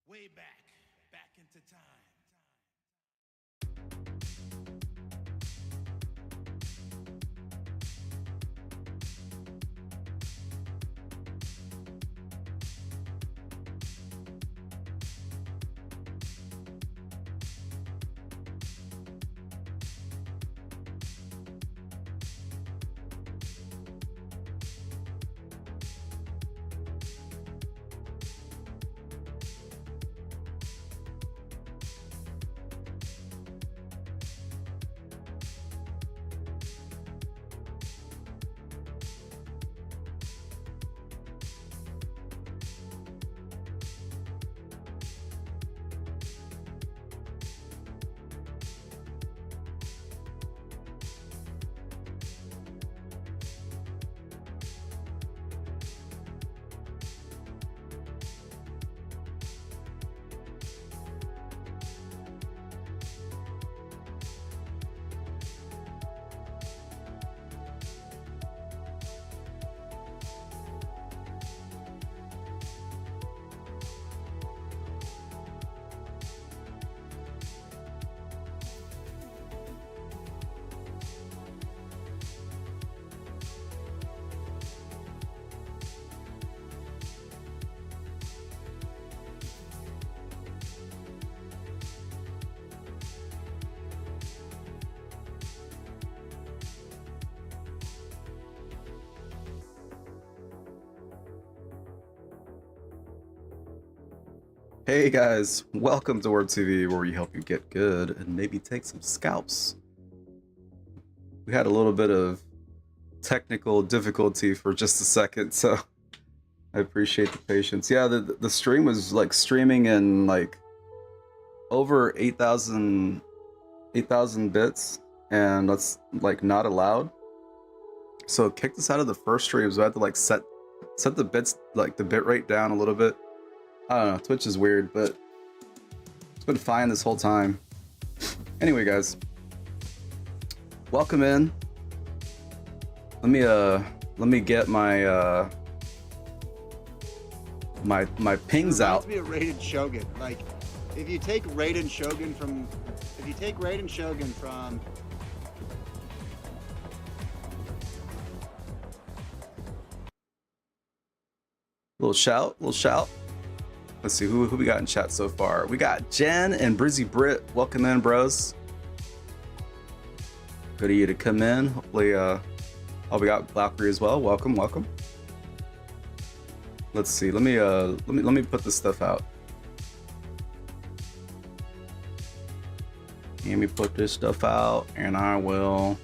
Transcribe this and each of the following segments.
way back into time. Hey guys, welcome to Word TV, where we help you get good and maybe take some scalps. We had a little bit of technical difficulty for just a second, so I appreciate the patience. Yeah, the stream was like streaming in like over 8,000 bits, and that's like not allowed. So it kicked us out of the first stream, so I had to like set the bits, like the bit rate down a little bit. I don't know, Twitch is weird, but it's been fine this whole time. Anyway, guys, welcome in. Let me get my my pings out. It reminds me of Raiden Shogun. Like, if you take Raiden Shogun from, Little shout. Let's see who we got in chat so far. We got Jen and Brizzy Brit. Welcome in, bros. Good of you to come in. Hopefully, oh, we got Valkyrie as well. Welcome. Let's see. Let me put this stuff out. Let me put this stuff out, and I will.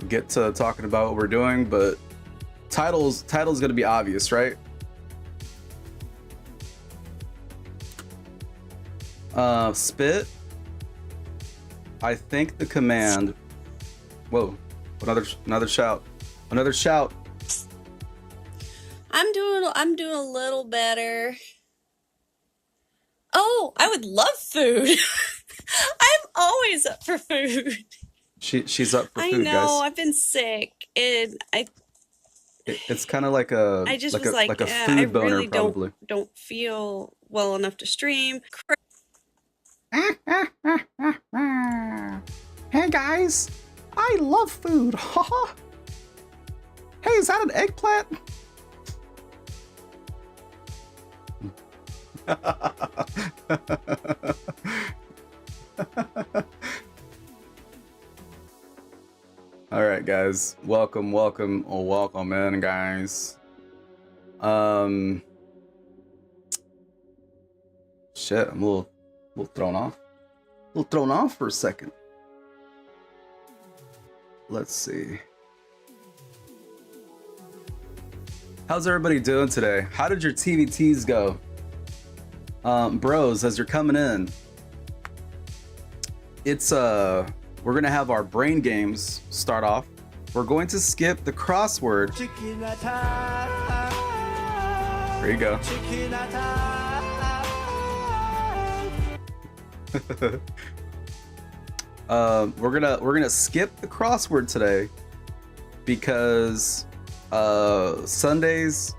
Get to talking about what we're doing, but title's gonna be obvious, right? Spit. I think the command. Whoa! Another shout! Another shout! I'm doing a little better. Oh, I would love food. I'm always up for food. She's up for food, I know, guys. I've been sick, and It's kind of like a I just like was a, like, like a yeah, food I boner, really probably. don't feel well enough to stream. Hey guys, I love food. Hey, is that an eggplant? All right, guys, welcome in, guys. Shit, I'm a little thrown off for a second. Let's see. How's everybody doing today? How did your TVTs go? Bros, as you're coming in, it's we're gonna have our brain games start off. We're going to skip the crossword. There you go. We're gonna skip the crossword today because Sundays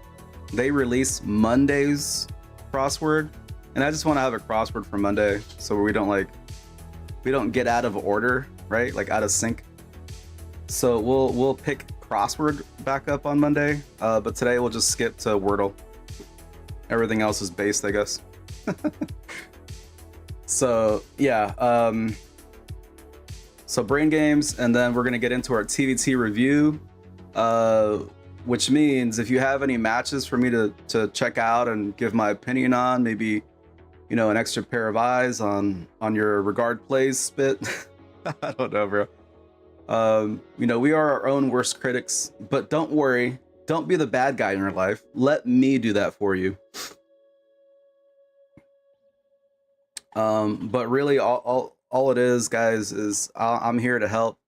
they release Monday's crossword, and I just want to have a crossword for Monday so we don't get out of order, right? Like out of sync. So we'll pick crossword back up on Monday, but today we'll just skip to Wordle. Everything else is based, I guess. So yeah, so brain games, and then we're gonna get into our TVT review, which means if you have any matches for me to check out and give my opinion on, maybe, you know, an extra pair of eyes on your regard plays spit. I don't know, bro. You know, we are our own worst critics, but don't worry, don't be the bad guy in your life. Let me do that for you. But really, all it is, guys, is I'm here to help.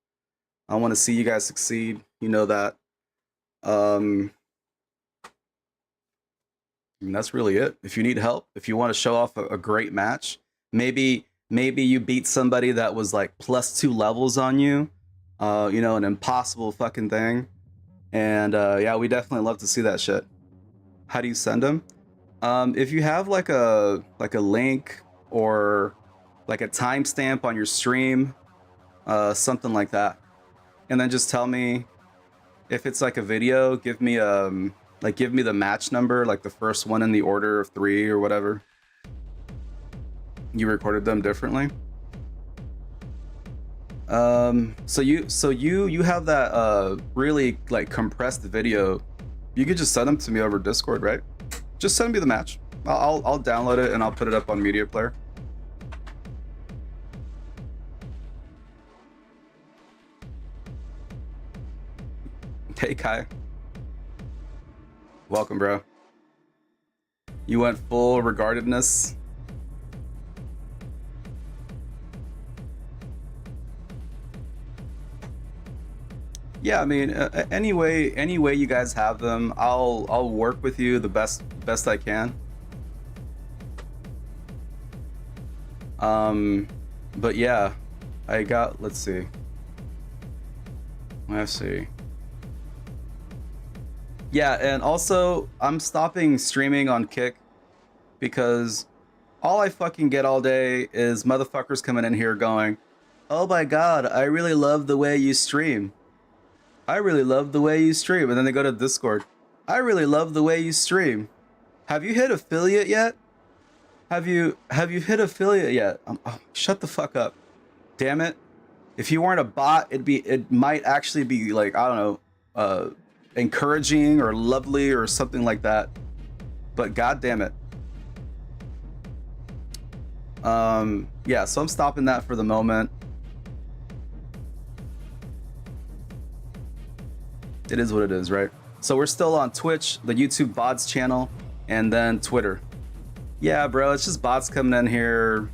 I want to see you guys succeed. You know that. And that's really it. If you need help, if you want to show off a great match, maybe you beat somebody that was like +2 levels on you, you know, an impossible fucking thing. And yeah, we definitely love to see that shit. How do you send them? If you have like a link or like a timestamp on your stream, something like that, and then just tell me if it's like a video. Give me the match number, like the first one in the order of 3 or whatever. You recorded them differently. So you have that really like compressed video. You could just send them to me over Discord, right? Just send me the match. I'll download it and I'll put it up on Media Player. Hey Kai, welcome, bro. You went full regardedness. Yeah, I mean, any way you guys have them, I'll work with you the best I can. But yeah, I got, let's see. Yeah, and also I'm stopping streaming on Kick because all I fucking get all day is motherfuckers coming in here going, "Oh my god, I really love the way you stream. I really love the way you stream." And then they go to Discord. "I really love the way you stream. Have you hit affiliate yet? Have you hit affiliate yet?" Oh, shut the fuck up. Damn it. If you weren't a bot, it might actually be like, I don't know, encouraging or lovely or something like that. But god damn it. Yeah, so I'm stopping that for the moment. It is what it is, right? So we're still on Twitch, the YouTube bots channel, and then Twitter. Yeah, bro, it's just bots coming in here,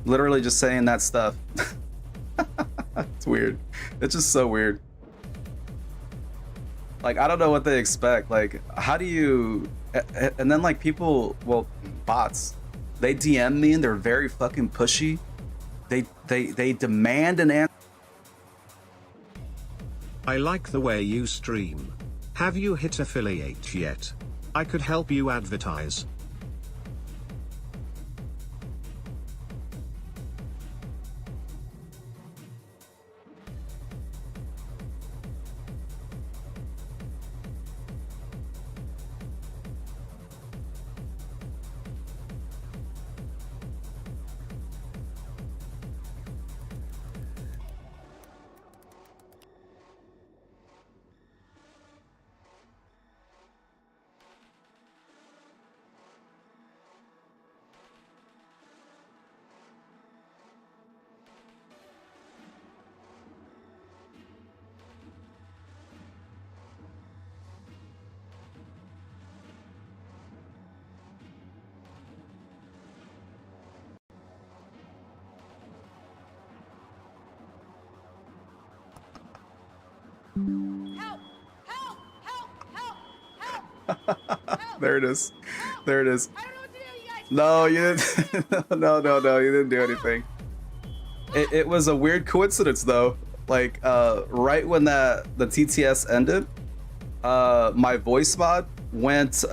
literally just saying that stuff. It's weird. It's just so weird. Like, I don't know what they expect. Like, how do you... And then, like, people... Well, bots. They DM me and they're very fucking pushy. They demand an answer. I like the way you stream. Have you hit affiliate yet? I could help you advertise. There it is. There it is. No, you didn't. No, you didn't do anything. It was a weird coincidence though. Like right when the TTS ended, my voice mod went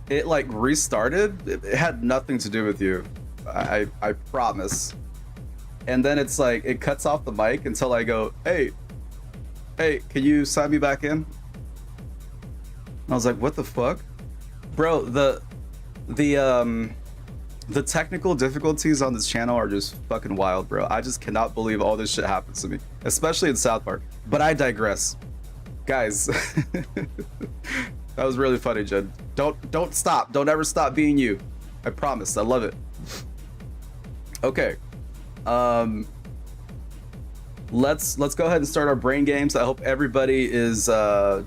it like restarted. It had nothing to do with you. I promise. And then it's like it cuts off the mic until I go, hey, can you sign me back in? I was like, what the fuck? Bro, the technical difficulties on this channel are just fucking wild, bro. I just cannot believe all this shit happens to me, especially in South Park. But I digress. Guys, that was really funny, Jen. Don't stop. Don't ever stop being you. I promise. I love it. Okay. Let's go ahead and start our brain games. I hope everybody is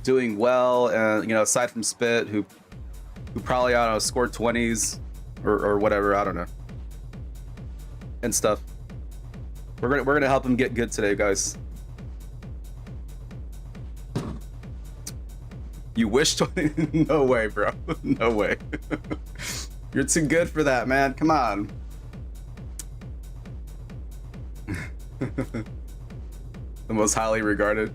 doing well, and you know, aside from Spit, who probably, I don't know, scored 20s or whatever, I don't know, and stuff. We're gonna help him get good today, guys. You wish 20? No way, bro. No way. You're too good for that, man. Come on. The most highly regarded.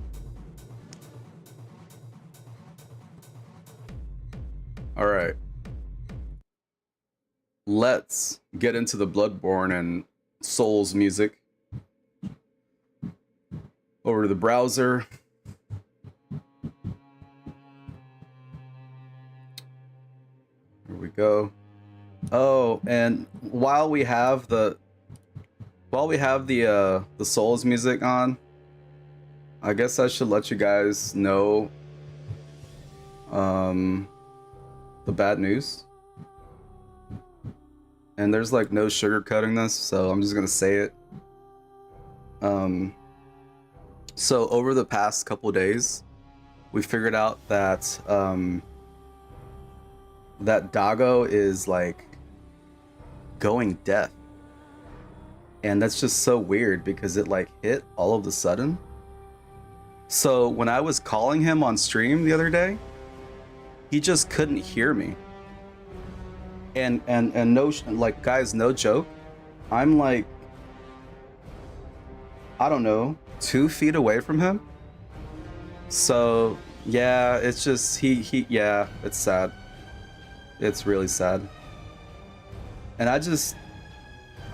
All right. Let's get into the Bloodborne and Souls music. Over to the browser. Here we go. Oh, and while we have the Souls music on, I guess I should let you guys know the bad news. And there's like no sugarcoating this, so I'm just gonna say it. So over the past couple days, we figured out that that Doggo is like going deaf. And that's just so weird because it like hit all of a sudden. So when I was calling him on stream the other day, he just couldn't hear me. And no, like, guys, no joke, I'm like, I don't know, 2 feet away from him. So yeah, it's just yeah, it's sad. It's really sad. And I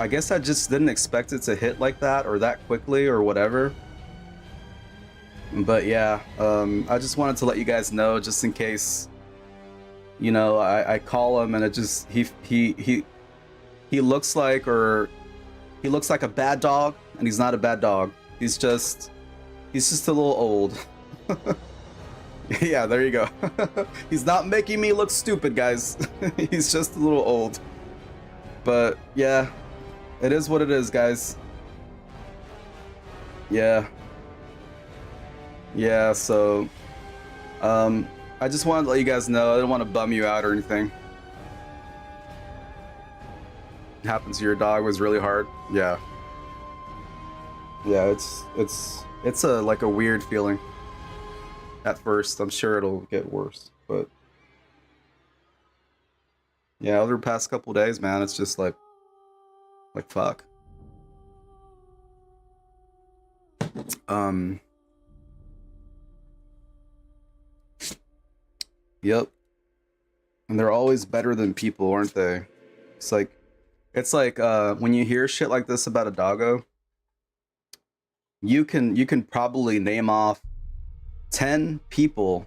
guess I just didn't expect it to hit like that or that quickly or whatever. But yeah, I just wanted to let you guys know, just in case, you know, I call him and it just he looks like, or he looks like a bad dog, and he's not a bad dog. He's just a little old. Yeah, there you go. He's not making me look stupid, guys. He's just a little old. But yeah, it is what it is, guys. Yeah. Yeah, so I just wanted to let you guys know. I didn't want to bum you out or anything. It happens to your dog was really hard. Yeah. Yeah, it's a like a weird feeling at first. I'm sure it'll get worse, but yeah, over the past couple days, man, it's just like fuck. Yep. And they're always better than people, aren't they? It's like when you hear shit like this about a doggo, you can probably name off 10 people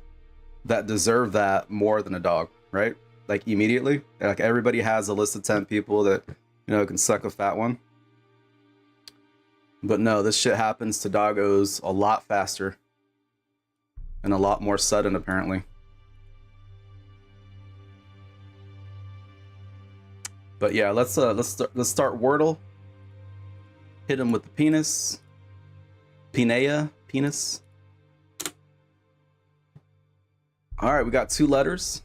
that deserve that more than a dog, right? Like immediately. Like everybody has a list of 10 people that, you know, can suck a fat one. But no, this shit happens to doggos a lot faster and a lot more sudden, apparently. But yeah, let's start Wordle. Hit him with the penis. Penis. All right, we got 2 letters.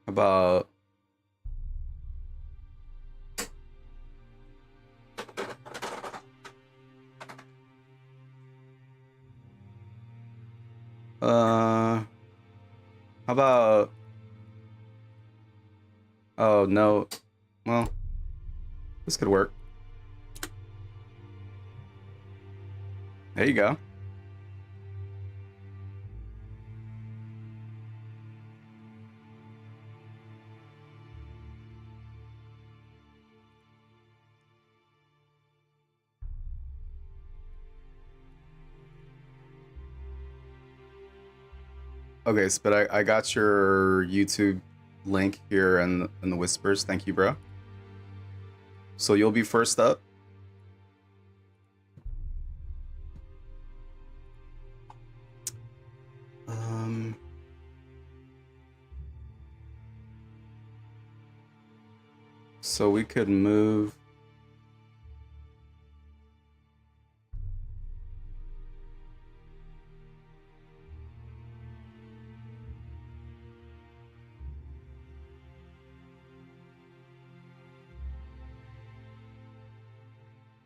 About How about... Oh, no. Well, this could work. There you go. Okay, but I got your YouTube link here in the whispers. Thank you, bro. So you'll be first up. So we could move.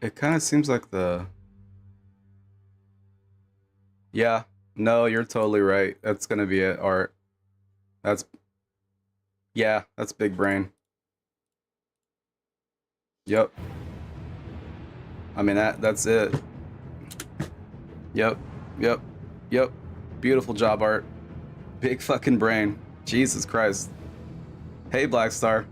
It kind of seems like the... Yeah, no, you're totally right. That's gonna be it, Art. That's... Yeah, that's big brain. Yep. I mean, that's it. Yep, yep, yep. Beautiful job, Art. Big fucking brain. Jesus Christ. Hey, Black Star.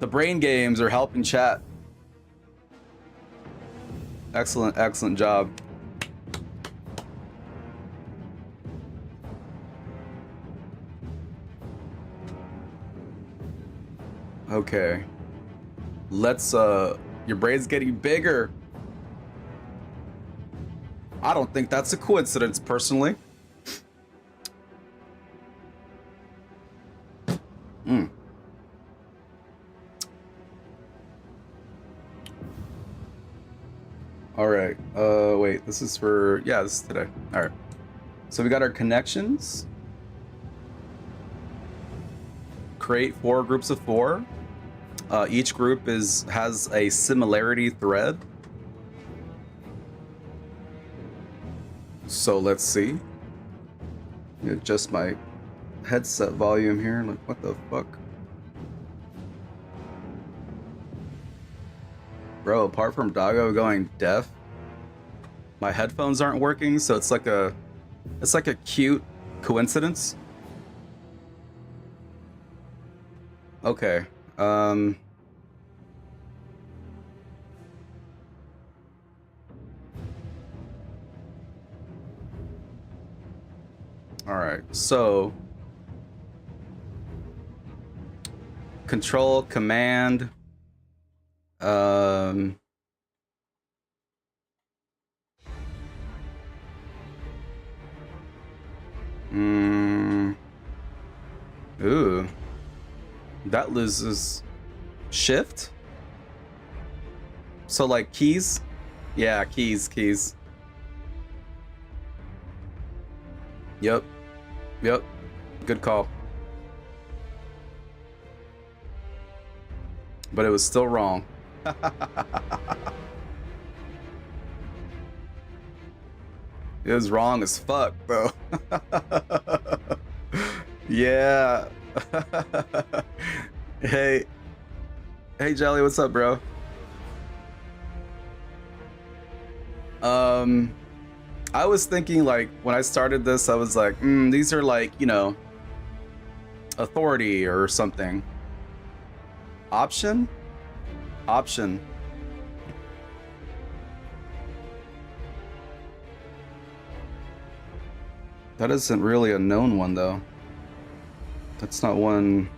The brain games are helping chat. Excellent, excellent job. Okay. Let's, your brain's getting bigger. I don't think that's a coincidence, personally. All right. Wait, this is for... Yeah, this is today. All right. So we got our connections. Create 4 groups of 4. Each group has a similarity thread. So let's see. Adjust my headset volume here. Like, what the fuck? Bro, apart from Doggo going deaf, my headphones aren't working, so it's like a cute coincidence. Okay. All right. So Control Command Ooh. That loses shift? So like keys? Yeah, keys. Yep. Good call. But it was still wrong. It was wrong as fuck, bro. Yeah. Hey, Jelly, what's up, bro? I was thinking, like, when I started this, I was like, these are like, you know, authority or something. Option. That isn't really a known one, though. That's not one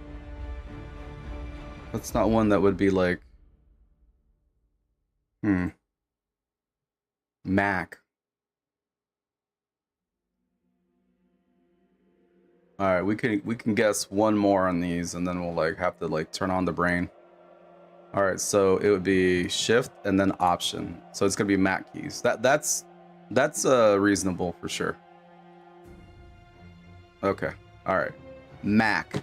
that would be like... Mac. Alright, we can guess one more on these, and then we'll like have to like turn on the brain. Alright, so it would be shift and then option. So it's gonna be Mac keys. That's reasonable for sure. Okay. Alright. Mac.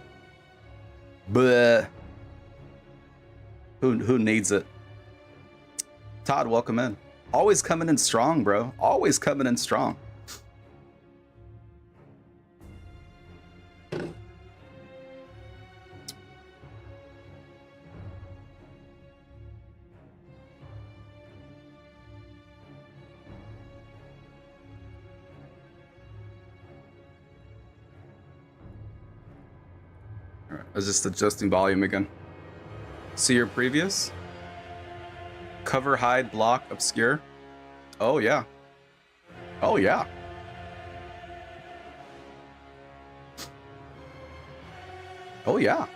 But who needs it? Todd, welcome in. Always coming in strong, bro. Always coming in strong. Alright, I was just adjusting volume again. See your previous? Cover, hide, block, obscure. Oh yeah. Oh yeah. Oh yeah.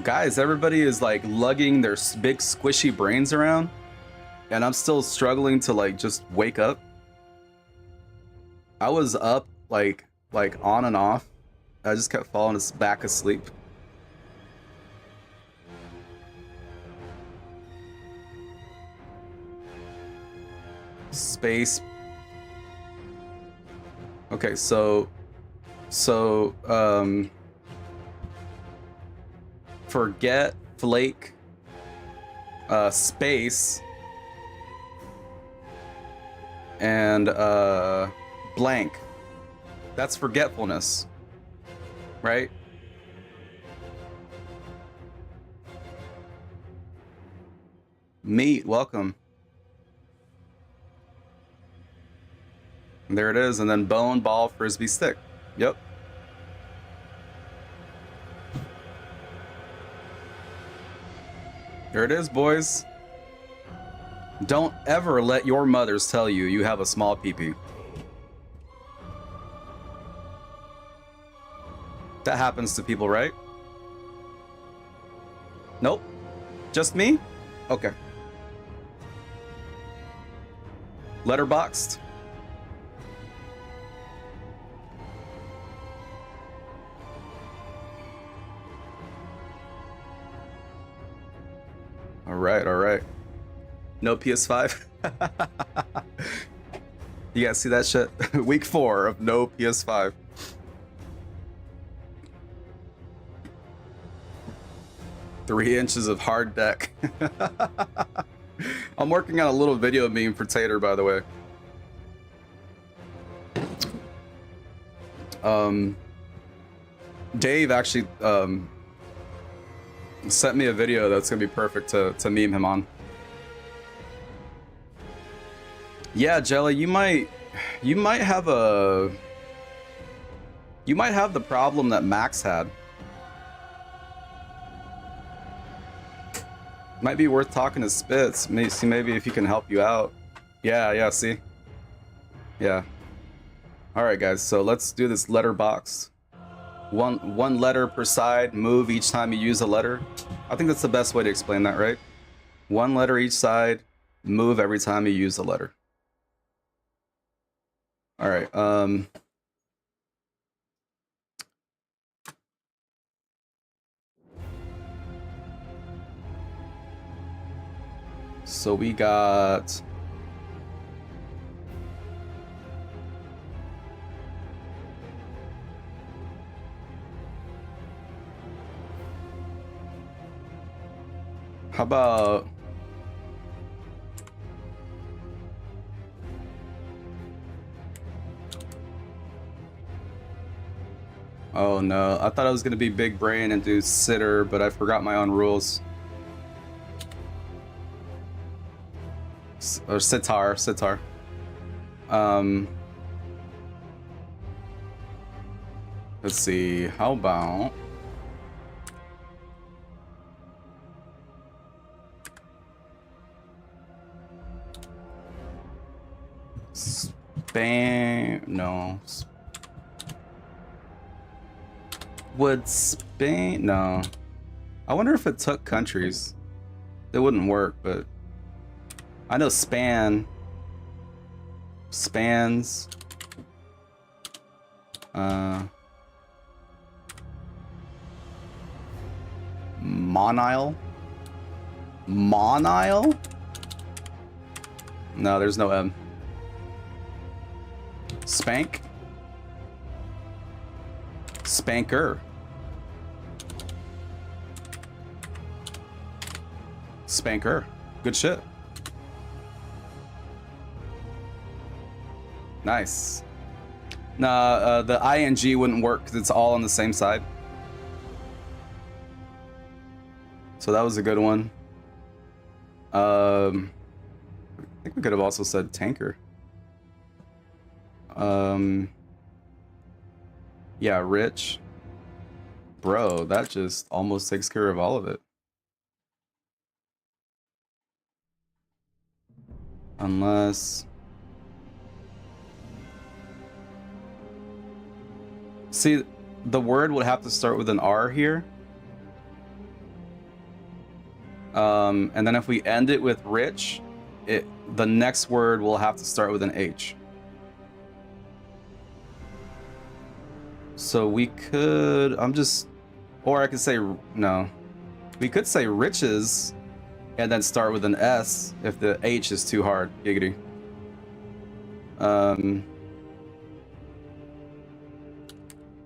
Guys, everybody is like lugging their big squishy brains around, and I'm still struggling to like just wake up. I was up like on and off. I just kept falling back asleep. Space. Okay, so forget, flake, space, and blank. That's forgetfulness, right? Meat, welcome. And there it is, and then bone, ball, frisbee, stick. Yep. There it is, boys. Don't ever let your mothers tell you you have a small pee-pee. That happens to people, right? Nope. Just me? Okay. Letterboxed. All right, all right. No PS5. You guys see that shit? Week 4 of no PS5. Three inches of hard deck. I'm working on a little video meme for Tater, by the way. Dave actually sent me a video that's gonna be perfect to meme him on. Yeah, Jelly, you might have the problem that Max had. Might be worth talking to Spitz. Maybe if he can help you out. Yeah, see? Yeah. Alright guys, so let's do this letterbox. One letter per side, move each time you use a letter. I think that's the best way to explain that, right? One letter each side, move every time you use a letter. Alright, so we got how about oh no, I thought I was gonna be big brain and do sitter, but I forgot my own rules. Or sitar. Let's see, how about Spain? No. Would Spain? No. I wonder if it took countries. It wouldn't work, but I know spans. Monile? No, there's no M. Spank? Spanker. Spanker. Good shit. Nice. Nah, the ing wouldn't work because it's all on the same side. So that was a good one. I think we could have also said tanker. Yeah, rich. Bro, that just almost takes care of all of it. Unless... See, the word would have to start with an R here. And then if we end it with rich, the next word will have to start with an H. So we could, or I could say, no. We could say riches and then start with an S if the H is too hard, giggity.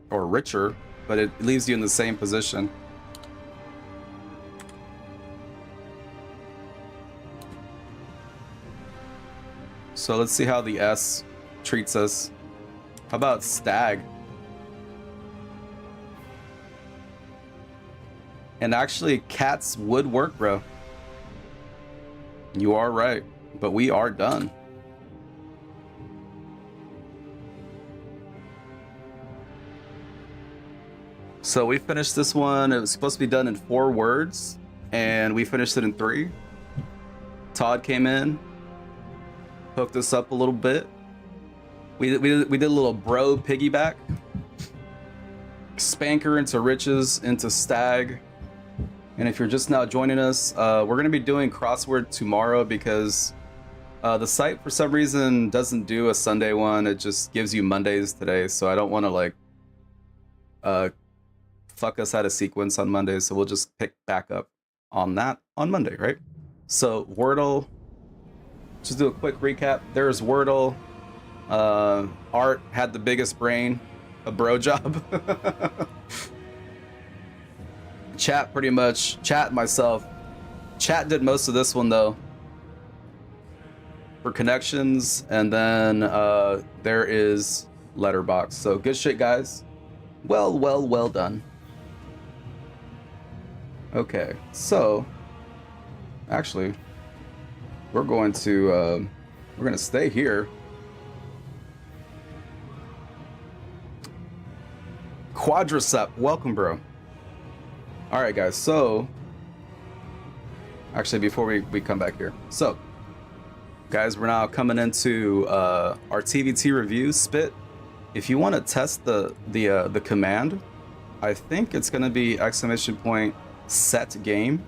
Or richer, but it leaves you in the same position. So let's see how the S treats us. How about stag? And actually, cats would work, bro. You are right, but we are done. So we finished this one. It was supposed to be done in 4 words, and we finished it in 3. Todd came in, hooked us up a little bit. We did a little bro piggyback. Spanker into riches, into stag. And if you're just now joining us, we're going to be doing crossword tomorrow because the site for some reason doesn't do a Sunday one. It just gives you Mondays today. So I don't want to like fuck us out of sequence on Mondays. So we'll just pick back up on that on Monday, right? So Wordle, just do a quick recap. There's Wordle. Art had the biggest brain, a bro job. Chat pretty much, Chat and myself. Chat did most of this one though. For connections, and then there is Letterbox. So good shit, guys. Well done. Okay, so actually, we're gonna stay here. Quadricep, welcome, bro. All right, guys. So, actually, before we come back here, so guys, we're now coming into our TVT review. Spit. If you want to test the command, I think it's going to be !set game,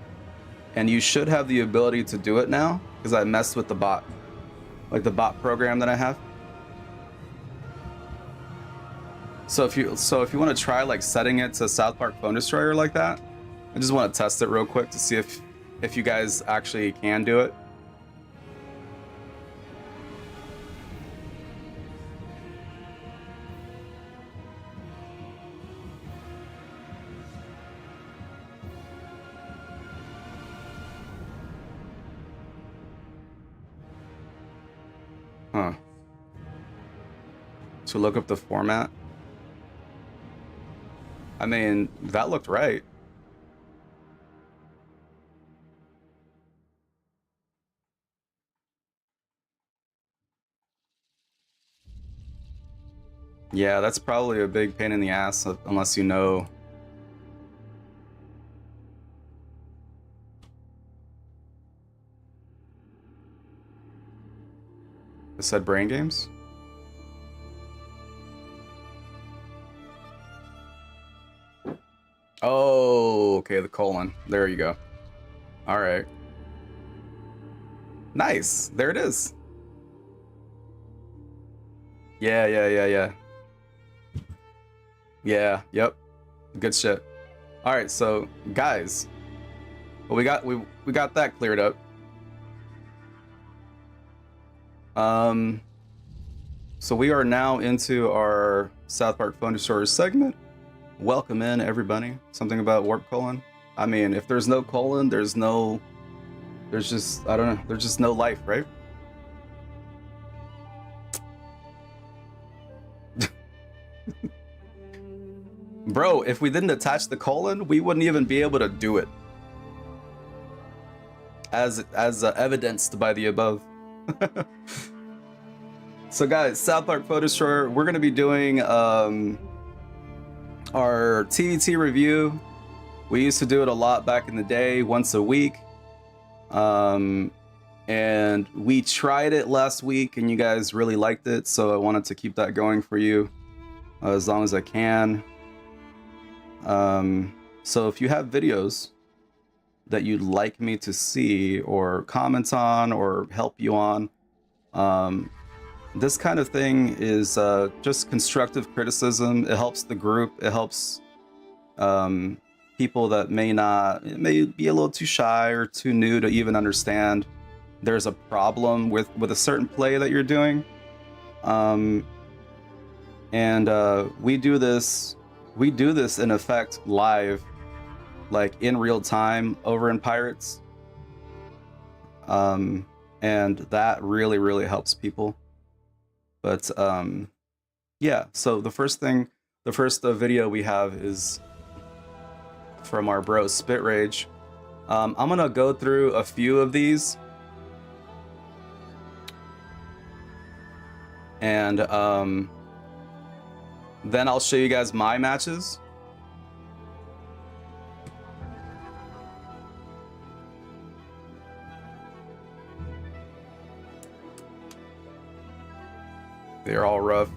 and you should have the ability to do it now because I messed with the bot, like the bot program that I have. So if you want to try like setting it to South Park Phone Destroyer like that, I just want to test it real quick to see if you guys actually can do it. Huh. To look up the format. I mean, that looked right. Yeah, that's probably a big pain in the ass unless you know. It said brain games? Oh, okay, the colon. There you go. All right. Nice. There it is. Yeah. Yeah, yep. Good shit. All right, so guys, well, we got that cleared up. So we are now into our South Park Phone Destroyer segment. Welcome in, everybody. Something about warp colon. I mean, if there's no colon, there's just, I don't know, there's just no life, right? Bro, if we didn't attach the colon, we wouldn't even be able to do it. As evidenced by the above. So guys, South Park Phone Destroyer, we're going to be doing our TVT review. We used to do it a lot back in the day, once a week. And we tried it last week and you guys really liked it, so I wanted to keep that going for you as long as I can. So if you have videos that you'd like me to see or comment on or help you on, this kind of thing is just constructive criticism. It helps the group. It helps people that may be a little too shy or too new to even understand there's a problem with a certain play that you're doing. We do this in effect live, like in real time over in Pirates. And that really helps people. But yeah, so the first video we have is from our bro Spit Rage. I'm gonna go through a few of these. And then I'll show you guys my matches. They're all rough.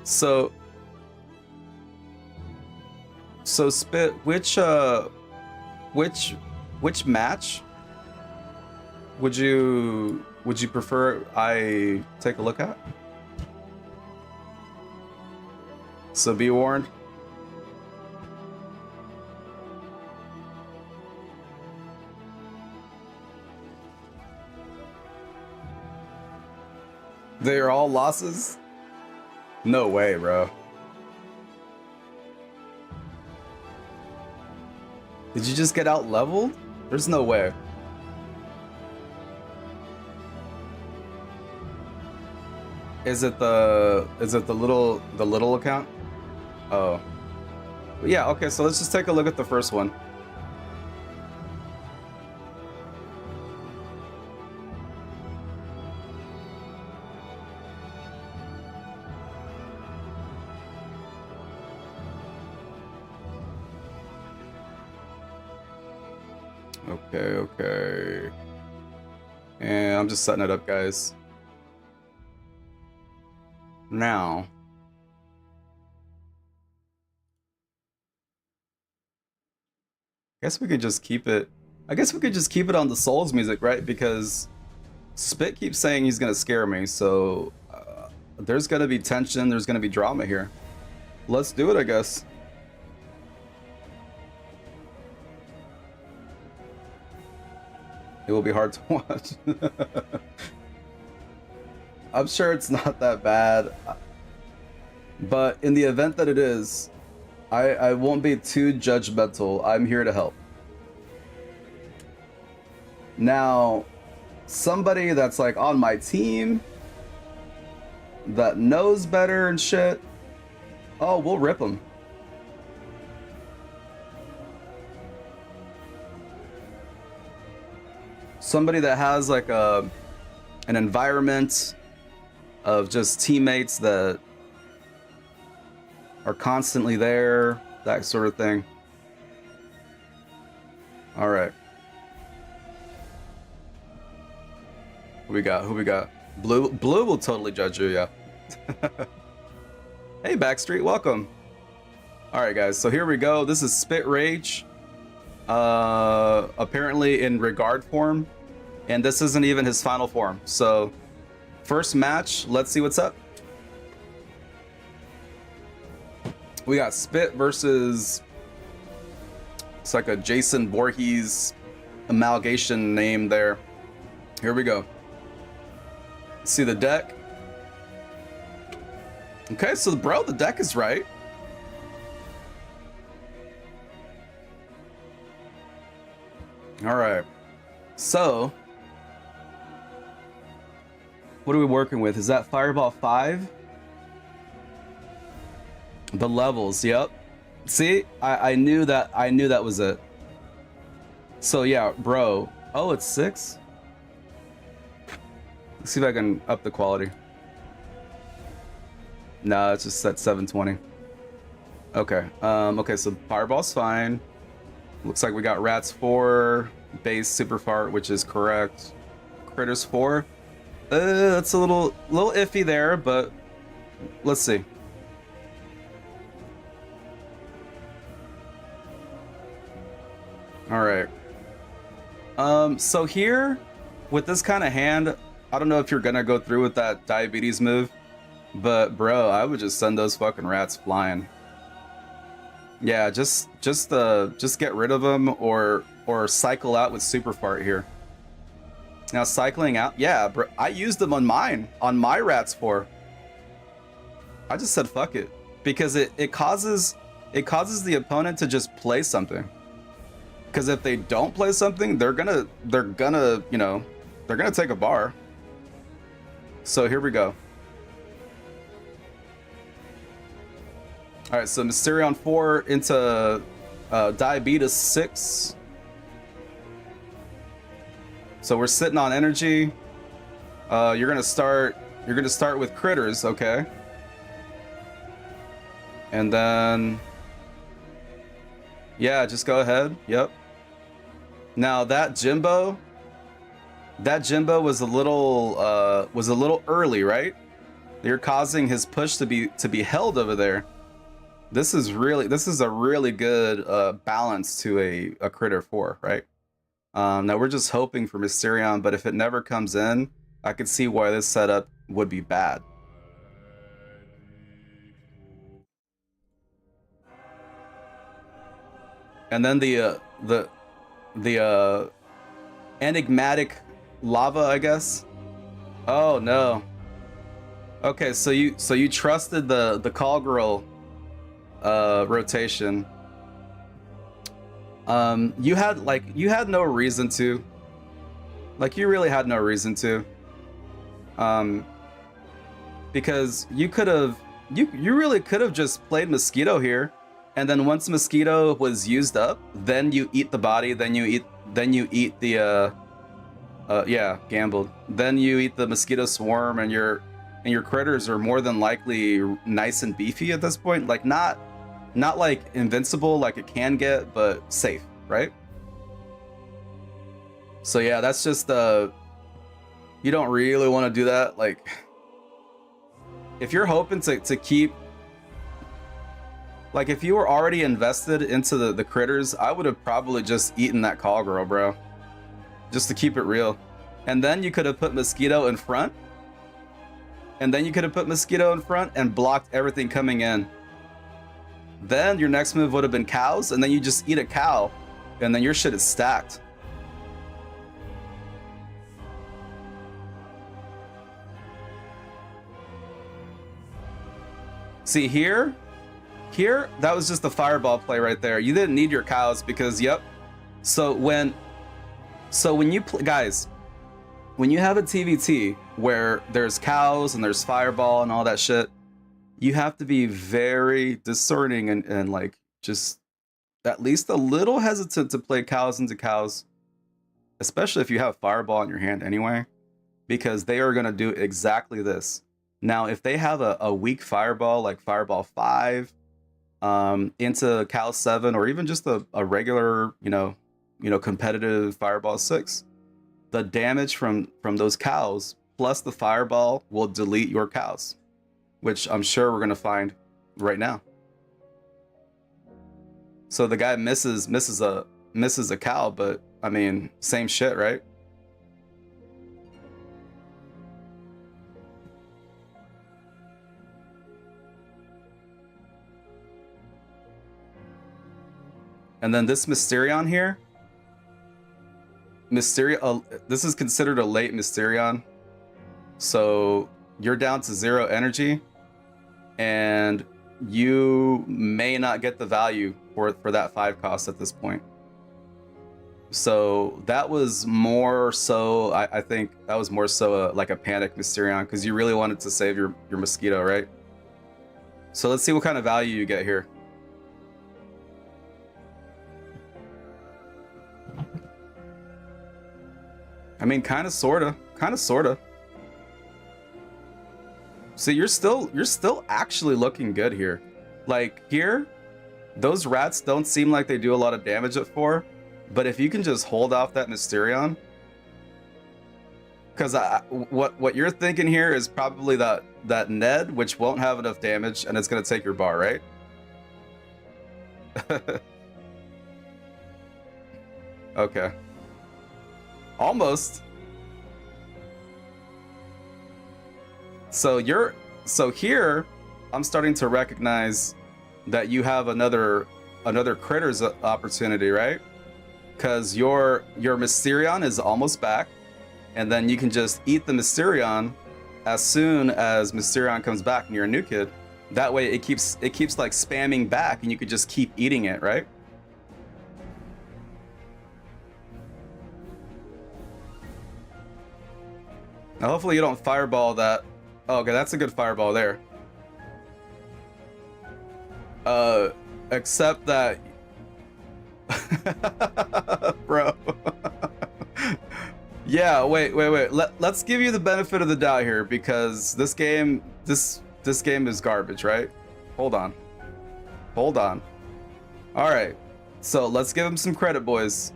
So Spit, which match would you prefer I take a look at? So be warned. They are all losses? No way, bro. Did you just get out leveled? There's no way. Is it the little account? Oh. Yeah, okay, so let's just take a look at the first one. Okay. And I'm just setting it up, guys. Now, I guess we could just keep it on the Souls music, right? Because Spit keeps saying he's gonna scare me, so there's gonna be tension, there's gonna be drama here. Let's do it, I guess. It will be hard to watch. I'm sure it's not that bad, but in the event that it is, I won't be too judgmental. I'm here to help. Now, somebody that's like on my team that knows better and shit, oh, we'll rip them. Somebody that has like an environment of just teammates that are constantly there, that sort of thing. All right. Who we got? Blue will totally judge you, yeah. Hey, Backstreet, welcome. All right, guys, so here we go. This is Spit Rage. Apparently in regard form, and this isn't even his final form. So first match, let's see what's up. We got Spit versus, it's like a Jason Voorhees amalgamation name there. Here we go. See the deck. Okay, so bro, the deck is right. All right, so what are we working with? Is that Fireball 5? The levels, yep. See, I knew that was it. So yeah, bro. Oh, it's 6? Let's see if I can up the quality. No, it's just set 720. Okay. Okay, so Fireball's fine. Looks like we got Rats 4, Base Super Fart, which is correct. Critters 4. That's a little iffy there, but let's see. All right. So here, with this kind of hand, I don't know if you're gonna go through with that diabetes move, but bro, I would just send those fucking rats flying. Yeah, just get rid of them or cycle out with Super Fart here. Now cycling out, yeah, bro, I used them on my Rats 4. I just said fuck it because it causes the opponent to just play something. Because if they don't play something, they're gonna you know, they're gonna take a bar. So here we go. All right, so Mysterion 4 into Diabetes 6. So we're sitting on energy. You're gonna start with critters, okay? And then, yeah, just go ahead. Yep. Now that Jimbo was a little early, right? You're causing his push to be held over there. This is a really good balance to a critter 4, right? Now we're just hoping for Mysterion, but if it never comes in, I could see why this setup would be bad. And then the enigmatic lava, I guess. Oh no. Okay, so you trusted the call girl rotation. You had no reason to. Like, you really had no reason to. Because you really could have just played Mosquito here, and then once Mosquito was used up, then you eat the body, then you eat the yeah, gambled. Then you eat the Mosquito Swarm, and your critters are more than likely nice and beefy at this point. Like, not like invincible like it can get, but safe, right? So yeah, that's just you don't really want to do that. Like, if you're hoping to keep, like, if you were already invested into the critters, I would have probably just eaten that call girl, bro, just to keep it real. And then you could have put Mosquito in front, and blocked everything coming in. Then your next move would have been cows, and then you just eat a cow, and then your shit is stacked. See here, that was just the fireball play right there. You didn't need your cows because, yep. So when you guys, when you have a TVT where there's cows and there's fireball and all that shit, you have to be very discerning and like just at least a little hesitant to play cows into cows, especially if you have fireball in your hand anyway, because they are going to do exactly this. Now, if they have a weak fireball, like Fireball 5, into Cal 7, or even just a regular, you know, competitive Fireball 6, the damage from those cows plus the fireball will delete your cows, which I'm sure we're gonna find right now. So the guy misses a cow, but I mean, same shit, right? And then this Mysterion here, this is considered a late Mysterion. So you're down to 0 energy, and you may not get the value for that 5 cost at this point. So that was more so, I think that was more so like a panic Mysterion, because you really wanted to save your Mosquito, right? So let's see what kind of value you get here. I mean, kind of, sorta. So you're still actually looking good here. Like here, Those rats don't seem like they do a lot of damage at 4, but if you can just hold off that Mysterion, because what you're thinking here is probably that Ned, which won't have enough damage, and it's gonna take your bar, right? Okay. Almost. So here, I'm starting to recognize that you have another critter's opportunity, right? Because your Mysterion is almost back, and then you can just eat the Mysterion as soon as Mysterion comes back and you're a new kid. That way it keeps like spamming back, and you could just keep eating it, right? Now hopefully you don't fireball that. Oh, okay, that's a good fireball there. Except that bro. Yeah, wait. Let's give you the benefit of the doubt here, because this game is garbage, right? Hold on. All right. So, let's give him some credit, boys.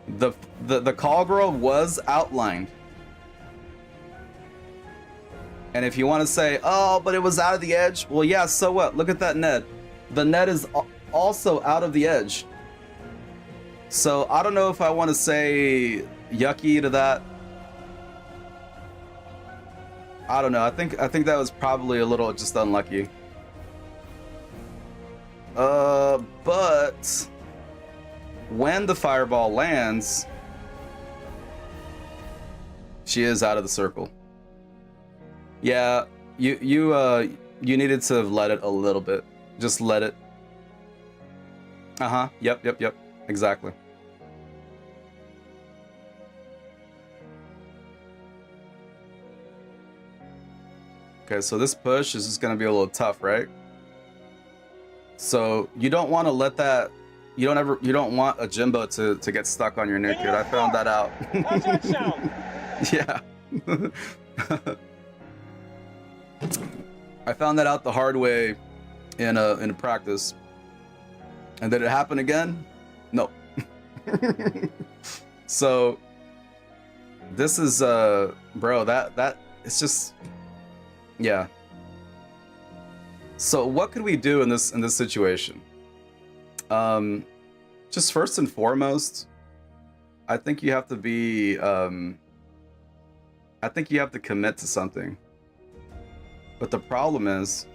The call girl was outlined. And if you want to say, oh, but it was out of the edge, well, yeah, so what? Look at that Ned. The Ned is also out of the edge. So I don't know if I want to say yucky to that. I don't know. I think that was probably a little just unlucky. But when the fireball lands, she is out of the circle. Yeah, you needed to let it a little bit. Just let it. Yep. Exactly. Okay, so this push is just gonna be a little tough, right? So you don't want to let that. You don't want a Jimbo to get stuck on your new kid. I found that out. How's that sound? Yeah. I found that out the hard way in a practice. And did it happen again? No. So this is bro, that it's just, yeah. So what could we do in this situation? Just first and foremost, I think you have to be I think you have to commit to something. But the problem is,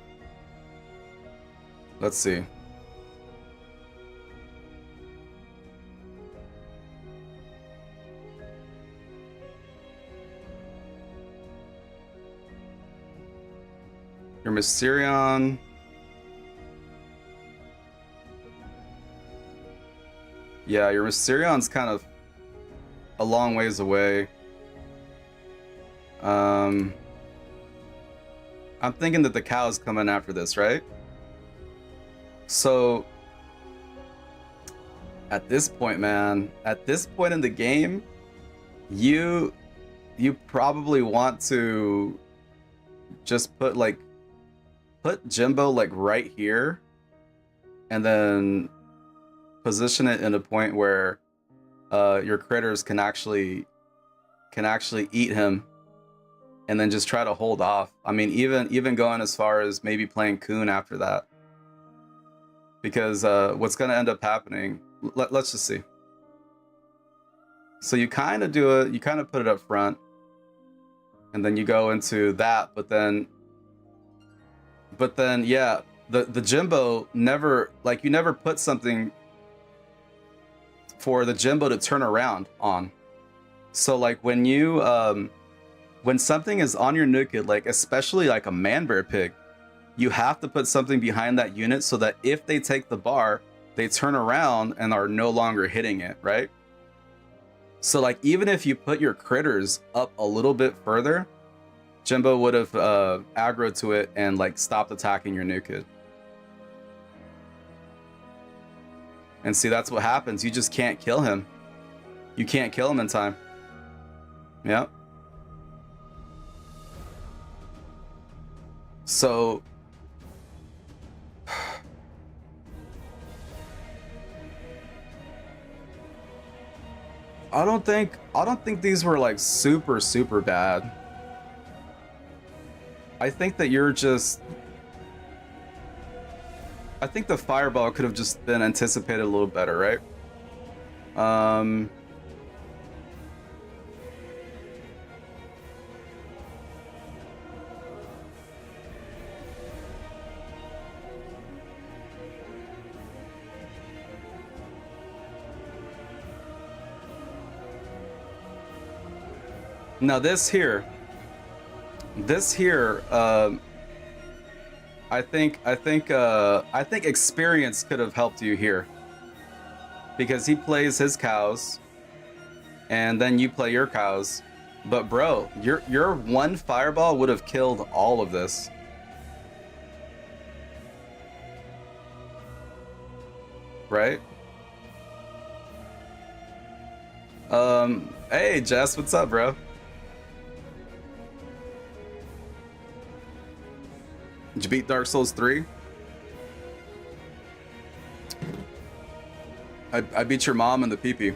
let's see. Your Mysterion. Yeah, your Mysterion's kind of a long ways away. I'm thinking that the cow's coming after this, right? So at this point, man, at this point in the game, you probably want to just put Jimbo like right here, and then position it in a point where your critters can actually eat him, and then just try to hold off. I mean, even going as far as maybe playing Coon after that, because what's going to end up happening, let's just see. So you kind of do it, you kind of put it up front, and then you go into that, but then yeah, the Jimbo never, like, you never put something for the Jimbo to turn around on. So like when you when something is on your Nukid, like especially like a man-bear pig, you have to put something behind that unit so that if they take the bar, they turn around and are no longer hitting it, right? So like even if you put your critters up a little bit further, Jimbo would have aggroed to it and like stopped attacking your Nukid. And see, that's what happens. You just can't kill him. You can't kill him in time. Yep. So I don't think these were like super bad. I think that you're just... I think the fireball could have just been anticipated a little better, right? Now this here, I think experience could have helped you here, because he plays his cows, and then you play your cows. But bro, your one fireball would have killed all of this. Right? Hey Jess, what's up, bro? Did you beat Dark Souls 3? I beat your mom in the pee-pee.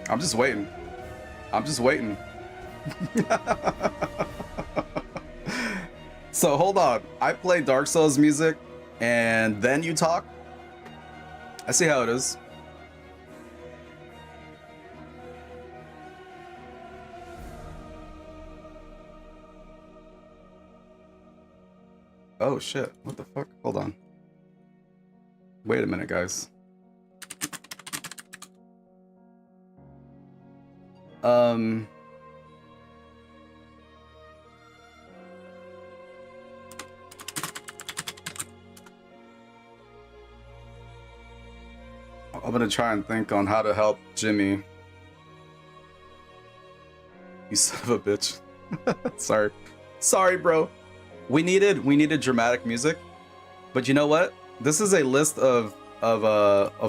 I'm just waiting. I'm just waiting. So hold on. I play Dark Souls music and then you talk? I see how it is. Oh shit, what the fuck? Hold on. Wait a minute, guys. I'm gonna try and think on how to help Jimmy. You son of a bitch. Sorry. Sorry, bro. We needed dramatic music, but you know what? This is a list of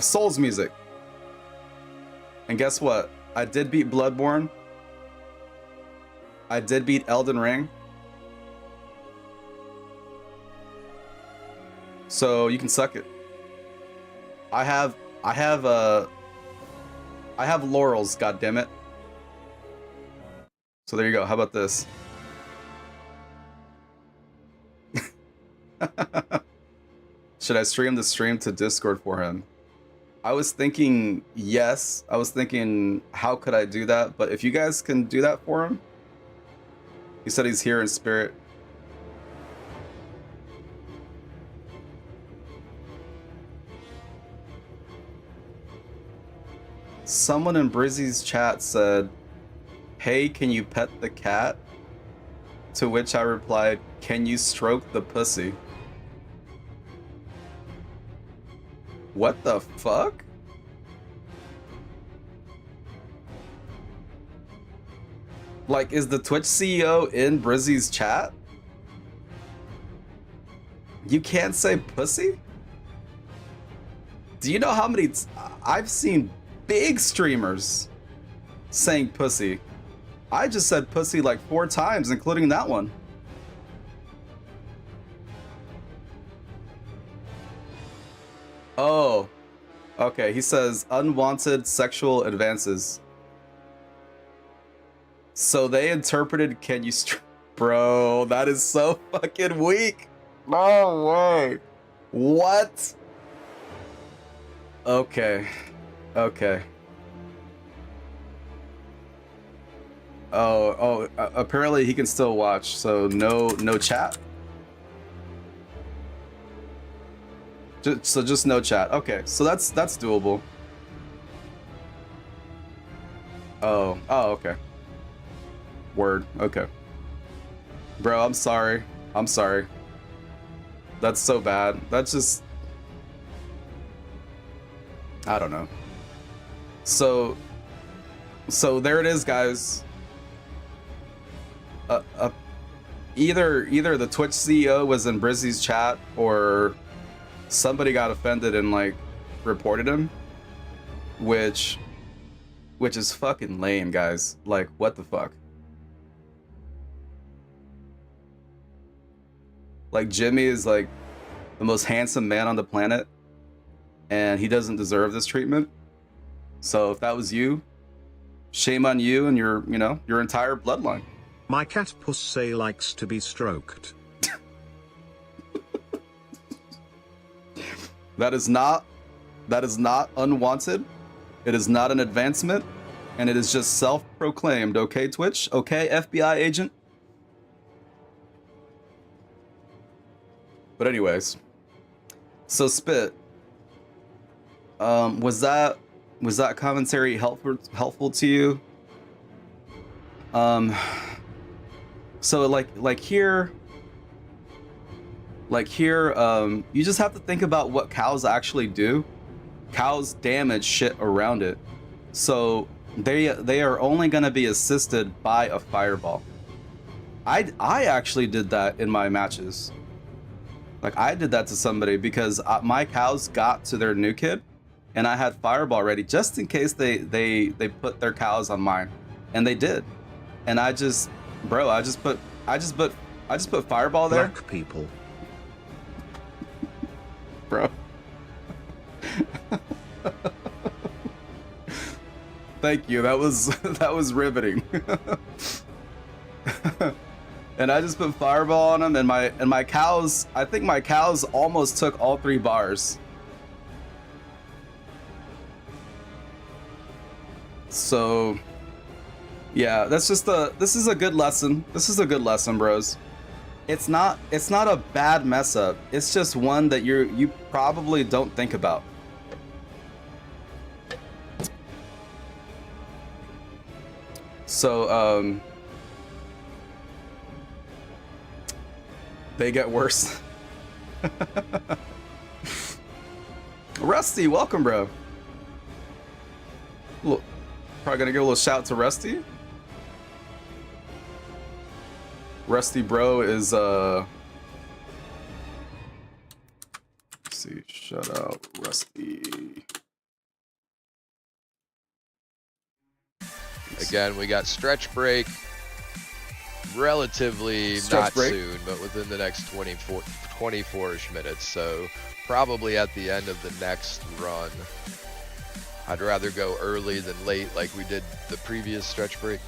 Souls music, and guess what? I did beat Bloodborne. I did beat Elden Ring. So you can suck it. I have laurels, goddammit. So there you go. How about this? Should I stream the stream to Discord for him? I was thinking yes. I was thinking how could I do that? But if you guys can do that for him. He said he's here in spirit. Someone in Brizzy's chat said, "Hey, can you pet the cat?" To which I replied, "Can you stroke the pussy?" What the fuck? Like, is the Twitch CEO in Brizzy's chat? You can't say pussy? Do you know how many I've seen big streamers saying pussy? I just said pussy like 4 times, including that one. Oh, okay. He says unwanted sexual advances. So they interpreted "can you bro, that is so fucking weak. No way. What? Okay. Okay. Apparently he can still watch, so no chat. Just no chat. Okay, so that's doable. Oh, okay. Word. Okay. Bro, I'm sorry. I'm sorry. That's so bad. That's just... I don't know. So there it is, guys. Either the Twitch CEO was in Brizzy's chat, or somebody got offended and like reported him, which is fucking lame, guys. Like, what the fuck? Like Jimmy is like the most handsome man on the planet, and he doesn't deserve this treatment. So if that was you, shame on you and your, you know, your entire bloodline. My cat Pussy likes to be stroked. That is not unwanted. It is not an advancement, and it is just self-proclaimed. Okay, Twitch? Okay, FBI agent? But anyways, so Spit, was that commentary helpful to you? So like here, you just have to think about what cows actually do. Cows damage shit around it, so they are only going to be assisted by a fireball. I actually did that in my matches. Like I did that to somebody because my cows got to their new kid, and I had fireball ready just in case they put their cows on mine, and they did. And I just put fireball there. Black people. Bro. Thank you. That was riveting. And I just put fireball on them, and my cows, I think my cows almost took all 3 bars. So yeah, this is a good lesson. This is a good lesson, bros. It's not a bad mess up. It's just one that you probably don't think about. So they get worse. Rusty, welcome, bro. Look, probably gonna give a little shout to Rusty. Rusty bro is let's see, shout out Rusty. Again, we got stretch break relatively not soon, but within the next 24-ish minutes. So probably at the end of the next run. I'd rather go early than late like we did the previous stretch break.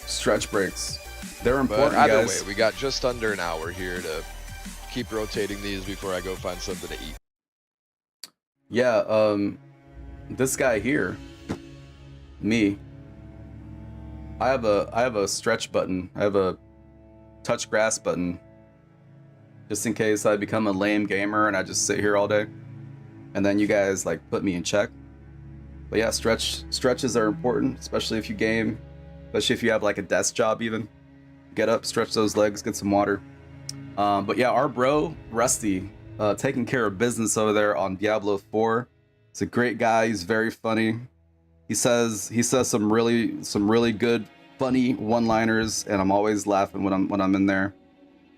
Stretch breaks, they're important, but either guys. way, we got just under an hour here to keep rotating these before I go find something to eat. Yeah, this guy here, me, I have a stretch button. I have a touch grass button, just in case I become a lame gamer and I just sit here all day, and then you guys like put me in check. But yeah, stretches are important, especially if you game, especially if you have like a desk job. Even get up, stretch those legs, get some water. But yeah, our bro Rusty, taking care of business over there on Diablo 4. He's a great guy. He's very funny. He says some really good funny one-liners, and I'm always laughing when I'm in there.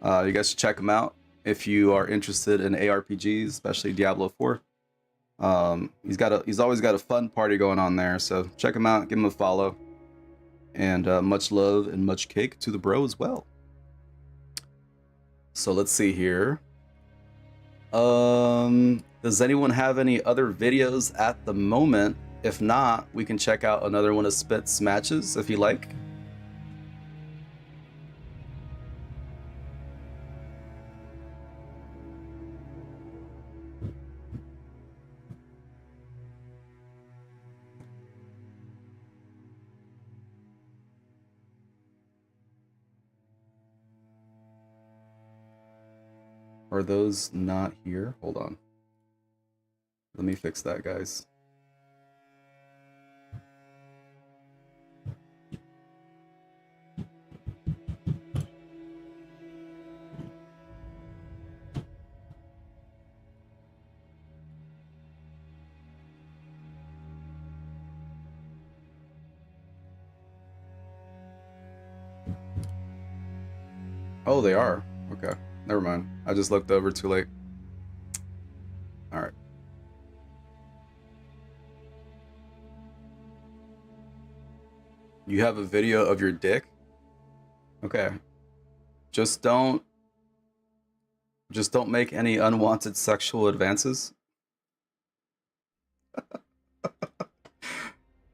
You guys should check him out if you are interested in ARPGs, especially Diablo 4. He's always got a fun party going on there, so check him out, give him a follow, and much love and much cake to the bro as well. So let's see here. Does anyone have any other videos at the moment? If not, we can check out another one of Spit's matches if you like. Are those not here? Hold on. Let me fix that, guys. Oh, they are. Okay. Never mind. I just looked over too late. All right. You have a video of your dick? Okay. Just don't make any unwanted sexual advances.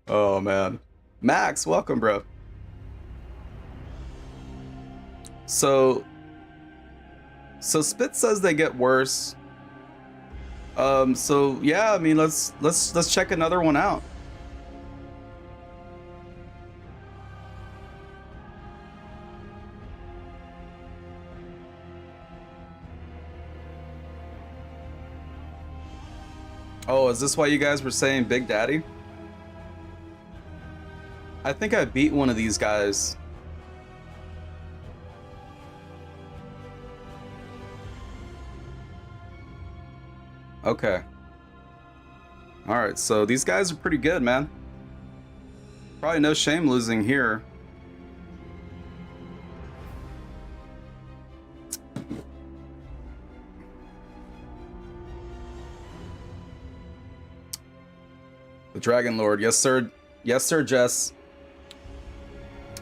Oh man. Max, welcome, bro. So Spit says they get worse. So yeah, I mean, let's check another one out. Oh, is this why you guys were saying Big Daddy? I think I beat one of these guys. Okay. Alright, so these guys are pretty good, man. Probably no shame losing here. The Dragon Lord. Yes, sir. Yes, sir, Jess.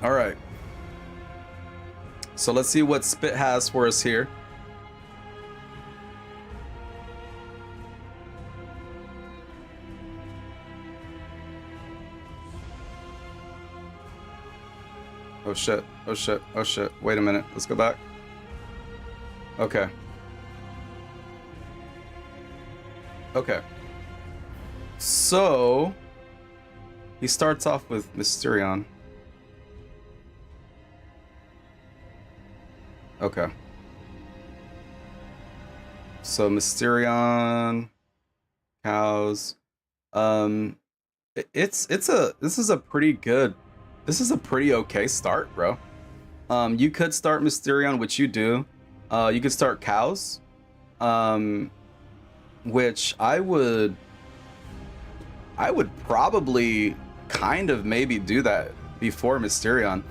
Alright. So let's see what Spit has for us here. Oh shit, oh shit, oh shit. Wait a minute, let's go back. Okay. Okay. So, he starts off with Mysterion. Okay. So Mysterion, cows. This is a pretty okay start, bro. You could start Mysterion, which you do. You could start cows, which I would probably kind of maybe do that before Mysterion,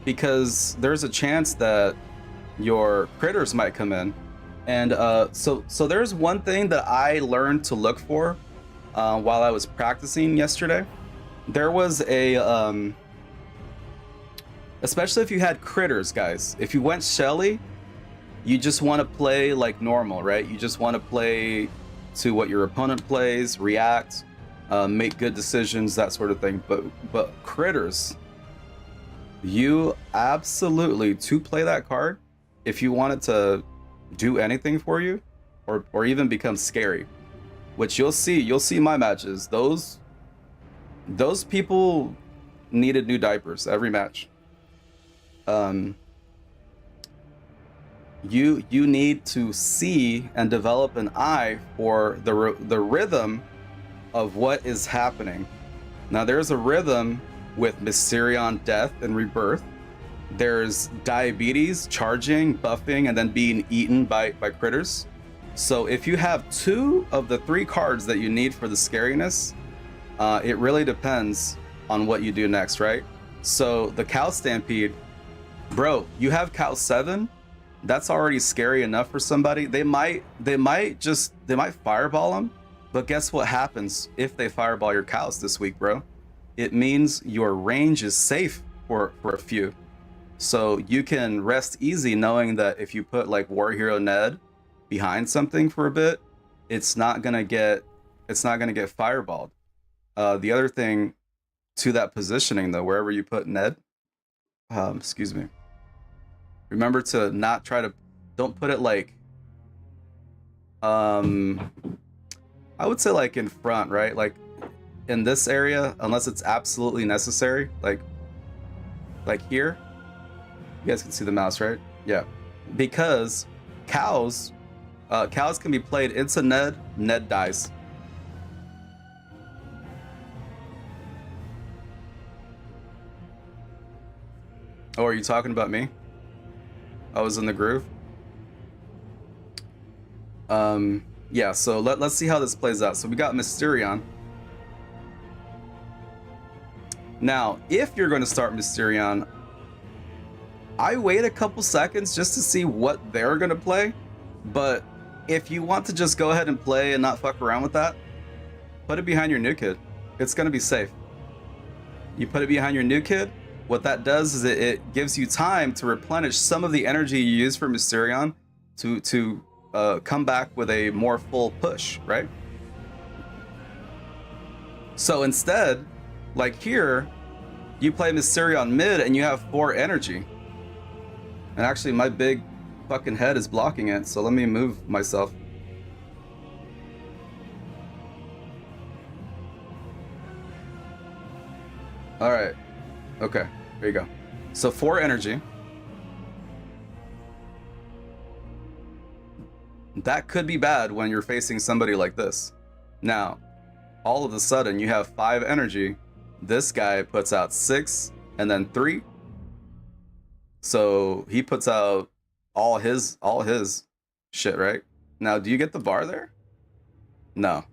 because there's a chance that your critters might come in, and so there's one thing that I learned to look for while I was practicing yesterday. There was a especially if you had critters, guys. If you went Shelly, you just want to play like normal, right? You just want to play to what your opponent plays, react, make good decisions, that sort of thing. But critters, you absolutely, to play that card, if you want it to do anything for you, or even become scary, which you'll see my matches. Those people needed new diapers every match. You need to see and develop an eye for the rhythm of what is happening. Now there's a rhythm with Mysterion death and rebirth. There's diabetes, charging, buffing, and then being eaten by critters. So if you have 2 of the 3 cards that you need for the scariness, it really depends on what you do next, right? So the Cow Stampede, bro, you have Cow 7. That's already scary enough for somebody. They might fireball them, but guess what happens if they fireball your cows this week, bro? It means your range is safe for a few. So you can rest easy knowing that if you put like War Hero Ned behind something for a bit, it's not gonna get fireballed. The other thing to that positioning though, wherever you put Ned, excuse me, remember to not try to, don't put it like, I would say like in front, right? Like in this area, unless it's absolutely necessary, like here. You guys can see the mouse, right? Yeah. Because cows can be played into Ned. Ned dies. Oh, are you talking about me? I was in the groove. Yeah, so let's see how this plays out. So we got Mysterion. Now, if you're going to start Mysterion, I wait a couple seconds just to see what they're going to play. But if you want to just go ahead and play and not fuck around with that, put it behind your new kid. It's going to be safe. You put it behind your new kid, what that does is it gives you time to replenish some of the energy you use for Mysterion to come back with a more full push, right? So instead, like here, you play Mysterion mid and you have 4 energy. And actually my big fucking head is blocking it, so let me move myself. Alright. Okay, there you go. So 4 energy. That could be bad when you're facing somebody like this. Now, all of a sudden you have 5 energy. This guy puts out 6 and then 3. So he puts out all his shit, right? Now, do you get the bar there? No.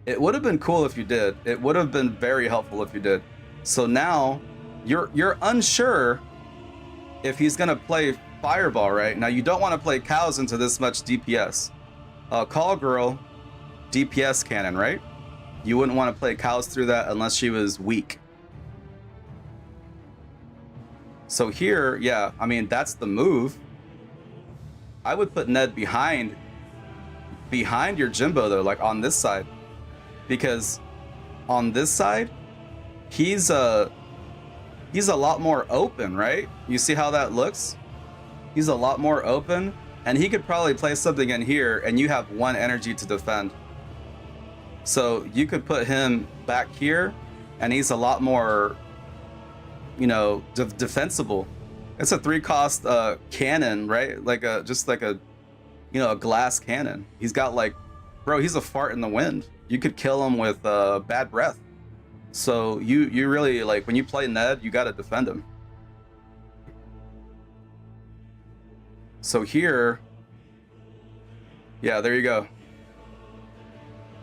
It would have been cool if you did. It would have been very helpful if you did. So now you're unsure if he's gonna play Fireball, right? Now you don't want to play cows into this much DPS. Call Girl, DPS cannon, right? You wouldn't want to play cows through that unless she was weak. So here, yeah, I mean, that's the move. I would put Ned behind your Jimbo though, like on this side. Because on this side, he's a lot more open, right? You see how that looks? He's a lot more open, and he could probably play something in here and you have 1 energy to defend. So you could put him back here and he's a lot more, you know, defensible. It's a 3-cost cannon, right? Like just like a, you know, a glass cannon. He's got like, bro, he's a fart in the wind. You could kill him with bad breath. So you really, like, when you play Ned, you got to defend him. So here, yeah, there you go.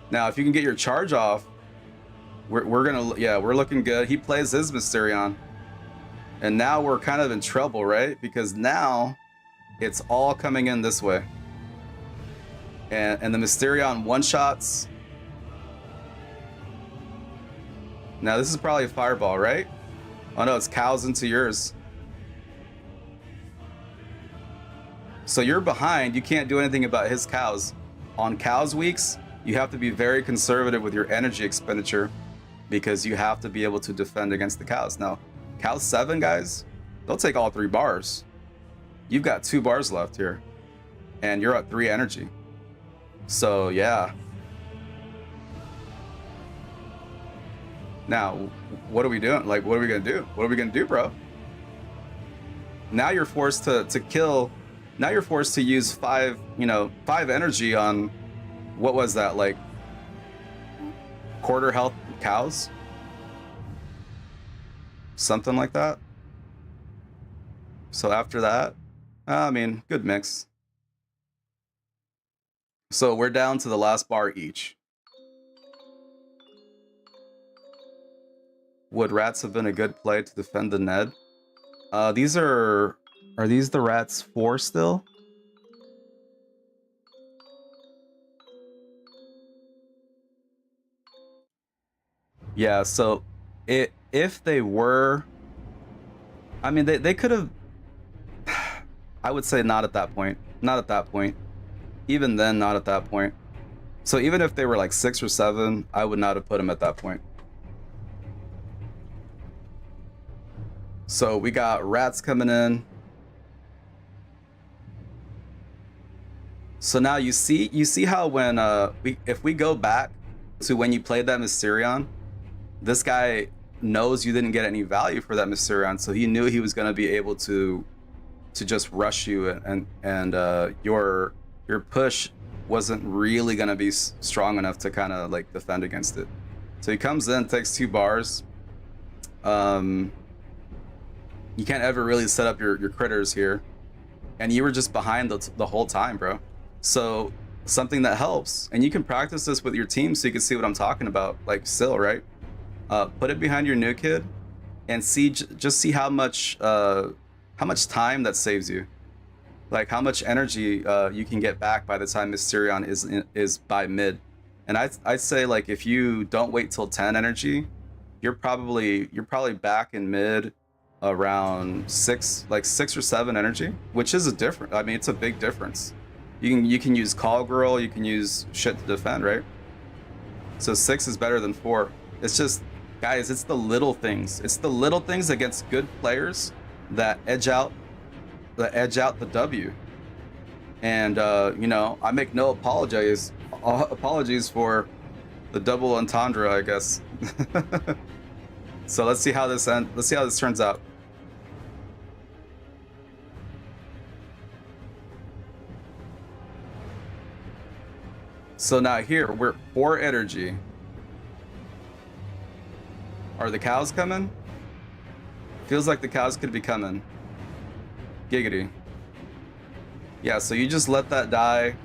Now, if you can get your charge off, we're looking good. He plays his Mysterion. And now we're kind of in trouble, right? Because now it's all coming in this way. And the Mysterion one-shots. Now, this is probably a Fireball, right? Oh no, it's cows into yours. So you're behind, you can't do anything about his cows. On cows weeks, you have to be very conservative with your energy expenditure because you have to be able to defend against the cows. Now, cows 7, guys, they'll take all 3 bars. You've got 2 bars left here, and you're at 3 energy. So, yeah. Now, what are we doing? Like, what are we gonna do? What are we gonna do, bro? Now you're forced to kill. Now you're forced to use 5 energy on, what was that, like, quarter health cows? Something like that. So after that, I mean, good mix. So we're down to the last bar each. Would rats have been a good play to defend the Ned? Are these the rats 4 still? Yeah, so if they were, I mean, they could have, I would say not at that point. Not at that point. Even then, not at that point. So even if they were like 6 or 7, I would not have put them at that point. So we got rats coming in. So now you see how when if we go back to when you played that Mysterion, this guy knows you didn't get any value for that Mysterion, so he knew he was going to be able to just rush you, and your push wasn't really going to be strong enough to kind of like defend against it. So he comes in, takes 2 bars. You can't ever really set up your critters here, and you were just behind the whole time, bro. So something that helps, and you can practice this with your team so you can see what I'm talking about, like Syl, right? Put it behind your new kid and just see how much time that saves you, like how much energy you can get back by the time Mysterion is by mid. And I'd say, like, if you don't wait till 10 energy, you're probably back in mid around 6 or 7 energy, which is a different. I mean, it's a big difference. You can use Call Girl, you can use shit to defend, right? So 6 is better than 4. It's just, guys, it's the little things. It's the little things against good players that edge out the W. And you know, I make no apologies for the double entendre, I guess. So let's see how this turns out. So now here we're 4 energy. Are the cows coming? Feels like the cows could be coming. Giggity. Yeah, so you just let that die.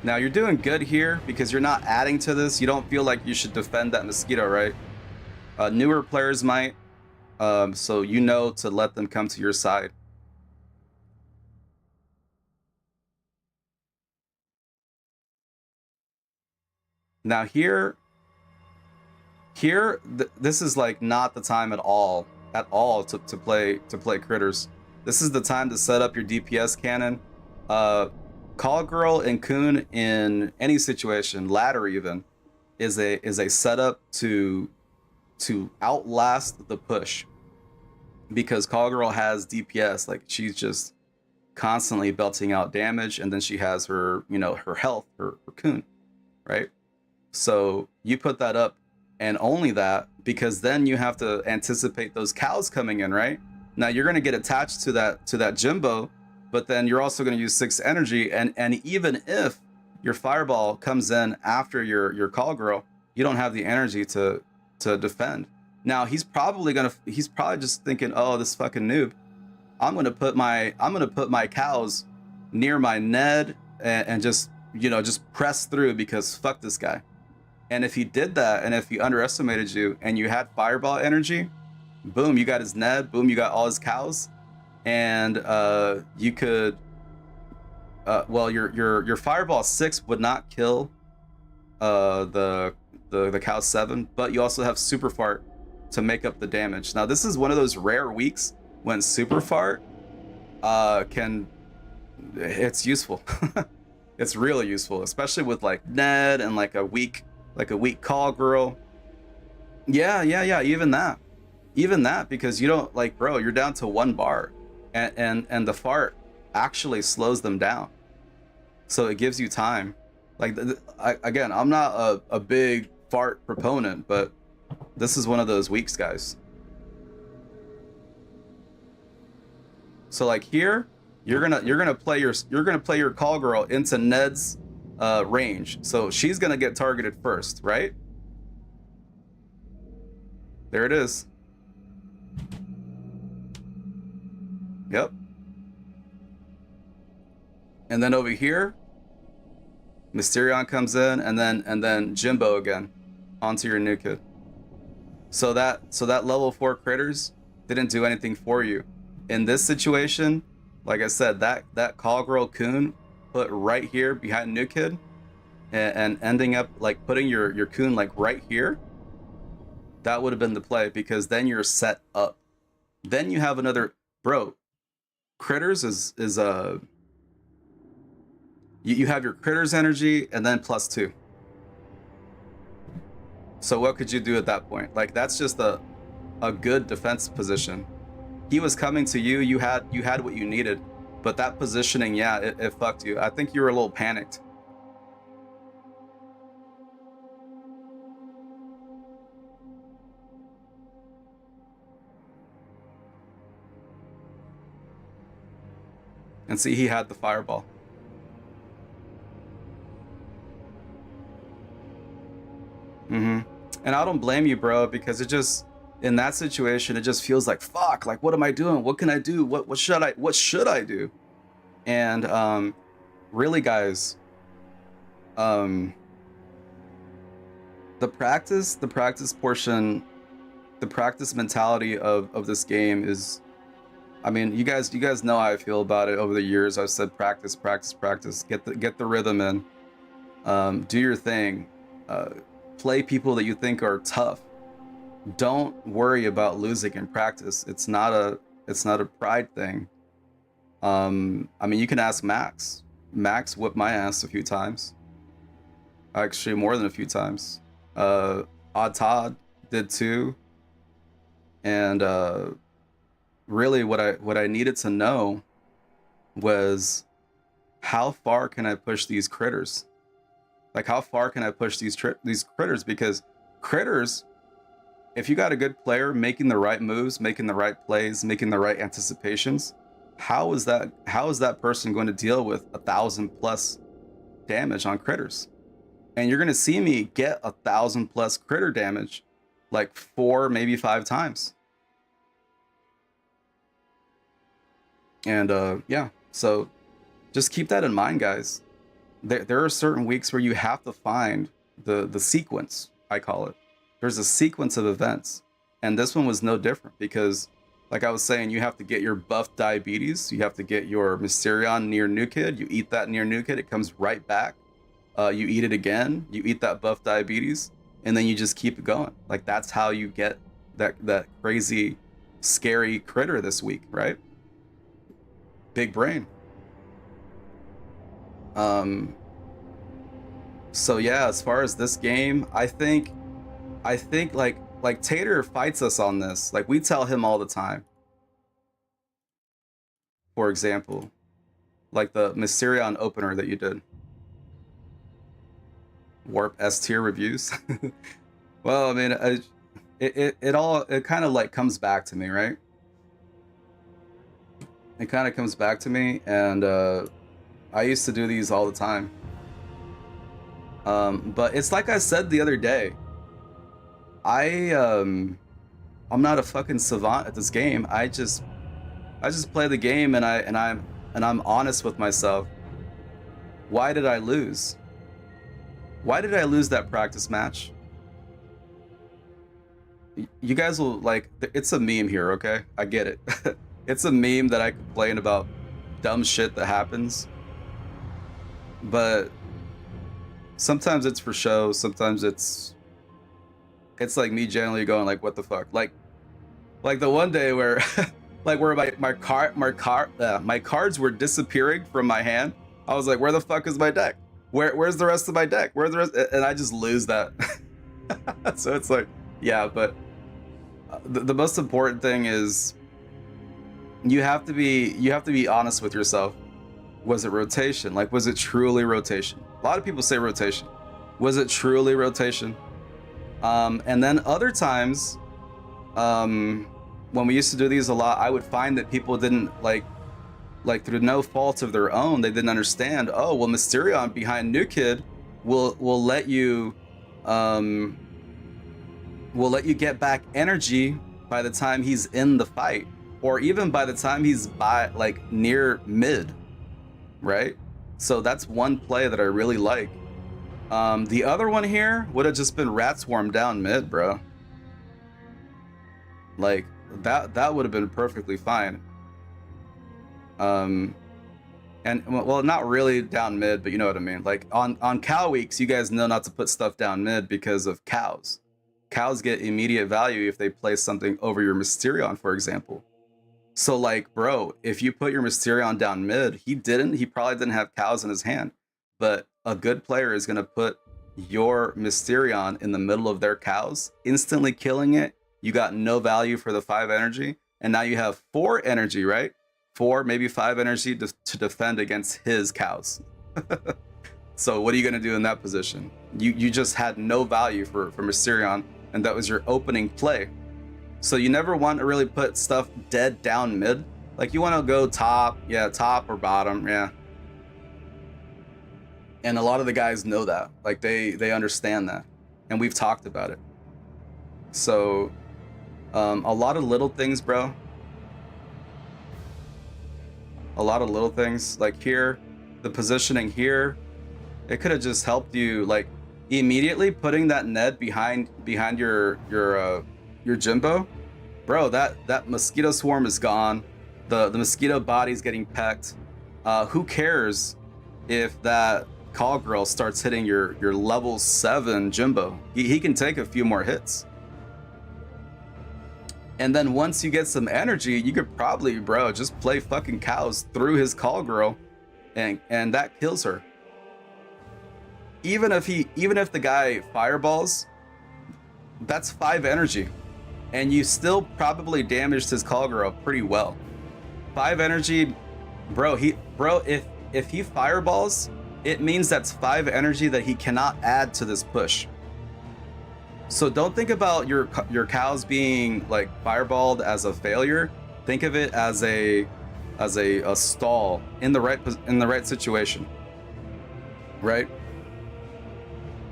Now you're doing good here because you're not adding to this. You don't feel like you should defend that mosquito, right? Newer players might. So you know to let them come to your side. Now here, this is like not the time at all to play critters. This is the time to set up your DPS cannon. Call Girl and Coon in any situation, ladder even, is a setup to outlast the push, because Call Girl has DPS. Like, she's just constantly belting out damage, and then she has her, you know, her health, her Coon, right? So you put that up, and only that, because then you have to anticipate those cows coming in, right? Now you're going to get attached to that Jimbo, but then you're also going to use 6 energy, and even if your fireball comes in after your Call Girl, you don't have the energy to defend. Now he's probably just thinking, oh, this fucking noob, I'm gonna put my cows near my Ned and just, you know, just press through, because fuck this guy. And if he did that, and if he underestimated you and you had fireball energy, boom, you got his Ned, boom, you got all his cows, and you could well, your fireball 6 would not kill the cow 7, but you also have super fart to make up the damage. Now this is one of those rare weeks when super fart it's useful. It's really useful, especially with like Ned and like a weak Call Girl. Yeah, even that, because you don't, like, bro, you're down to 1 bar, and the fart actually slows them down, so it gives you time. Like, again, I'm not a big fart proponent, but this is one of those weeks, guys. So like here, you're gonna play your Call Girl into Ned's range, so she's gonna get targeted first, right? There it is. Yep. And then over here, Mysterion comes in, and then Jimbo again onto your new kid. So that level 4 critters didn't do anything for you. In this situation, like I said, that Call Girl Coon put right here behind new kid, and ending up like putting your Coon like right here, that would have been the play, because then you're set up. Then you have another, bro. Critters is you have your critters energy and then +2. So what could you do at that point? Like, that's just a good defense position. He was coming to you. You had what you needed, but that positioning, yeah, it fucked you. I think you were a little panicked. And see, he had the fireball. And I don't blame you, bro, because it just, in that situation, it just feels like, fuck, like, what am I doing? What can I do? What should I do? And really, guys, the practice portion, the practice mentality of this game is, I mean, you guys know how I feel about it over the years. I've said practice, get the rhythm in, do your thing, play people that you think are tough, don't worry about losing in practice. It's not a pride thing. I mean, you can ask Max. Max whipped my ass a few times. Actually, more than a few times. Odd Todd did too. And really, what I needed to know was, how far can I push these critters? Like, how far can I push these critters? Because critters, if you got a good player making the right moves, making the right plays, making the right anticipations, how is that person going to deal with 1,000+ damage on critters? And you're going to see me get 1,000+ critter damage like 4, maybe 5 times. And yeah, so just keep that in mind, guys. There are certain weeks where you have to find the sequence, I call it. There's a sequence of events, and this one was no different, because like I was saying, you have to get your buff diabetes, you have to get your Mysterion near new kid, you eat that near new kid, it comes right back. You eat it again, you eat that buff diabetes, and then you just keep it going. Like, that's how you get that crazy, scary critter this week, right? Big brain. So yeah, as far as this game, I think like Tater fights us on this. Like, we tell him all the time. For example, like the Mysterion opener that you did. Warp S tier reviews. Well, I mean, it kind of like comes back to me, right? It kind of comes back to me, and I used to do these all the time. But it's like I said the other day. I'm not a fucking savant at this game. I just play the game, and I'm honest with myself. Why did I lose? Why did I lose that practice match? You guys will, like, it's a meme here, okay? I get it. It's a meme that I complain about dumb shit that happens. But sometimes it's for show, sometimes it's like me generally going like, what the fuck? Like the one day where like where my cards were disappearing from my hand. I was like, where the fuck is my deck? Where's the rest of my deck? Where's the rest? And I just lose that. So it's like, yeah, but the most important thing is you have to be honest with yourself. Was it rotation? Like, was it truly rotation? A lot of people say rotation. Was it truly rotation? And then other times, when we used to do these a lot, I would find that people didn't like through no fault of their own, they didn't understand. Oh, well, Mysterion behind New Kid will let you get back energy by the time he's in the fight, or even by the time he's like near mid, right? So that's one play that I really like. The other one here would have just been Rat Swarm down mid, bro. Like, that would have been perfectly fine. And well, not really down mid, but you know what I mean. Like on cow weeks, you guys know not to put stuff down mid because of cows. Cows get immediate value if they place something over your Mysterion, for example. So like, bro, if you put your Mysterion down mid, he probably didn't have cows in his hand. But a good player is gonna put your Mysterion in the middle of their cows, instantly killing it. You got no value for the 5 energy, and now you have 4 energy, right? 4, maybe 5 energy to defend against his cows. So what are you gonna do in that position? You just had no value for Mysterion, and that was your opening play. So you never want to really put stuff dead down mid. Like, you want to go top or bottom, yeah. And a lot of the guys know that. Like, they understand that, and we've talked about it. So a lot of little things, bro. A lot of little things, like here, the positioning here, it could have just helped you, like, immediately putting that Ned behind your Jimbo. Bro, that mosquito swarm is gone. The mosquito body's getting pecked. Who cares if that call girl starts hitting your level 7 Jimbo? He can take a few more hits. And then once you get some energy, you could probably, bro, just play fucking cows through his call girl, and that kills her. Even if the guy fireballs, that's 5 energy, and you still probably damaged his call girl pretty well. 5 energy, bro. If he fireballs, it means that's 5 energy that he cannot add to this push. So don't think about your cows being like fireballed as a failure. Think of it as a stall in the right situation, right?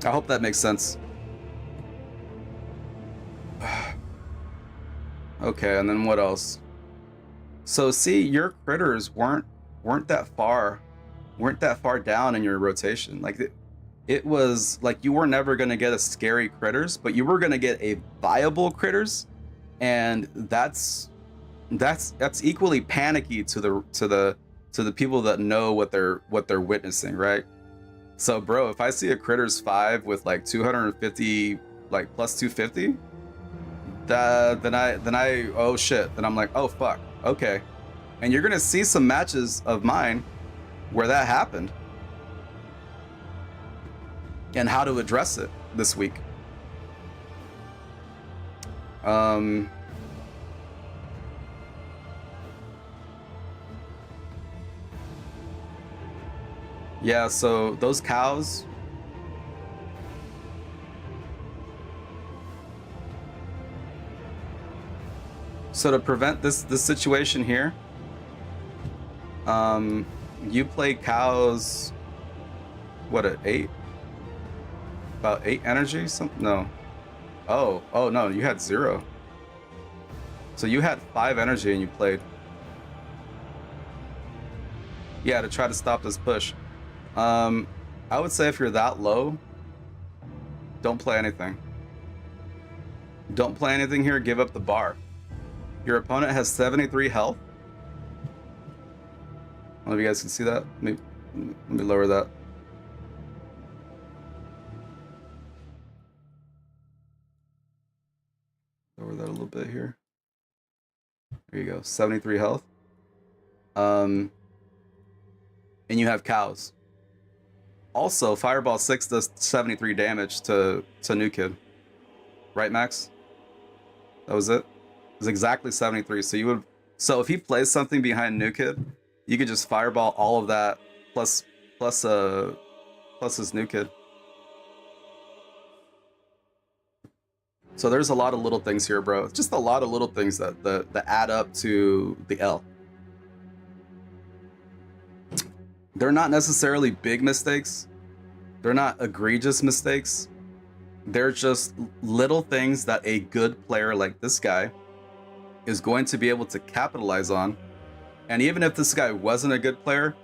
I hope that makes sense. Okay, and then what else? So see, your critters weren't that far down in your rotation. Like it was like you were never gonna get a scary critters, but you were gonna get a viable critters, and that's equally panicky to the people that know what they're witnessing, right? So bro, if I see a critters 5 with like 250, like plus 250, then I oh shit, then I'm like, oh fuck, okay. And you're gonna see some matches of mine where that happened, and how to address it this week. Yeah, so those cows, so to prevent this situation here, you play cows, what, at 8? About 8 energy? No. Oh no, you had 0. So you had 5 energy and you played. Yeah, to try to stop this push. I would say if you're that low, don't play anything. Don't play anything here, give up the bar. Your opponent has 73 health. I don't know if you guys can see that. Let me lower that. Lower that a little bit here. There you go, 73 health. And you have cows. Also, Fireball 6 does 73 damage to New Kid. Right, Max? That was it? It was exactly 73. So if he plays something behind New Kid, you could just Fireball all of that plus his New Kid. So there's a lot of little things here, bro. Just a lot of little things that add up to the L. They're not necessarily big mistakes. They're not egregious mistakes. They're just little things that a good player like this guy is going to be able to capitalize on. And even if this guy wasn't a good player,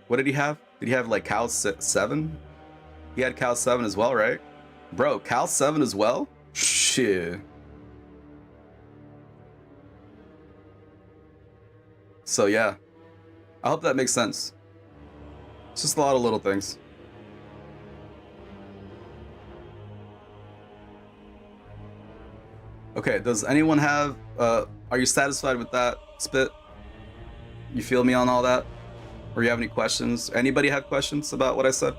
what did he have? Did he have like Cal 7? He had Cal 7 as well, right? Bro, Cal 7 as well? Shit. So yeah, I hope that makes sense. It's just a lot of little things. Okay, does anyone have, are you satisfied with that, Spit? You feel me on all that? Or you have any questions? Anybody have questions about what I said?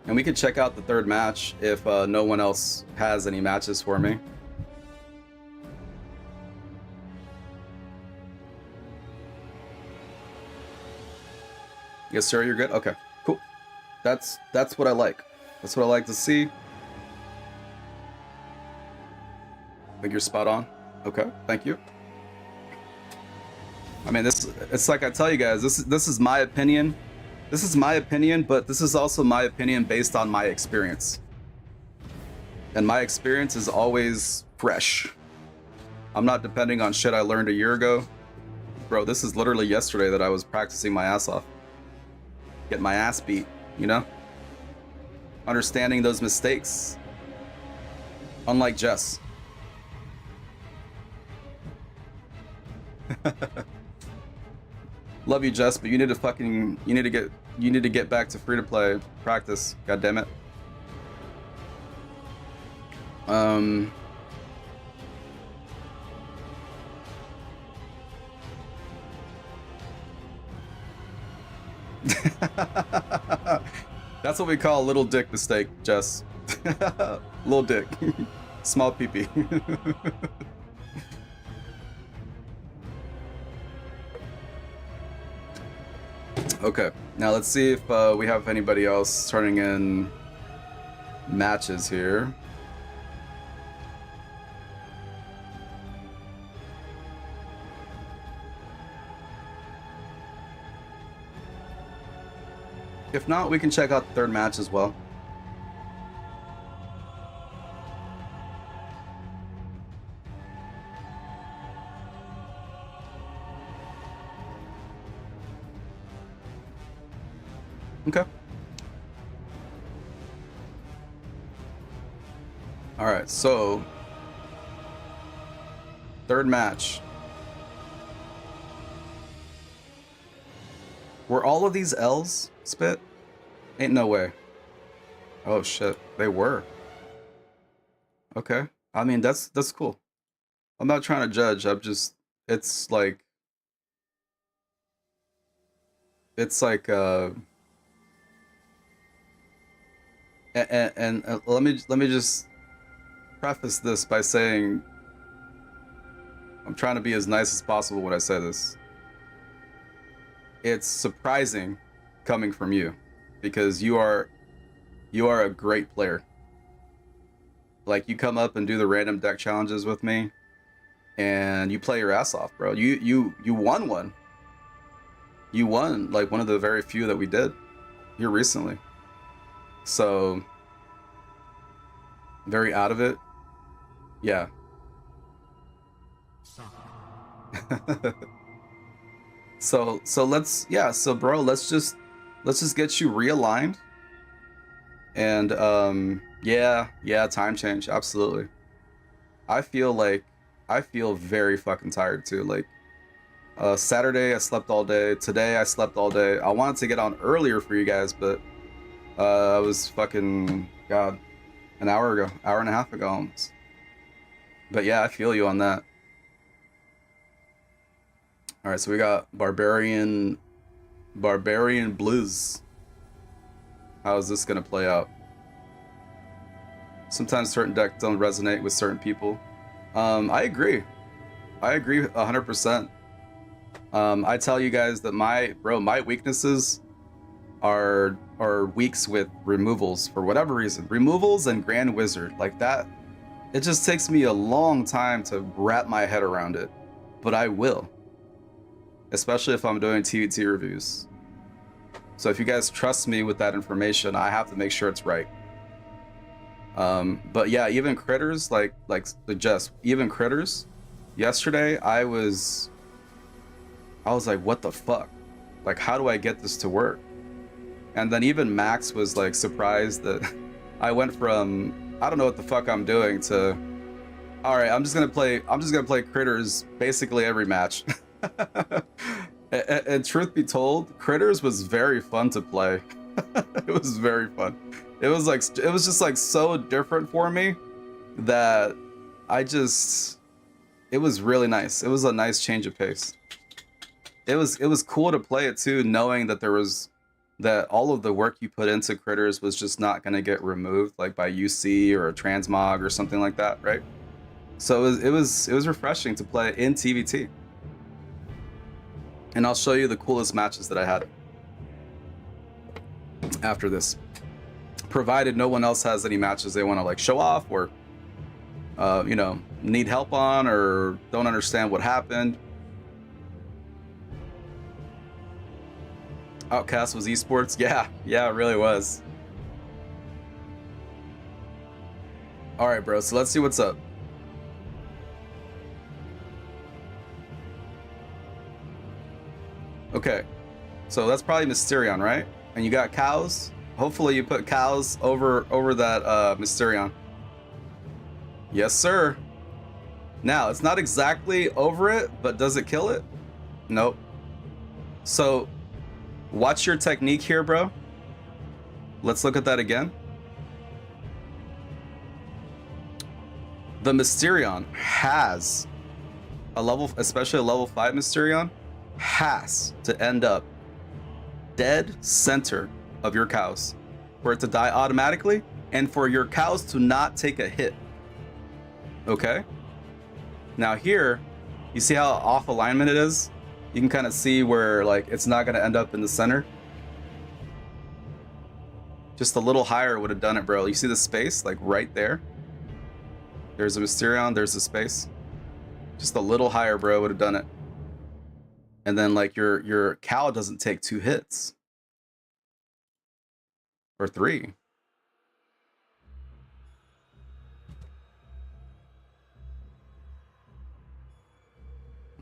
And we could check out the third match if no one else has any matches for me. Yes, sir, you're good? Okay, cool. That's what I like. That's what I like to see. I think you're spot on. Okay, thank you. I mean, it's like I tell you guys, this is my opinion. This is my opinion, but this is also my opinion based on my experience. And my experience is always fresh. I'm not depending on shit I learned a year ago. Bro, this is literally yesterday that I was practicing my ass off. Get my ass beat, you know? Understanding those mistakes. Unlike Jess. Love you, Jess, but you need to You need to get back to free to play practice. God damn it. That's what we call a little dick mistake, Jess. Little dick. Small pee-pee. Okay, now let's see if we have anybody else turning in matches here. If not, we can check out the third match as well. Okay. All right, so third match. Were all of these L's, Spit? Ain't no way. Oh shit, they were. Okay. I mean, that's cool. I'm not trying to judge. I'm just, it's like and let me just preface this by saying I'm trying to be as nice as possible when I say this. It's surprising coming from you because you are a great player. Like, you come up and do the random deck challenges with me and you play your ass off, bro. You won one. You won like one of the very few that we did here recently. So, very out of it. Yeah. So let's, yeah, so bro, let's just get you realigned. And yeah, time change, absolutely. I feel very fucking tired too. Like, Saturday I slept all day. Today I slept all day. I wanted to get on earlier for you guys, but I was fucking, God, an hour and a half ago almost. But yeah, I feel you on that. All right, so we got Barbarian Blues. How is this gonna play out? Sometimes certain decks don't resonate with certain people. I agree 100%. I tell you guys that my weaknesses are weeks with removals for whatever reason. Removals and Grand Wizard, like that, it just takes me a long time to wrap my head around it, but I will, especially if I'm doing TVT reviews. So if you guys trust me with that information, I have to make sure it's right. But yeah, even critters, like Jess, even critters, yesterday I was like, what the fuck? Like, how do I get this to work? And then even Max was like surprised that I went from, I don't know what the fuck I'm doing, to, all right, I'm just gonna play critters basically every match. And truth be told, critters was very fun to play. It was very fun. It was just like so different for me that it was really nice. It was a nice change of pace. It was cool to play it too, knowing that all of the work you put into critters was just not going to get removed, like by UC or a transmog or something like that, right? So it was refreshing to play in TVT. And I'll show you the coolest matches that I had after this, provided no one else has any matches they want to like show off or need help on or don't understand what happened. Outcast was esports? Yeah, it really was. All right, bro, so let's see what's up. Okay, so that's probably Mysterion, right? And you got cows? Hopefully you put cows over that Mysterion. Yes, sir. Now, it's not exactly over it, but does it kill it? Nope. So Watch your technique here, bro. Let's look at that again. The Mysterion has a level, especially a level 5 Mysterion, has to end up dead center of your cows for it to die automatically and for your cows to not take a hit. Okay? Now here, you see how off alignment it is? You can kind of see where like it's not going to end up in the center. Just a little higher would have done it, bro. You see the space like right there? There's a Mysterion, there's a space. Just a little higher, bro, would have done it. And then like your cow doesn't take 2 hits. Or 3.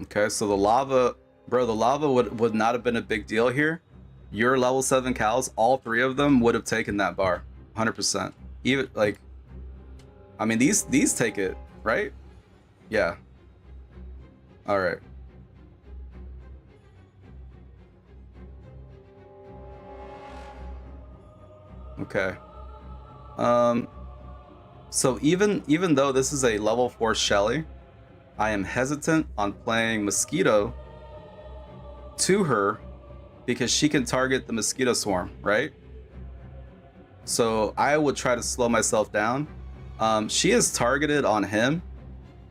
Okay, so the lava, bro, the lava would not have been a big deal here. Your level 7 cows, all 3 of them would have taken that bar, 100%. Even like, I mean, these take it, right? Yeah. All right. Okay. So even though this is a level 4 Shelly, I am hesitant on playing Mosquito to her because she can target the Mosquito Swarm, right? So I would try to slow myself down. She is targeted on him,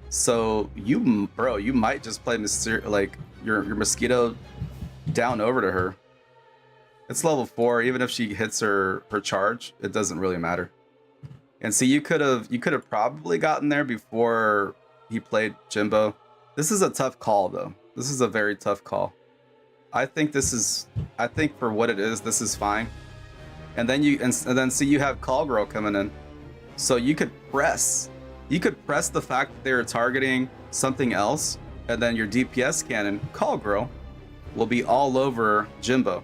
so you might just play like your Mosquito down over to her. It's level 4. Even if she hits her charge, it doesn't really matter. And see, you could have probably gotten there before he played Jimbo. This is a tough call, though. This is a very tough call. I think for what it is, this is fine. And then see, you have Call Girl coming in, so you could press the fact that they're targeting something else, and then your DPS cannon, Call Girl, will be all over Jimbo.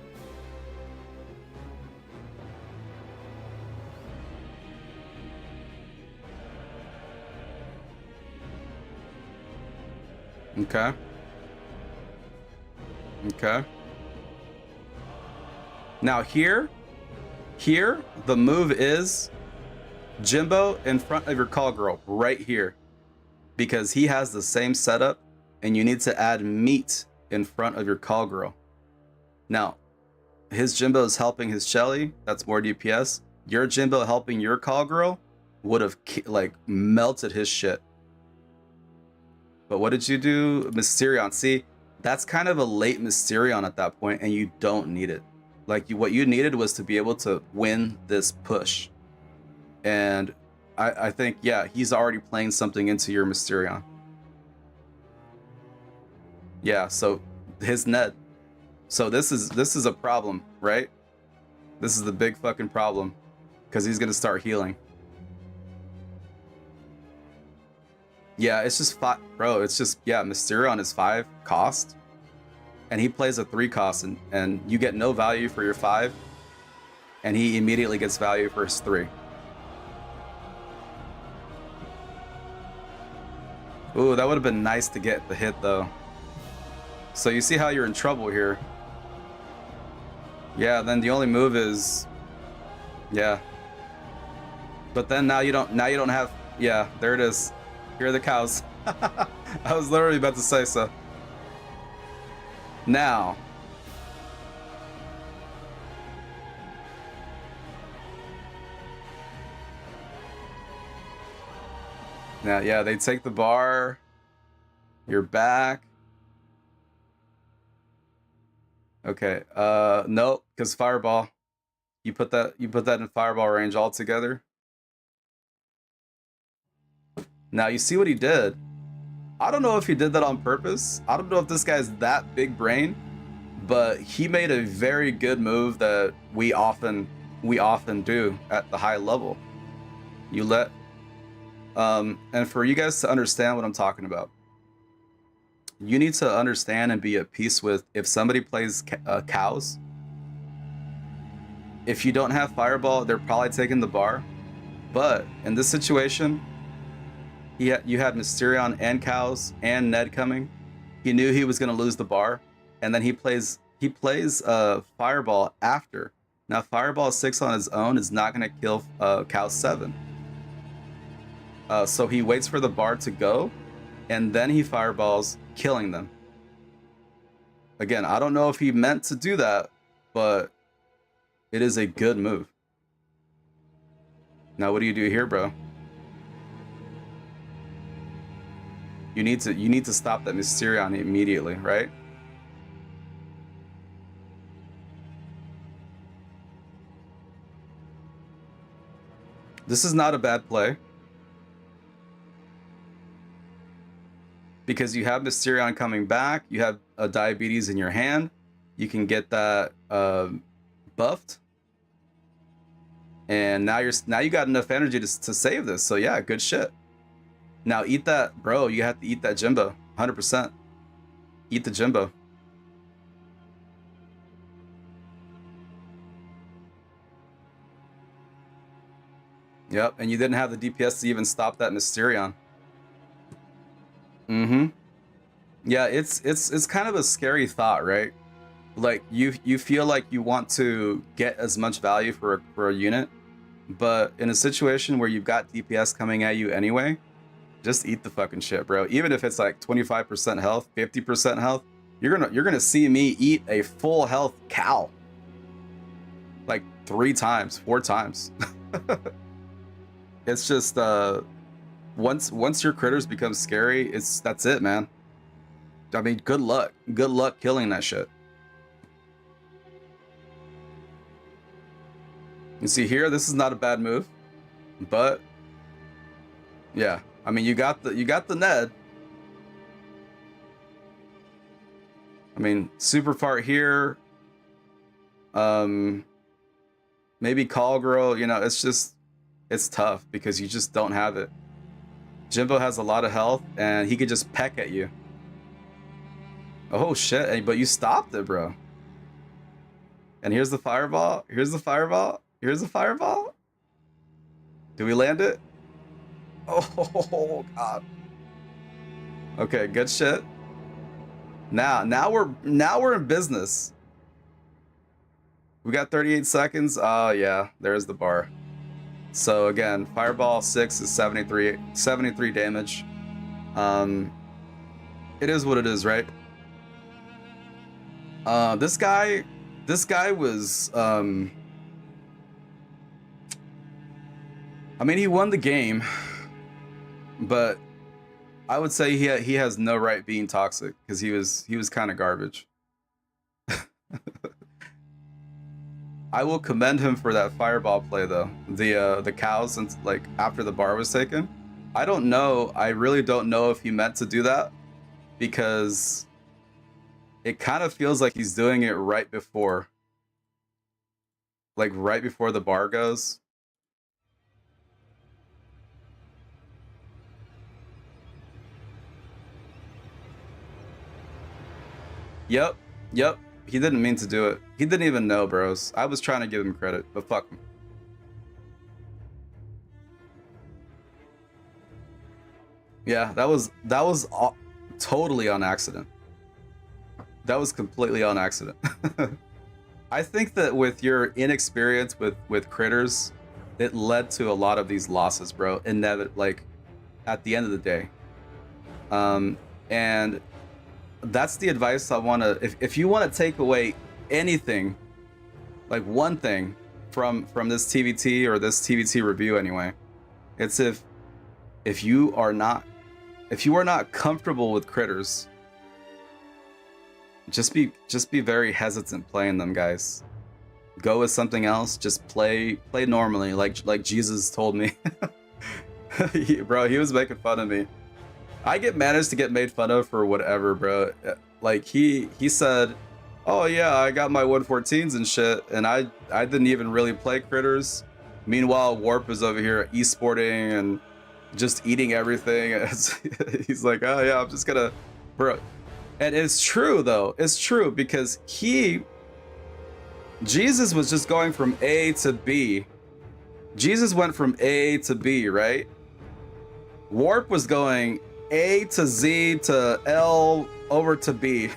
Okay. Okay. Now here, the move is Jimbo in front of your Call Girl right here, because he has the same setup, and you need to add meat in front of your Call Girl. Now, his Jimbo is helping his Shelly. That's more DPS. Your Jimbo helping your Call Girl would have like melted his shit. But what did you do? Mysterion. See, that's kind of a late Mysterion at that point, and you don't need it. Like, what you needed was to be able to win this push. And I think, yeah, he's already playing something into your Mysterion. Yeah, so his Ned. So this is a problem, right? This is the big fucking problem, because he's gonna start healing. Yeah, it's just 5, bro. It's just, yeah, Mysterion is 5 cost, and he plays a 3 cost, and you get no value for your 5, and he immediately gets value for his 3. Ooh, that would have been nice to get the hit though. So you see how you're in trouble here. Yeah, then the only move is, yeah. But then now you don't have, yeah, there it is. Here are the cows. I was literally about to say so. Now. Now, yeah, they take the bar. You're back. Okay. Nope, because fireball. You put that in fireball range altogether. Now you see what he did. I don't know if he did that on purpose. I don't know if this guy's that big brain, but he made a very good move that we often do at the high level. You let and for you guys to understand what I'm talking about, you need to understand and be at peace with if somebody plays cows. If you don't have fireball, they're probably taking the bar. But in this situation, you had Mysterion and cows and Ned coming. He knew he was going to lose the bar, and then he plays he plays Fireball after. Now Fireball 6 on his own is not going to kill Cow 7. So he waits for the bar to go, and then he fireballs, killing them. Again, I don't know if he meant to do that, but it is a good move. Now what do you do here, bro? You need to stop that Mysterion immediately, right? This is not a bad play, because you have Mysterion coming back, you have a Diabetes in your hand, you can get that buffed, and now you got enough energy to save this. So yeah, good shit. Now eat that, bro. You have to eat that Jimbo, 100%. Eat the Jimbo. Yep, and you didn't have the DPS to even stop that Mysterion. Yeah, it's kind of a scary thought, right? Like you feel like you want to get as much value for a unit, but in a situation where you've got DPS coming at you anyway, just eat the fucking shit, bro. Even if it's like 25% health, 50% health, you're gonna see me eat a full health cow like 3 times, 4 times. It's just once your critters become scary, that's it, man. I mean, good luck killing that shit. You see here, this is not a bad move, but yeah, I mean, you got the Ned. I mean, super fart here. Maybe Call Girl, you know, it's tough because you just don't have it. Jimbo has a lot of health and he could just peck at you. Oh shit, but you stopped it, bro. And here's the fireball. Here's the fireball. Here's the fireball. Do we land it? Oh god. Okay, good shit. Now we're in business. We got 38 seconds. Oh yeah, there's the bar. So again, Fireball 6 is 73 damage. It is what it is, right? This guy was I mean, he won the game, but I would say he has no right being toxic because he was kind of garbage. I will commend him for that fireball play though. The cows, since like after the bar was taken. I don't know. I really don't know if he meant to do that because it kind of feels like he's doing it right before. Like right before the bar goes. Yep. He didn't mean to do it. He didn't even know, bros. I was trying to give him credit, but fuck him. Yeah, that was totally on accident. That was completely on accident. I think that with your inexperience with critters, it led to a lot of these losses, bro. Like at the end of the day. And that's the advice I want to, if you want to take away anything, like one thing from this TVT or this TVT review anyway, it's if you are not comfortable with critters, just be very hesitant playing them, guys. Go with something else. Just play normally, like Jesus told me. Bro, he was making fun of me. I managed to get made fun of for whatever, bro. Like he said, "Oh yeah, I got my 114s and shit," and I didn't even really play critters. Meanwhile, Warp is over here esporting and just eating everything. He's like, "Oh yeah, I'm just gonna, bro." And it's true though. It's true because Jesus was just going from A to B. Jesus went from A to B, right? Warp was going A to Z to L over to B.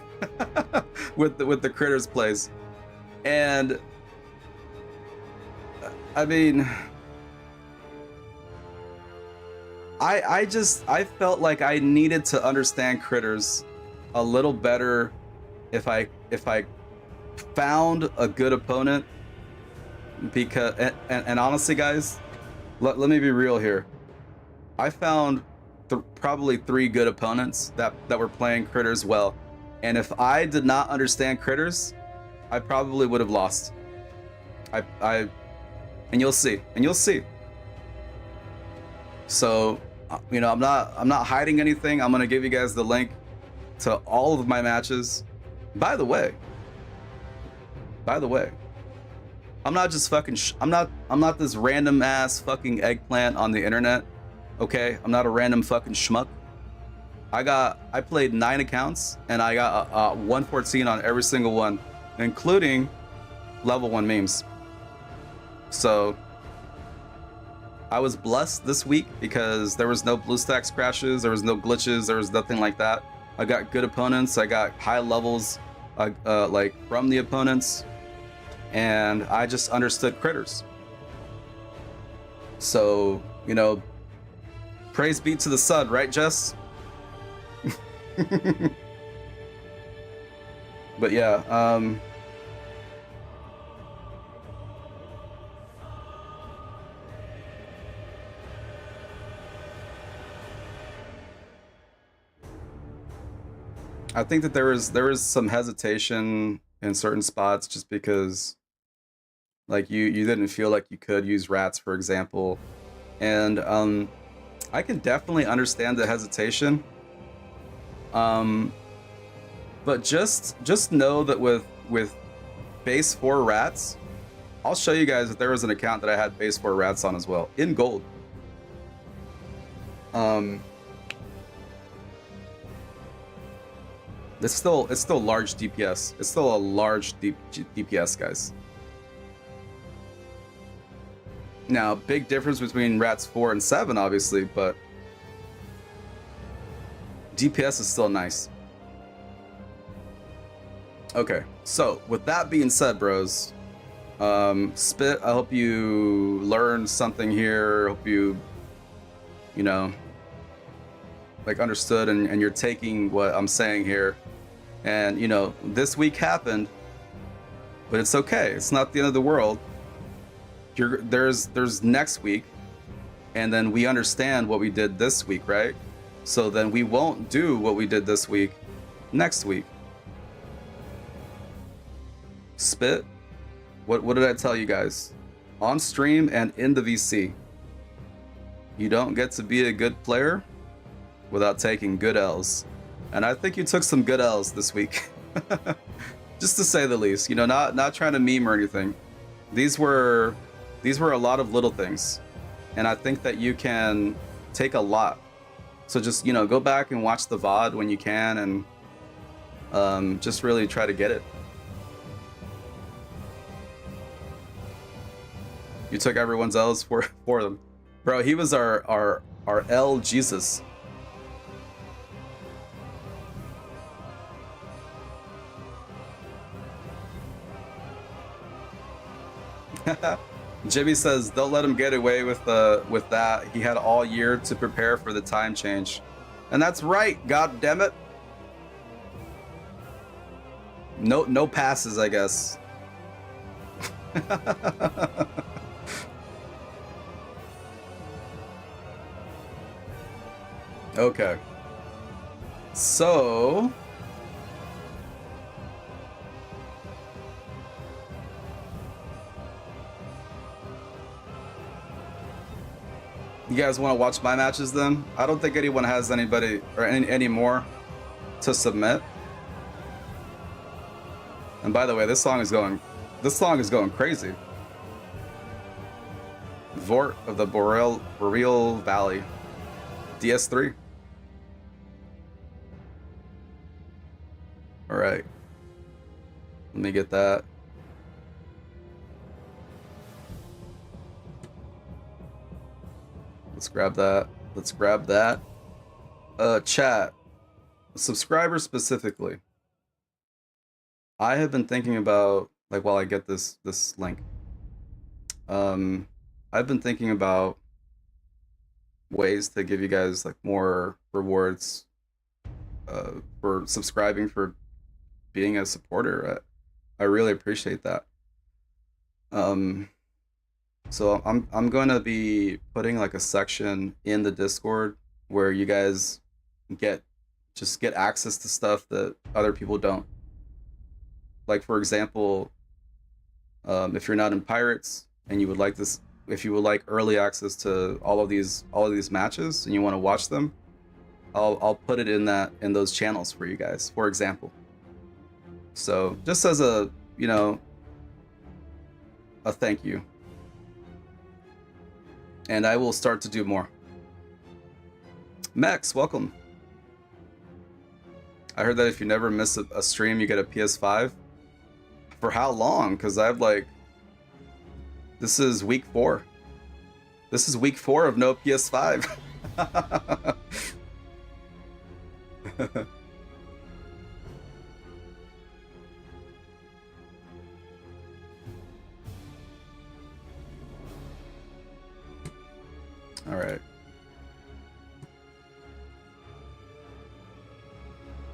with the critters plays. And I mean, I felt like I needed to understand critters a little better if I found a good opponent, because and honestly guys, let me be real here. I found probably 3 good opponents that were playing critters well, and if I did not understand critters, I probably would have lost. And you'll see. So, you know, I'm not hiding anything. I'm gonna give you guys the link to all of my matches. By the way, I'm not just fucking. I'm not this random ass fucking eggplant on the internet. Okay, I'm not a random fucking schmuck. I played 9 accounts and I got 114 on every single one, including level 1 memes. So I was blessed this week because there was no BlueStacks crashes, there was no glitches, there was nothing like that. I got good opponents, I got high levels like from the opponents, and I just understood critters. So, you know, praise be to the sun, right, Jess? But yeah, I think that there was some hesitation in certain spots just because like you didn't feel like you could use rats, for example. And I can definitely understand the hesitation. But just know that with base 4 rats, I'll show you guys that there was an account that I had base 4 rats on as well, in gold. It's still large DPS. It's still a large DPS, guys. Now, big difference between rats 4 and 7, obviously, but DPS is still nice. Okay, so with that being said, bros, Spit, I hope you learned something here. Hope you know, like understood and you're taking what I'm saying here. And you know, this week happened, but it's okay. It's not the end of the world. There's next week, and then we understand what we did this week, right? So then we won't do what we did this week next week. Spit, what did I tell you guys? On stream and in the VC, you don't get to be a good player without taking good L's. And I think you took some good L's this week. Just to say the least, you know, not trying to meme or anything. These were a lot of little things, and I think that you can take a lot. So just, you know, go back and watch the VOD when you can, and just really try to get it. You took everyone's L's for them. Bro, he was our L Jesus. Jimmy says, don't let him get away with that. He had all year to prepare for the time change. And that's right, god damn it. No passes, I guess. Okay. So you guys want to watch my matches then? I don't think anyone has anybody or any more to submit. And by the way, this song is going crazy. Vort of the Boreal Valley. DS3. All right. Let me get that. Let's grab that. Let's grab that. Chat. Subscribers specifically. I have been thinking about, like, while I get this link, I've been thinking about ways to give you guys like more rewards for subscribing, for being a supporter. I really appreciate that. So I'm going to be putting like a section in the Discord where you guys get access to stuff that other people don't. Like, for example, if you're not in Pirates and you would like this, if you would like early access to all of these matches and you want to watch them, I'll put it in those channels for you guys, for example. So just as a, you know, a thank you. And I will start to do more. Max, welcome. I heard that if you never miss a stream, you get a PS5. For how long? Because I've like... This is week 4. This is week 4 of no PS5. All right.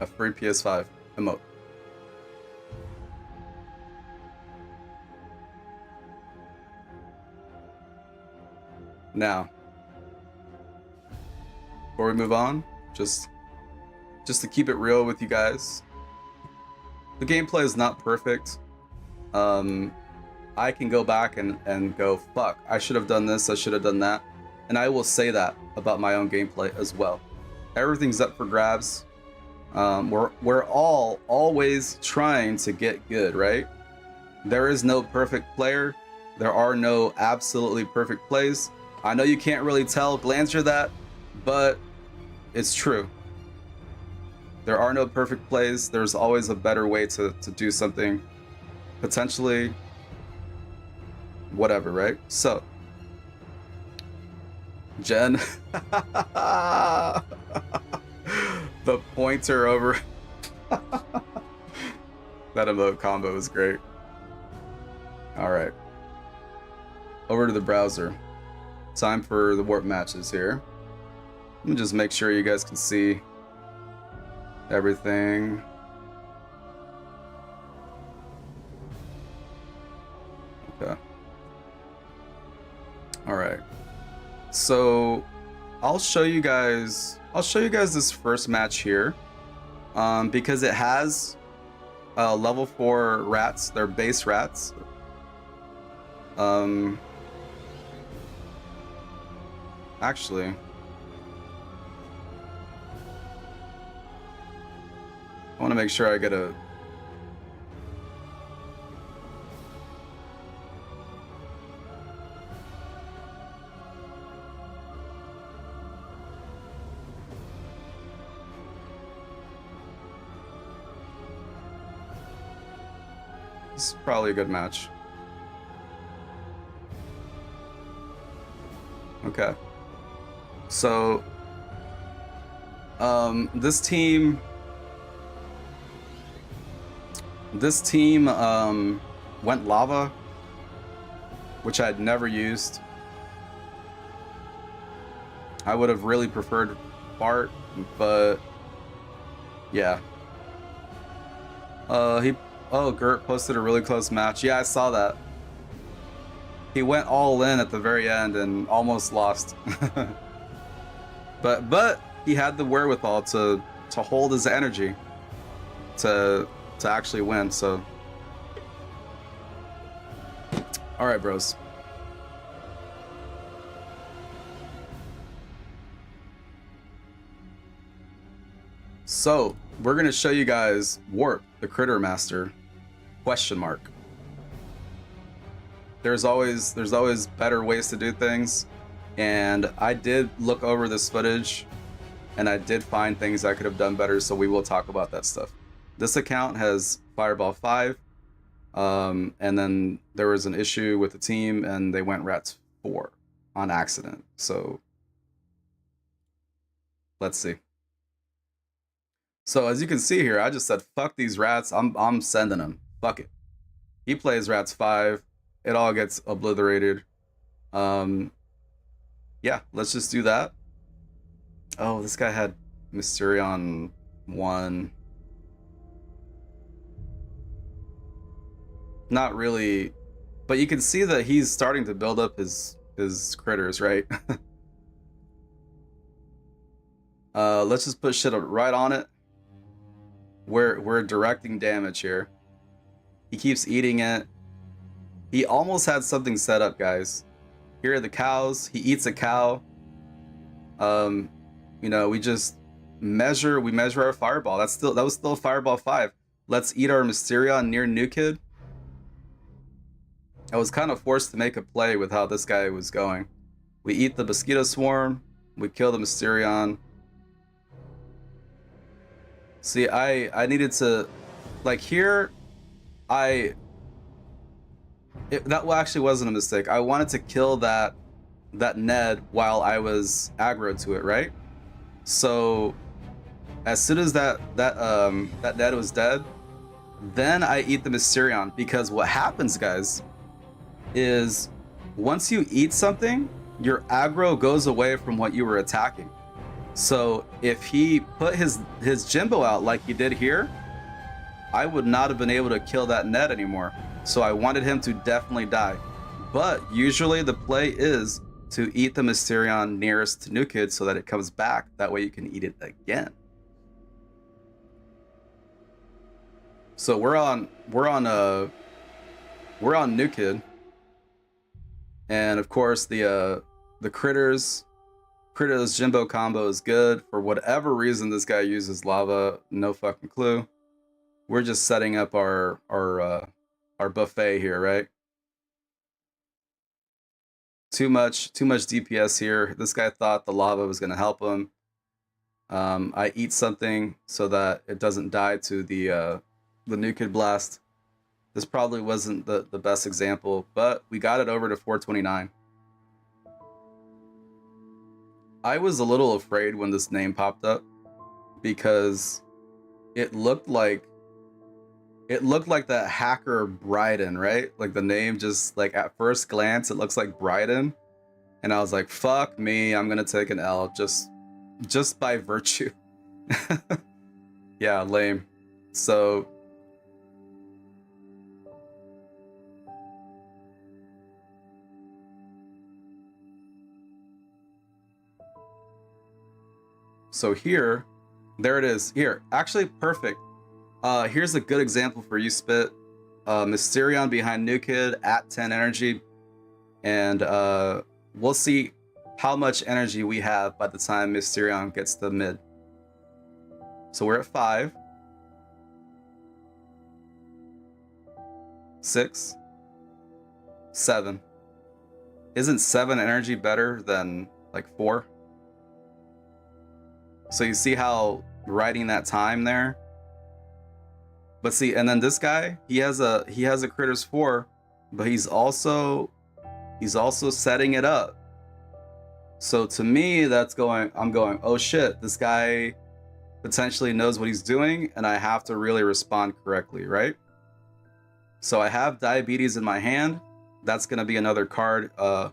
A free PS5 emote. Now, before we move on, just to keep it real with you guys, the gameplay is not perfect. I can go back and go, fuck, I should have done this, I should have done that. And I will say that about my own gameplay as well. Everything's up for grabs. We're all always trying to get good, right? There is no perfect player. There are no absolutely perfect plays. I know you can't really tell Glancer that, but it's true. There are no perfect plays. There's always a better way to do something. Potentially, whatever, right? So, Jen, the pointer over. That emote combo was great. All right. Over to the browser. Time for the warp matches here. Let me just make sure you guys can see everything. Okay. All right. So I'll show you guys this first match here, because it has level 4 rats. They're base rats. Actually, I want to make sure I get a... This is probably a good match. Okay. So, this team went lava, which I'd never used. I would have really preferred Bart, but yeah. Gert posted a really close match. Yeah, I saw that. He went all in at the very end and almost lost. But he had the wherewithal to hold his energy to actually win. So, all right, bros. So we're gonna show you guys Warp, the Critter Master, ? There's always better ways to do things, and I did look over this footage and I did find things I could have done better, so we will talk about that stuff. This account has Fireball 5, and then there was an issue with the team and they went Rats 4 on accident. So let's see. So as you can see here, I just said, fuck these rats. I'm sending them. Fuck it. He plays rats 5. It all gets obliterated. Yeah, let's just do that. Oh, this guy had Mysterion 1. Not really, but you can see that he's starting to build up his critters, right? Let's just put shit right on it. We're directing damage here. He keeps eating it. He almost had something set up, guys. Here are the cows. He eats a cow. You know, we measure our fireball. That was still fireball 5. Let's eat our Mysterion near New Kid. I was kind of forced to make a play with how this guy was going. We eat the mosquito swarm. We kill the Mysterion. See, I needed to, like here, that actually wasn't a mistake. I wanted to kill that Ned while I was aggro to it, right? So as soon as that Ned was dead, then I eat the Mysterion, because what happens, guys, is once you eat something, your aggro goes away from what you were attacking. So if he put his Jimbo out like he did here, I would not have been able to kill that Ned anymore. So I wanted him to definitely die. But usually the play is to eat the Mysterion nearest to New Kid so that it comes back. That way you can eat it again. So we're on New Kid. And of course the Critters Jimbo combo is good. For whatever reason this guy uses lava, no fucking clue. We're just setting up our buffet here, right? Too much DPS here. This guy thought the lava was gonna help him. I eat something so that it doesn't die to the New Kid blast. This probably wasn't the best example, but we got it over to 429. I was a little afraid when this name popped up because it looked like that hacker Bryden, right? Like the name, just like at first glance, it looks like Bryden. And I was like, fuck me, I'm gonna take an L just by virtue. Yeah, lame. So here, there it is. Here, actually perfect. Here's a good example for you, Spit. Mysterion behind New Kid at 10 energy. And we'll see how much energy we have by the time Mysterion gets to mid. So we're at 5. 6. 7. Isn't 7 energy better than like 4? So you see how riding that time there. But see, and then this guy, he has a Critters 4, but he's also setting it up. So to me, I'm going, oh shit, this guy potentially knows what he's doing, and I have to really respond correctly, right? So I have Diabetes in my hand. That's gonna be another card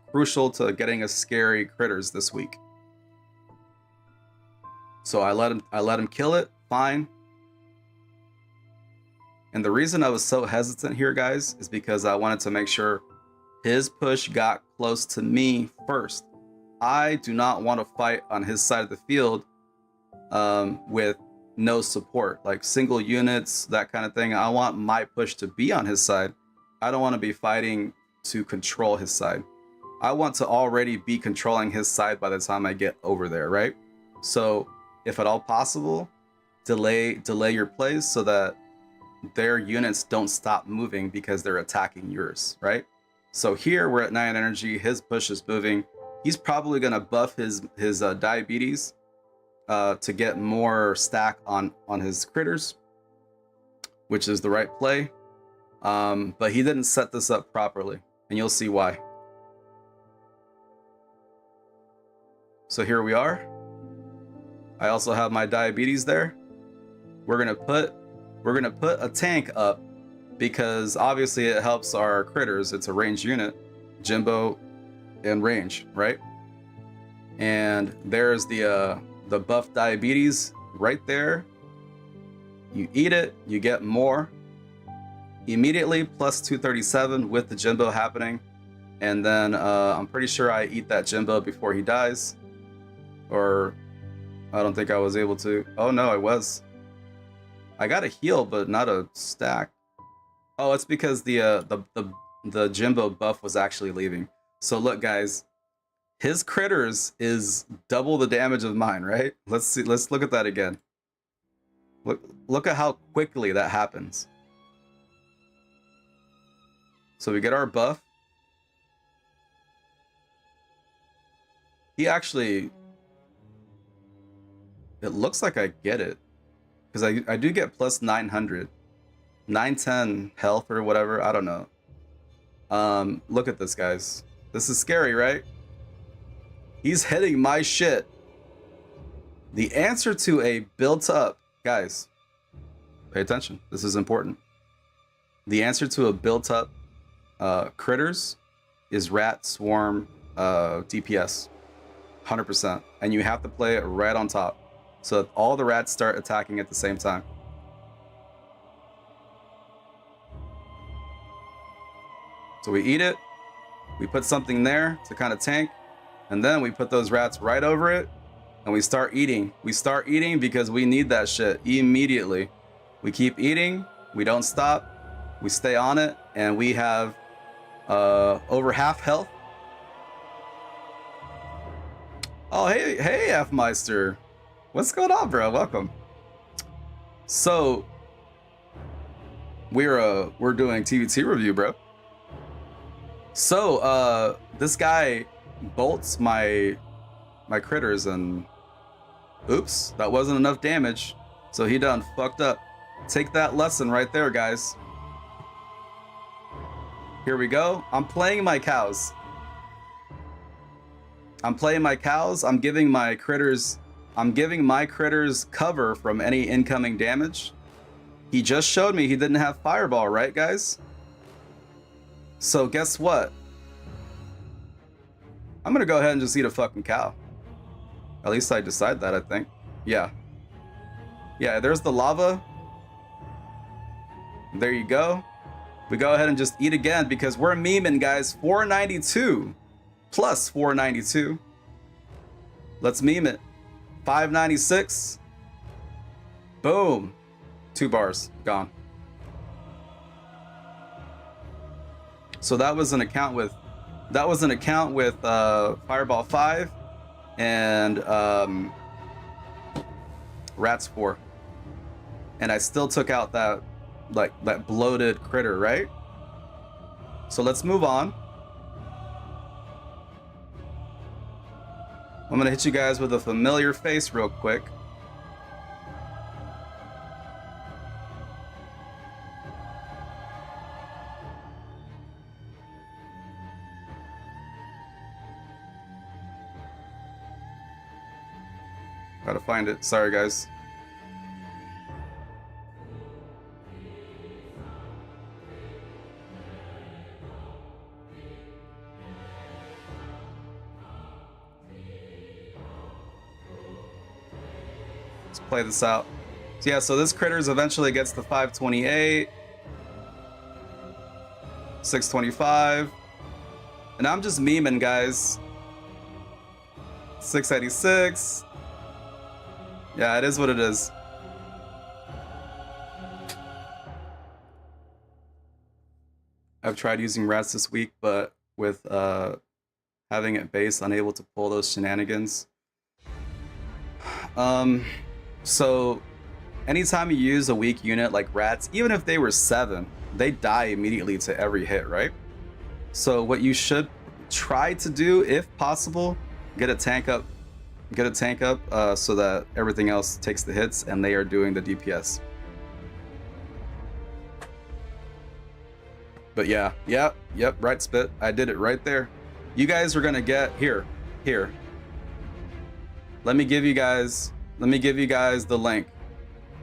crucial to getting a scary Critters this week. So I let him kill it, fine. And the reason I was so hesitant here, guys, is because I wanted to make sure his push got close to me first. I do not want to fight on his side of the field with no support, like single units, that kind of thing. I want my push to be on his side. I don't want to be fighting to control his side. I want to already be controlling his side by the time I get over there, right? So if at all possible, delay your plays so that their units don't stop moving because they're attacking yours, right? So here we're at 9 energy, his push is moving. He's probably gonna buff his Diabetes to get more stack on his Critters, which is the right play. But he didn't set this up properly, and you'll see why. So here we are. I also have my Diabetes there. we're gonna put a tank up because obviously it helps our critters. It's a ranged unit, Jimbo and range, right? And there's the buff diabetes right there. You eat it, you get more immediately, plus 237 with the Jimbo happening. And then I'm pretty sure I eat that Jimbo before he dies, or I don't think I was able to. Oh no, I was. I got a heal, but not a stack. Oh, it's because the Jimbo buff was actually leaving. So look, guys, his critters is double the damage of mine, right? Let's see. Let's look at that again. Look at how quickly that happens. So we get our buff. He actually, it looks like I get it, because I do get plus 900, 910 health or whatever. I don't know. Look at this, guys. This is scary, right? He's hitting my shit. The answer to a built up, guys, pay attention. This is important. The answer to a built up critters is rat swarm DPS, 100%. And you have to play it right on top, so that all the rats start attacking at the same time. So we eat it, we put something there to kind of tank, and then we put those rats right over it, and we start eating. We start eating because we need that shit immediately. We keep eating, we don't stop, we stay on it, and we have over half health. Oh, hey, F-Meister. What's going on, bro? Welcome. So, we're doing TVT review, bro. So, this guy bolts my critters, and oops, that wasn't enough damage. So he done fucked up. Take that lesson right there, guys. Here we go. I'm playing my cows. I'm playing my cows. I'm giving my critters cover from any incoming damage. He just showed me he didn't have fireball, right, guys? So guess what? I'm gonna go ahead and just eat a fucking cow. At least I decide that, I think. Yeah. Yeah, there's the lava. There you go. We go ahead and just eat again because we're memeing, guys. 492 plus 492. Let's meme it. 596. Boom. 2 bars. Gone. So that was an account with Fireball 5 and Rats 4. And I still took out that bloated critter, right? So let's move on. I'm gonna hit you guys with a familiar face real quick. Gotta find it. Sorry, guys. Let's play this out. So yeah, so this critters eventually gets to 528, 625, and I'm just memeing, guys. 686. Yeah, it is what it is. I've tried using rats this week, but with having it base, unable to pull those shenanigans. So anytime you use a weak unit like rats, even if they were 7, they die immediately to every hit, right? So what you should try to do, if possible, get a tank up so that everything else takes the hits and they are doing the DPS. But yeah, yep, right spit. I did it right there. You guys are gonna get here. Let me give you guys the link.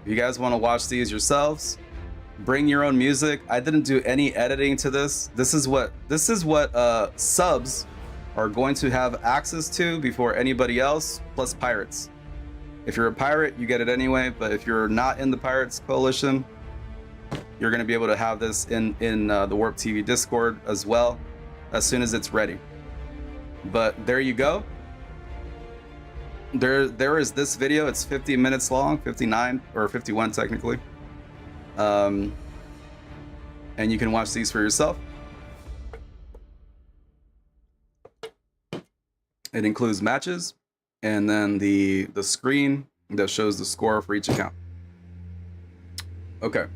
If you guys want to watch these yourselves, bring your own music. I didn't do any editing to this. This is what subs are going to have access to before anybody else, plus pirates. If you're a pirate, you get it anyway, but if you're not in the Pirates Coalition, you're going to be able to have this in the Warp TV Discord as well as soon as it's ready. But there you go. There is this video. It's 50 minutes long, 59 or 51 technically. And you can watch these for yourself. It includes matches and then the screen that shows the score for each account. Okay.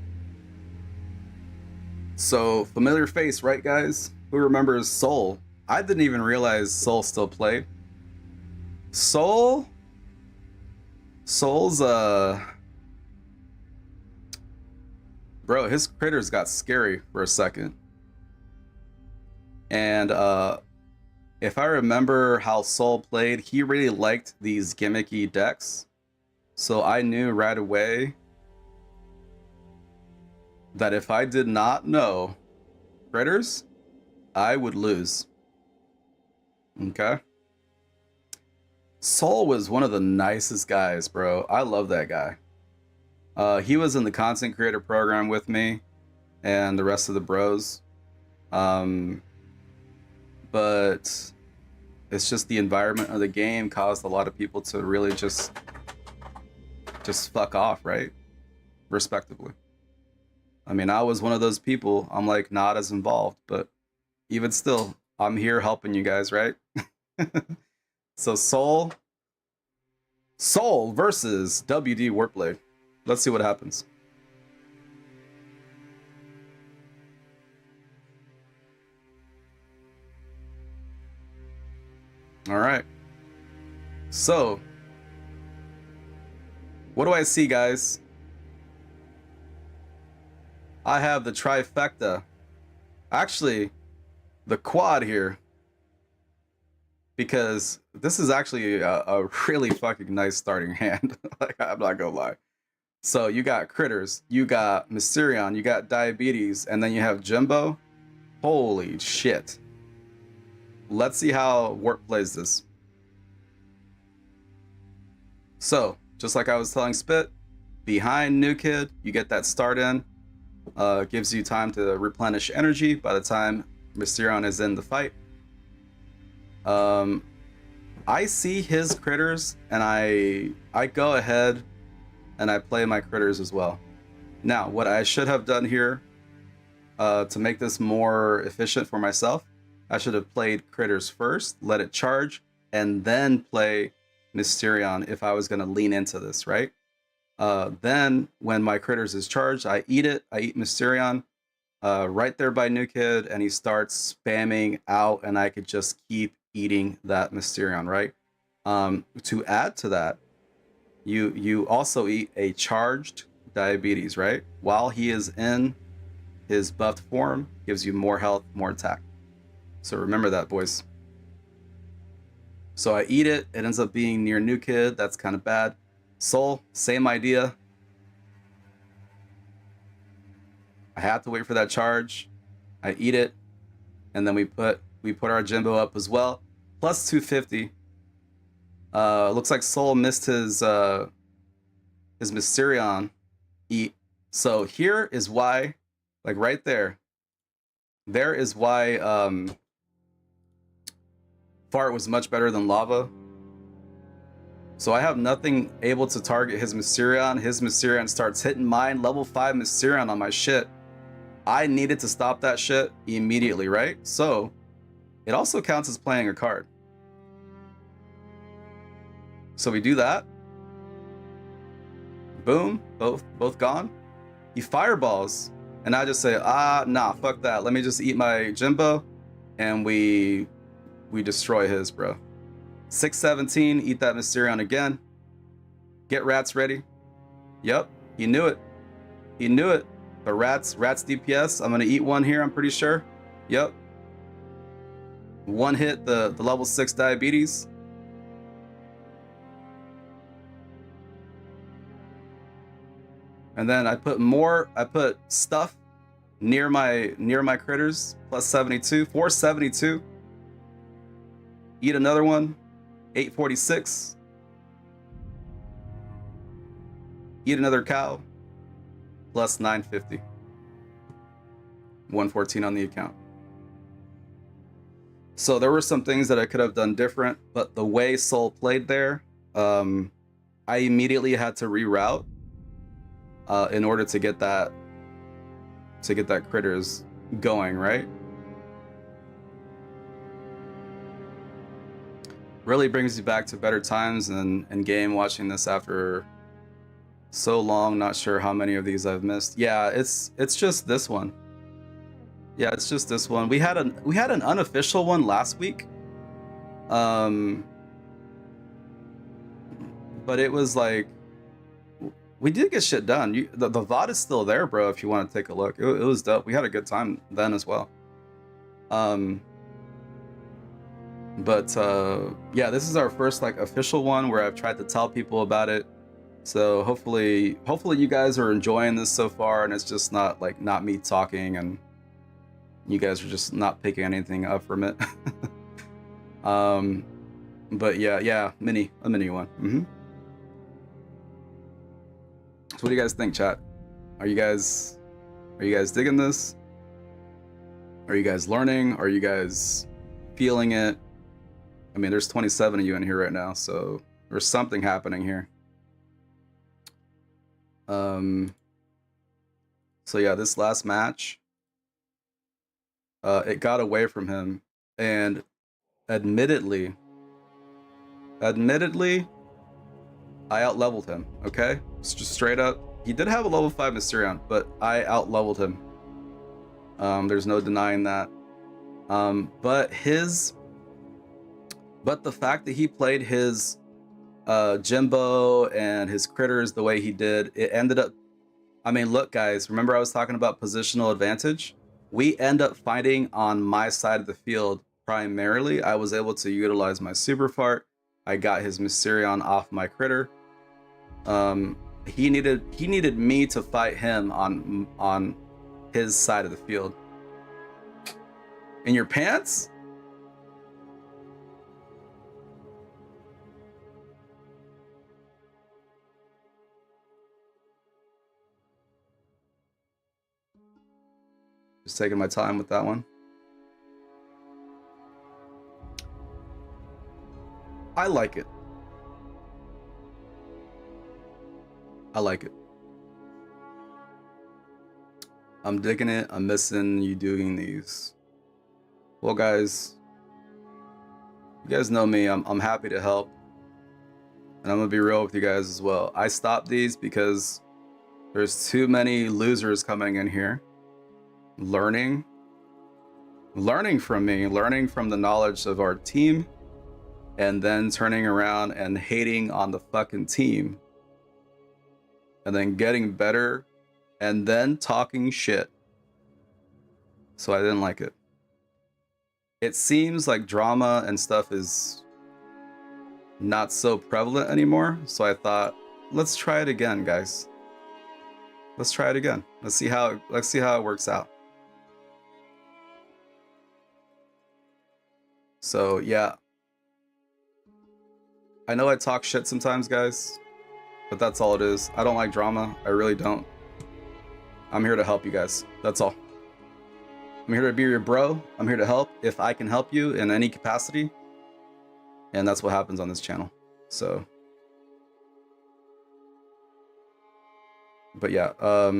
So, familiar face, right guys? Who remembers Soul? I didn't even realize Soul still played. Soul's bro, his critters got scary for a second. And if I remember how Soul played, he really liked these gimmicky decks. So I knew right away that if I did not know critters, I would lose. Okay. Soul was one of the nicest guys, bro. I love that guy. He was in the content creator program with me and the rest of the bros. But it's just the environment of the game caused a lot of people to really just fuck off, right? Respectively. I mean, I was one of those people. I'm like not as involved, but even still, I'm here helping you guys, right? So Soul versus WD Warpblade. Let's see what happens. All right. So, what do I see, guys? I have the trifecta. Actually, the quad here. Because this is actually a really fucking nice starting hand. Like, I'm not gonna lie. So you got critters, you got Mysterion, you got Diabetes, and then you have Jimbo. Holy shit. Let's see how Warp plays this. So, just like I was telling Spit, behind New Kid, you get that start in. Gives you time to replenish energy by the time Mysterion is in the fight. I see his critters, and I go ahead and I play my critters as well. Now, what I should have done here to make this more efficient for myself, I should have played critters first, let it charge, and then play Mysterion if I was going to lean into this, right? Then, when my critters is charged, I eat it. I eat Mysterion right there by New Kid, and he starts spamming out, and I could just keep eating that Mysterion, right? To add to that, you also eat a charged Diabetes, right? While he is in his buffed form, gives you more health, more attack. So remember that, boys. So I eat it. It ends up being near New Kid. That's kind of bad. Soul, same idea. I have to wait for that charge. I eat it, and then we put our Jimbo up as well. Plus 250. Looks like Soul missed his Mysterion eat. So here is why, like right there, there is why Fart was much better than Lava. So I have nothing able to target his Mysterion. His Mysterion starts hitting mine. Level 5 Mysterion on my shit. I needed to stop that shit immediately, right? So it also counts as playing a card. So we do that. Boom, both gone. He fireballs, and I just say, nah, fuck that. Let me just eat my Jimbo, and we destroy his, bro. 617, eat that Mysterion again. Get rats ready. Yep, he knew it. He knew it. The rats DPS. I'm gonna eat one here, I'm pretty sure. Yep. One hit the level 6 Diabetes. And then I put stuff near my critters, plus 72, 472. Eat another one, 846. Eat another cow, plus 950. 114 on the account. So there were some things that I could have done different, but the way Soul played there, I immediately had to reroute in order to get that critters going, right? Really brings you back to better times and game watching this after so long. Not sure how many of these I've missed. Yeah, it's just this one. Yeah, it's just this one. We had an unofficial one last week. But it was like we did get shit done. The VOD is still there, bro, if you want to take a look. It was dope. We had a good time then as well. But yeah, this is our first like official one where I've tried to tell people about it. So hopefully you guys are enjoying this so far, and it's just not me talking and you guys are just not picking anything up from it. But yeah, a mini one. So what do you guys think, chat? Are you guys digging this? Are you guys learning? Are you guys feeling it? I mean, there's 27 of you in here right now, so there's something happening here. So yeah, this last match, it got away from him, and admittedly, I outleveled him, okay? It's just straight up. He did have a level 5 Mysterion, but I outleveled him. There's no denying that. But the fact that he played his Jimbo and his critters the way he did, it ended up, I mean, look guys, remember I was talking about positional advantage? We end up fighting on my side of the field primarily. I was able to utilize my super fart. I got his Mysterion off my critter. He needed me to fight him on his side of the field. In your pants? Just taking my time with that one. I like it. I'm digging it. I'm missing you doing these. Well, guys, you guys know me. I'm happy to help. And I'm gonna be real with you guys as well. I stopped these because there's too many losers coming in here. Learning from me, learning from the knowledge of our team, and then turning around and hating on the fucking team, and then getting better, and then talking shit. So I didn't like it. It seems like drama and stuff is not so prevalent anymore, so I thought, let's try it again, guys. Let's try it again. Let's see how it works out. So yeah, I know I talk shit sometimes, guys, but that's all it is. I don't like drama. I really don't. I'm here to help you guys. That's all. I'm here to be your bro. I'm here to help if I can help you in any capacity. And that's what happens on this channel. So, but yeah,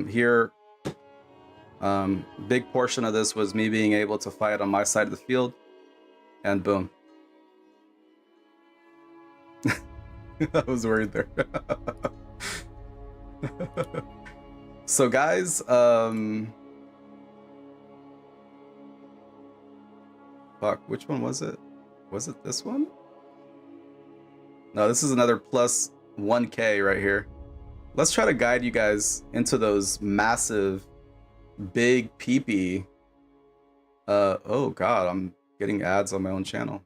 here, big portion of this was me being able to fight on my side of the field. And boom. I was worried there. So guys, fuck, which one was it? Was it this one? No, this is another plus 1K right here. Let's try to guide you guys into those massive, big peepee. Oh god, I'm getting ads on my own channel.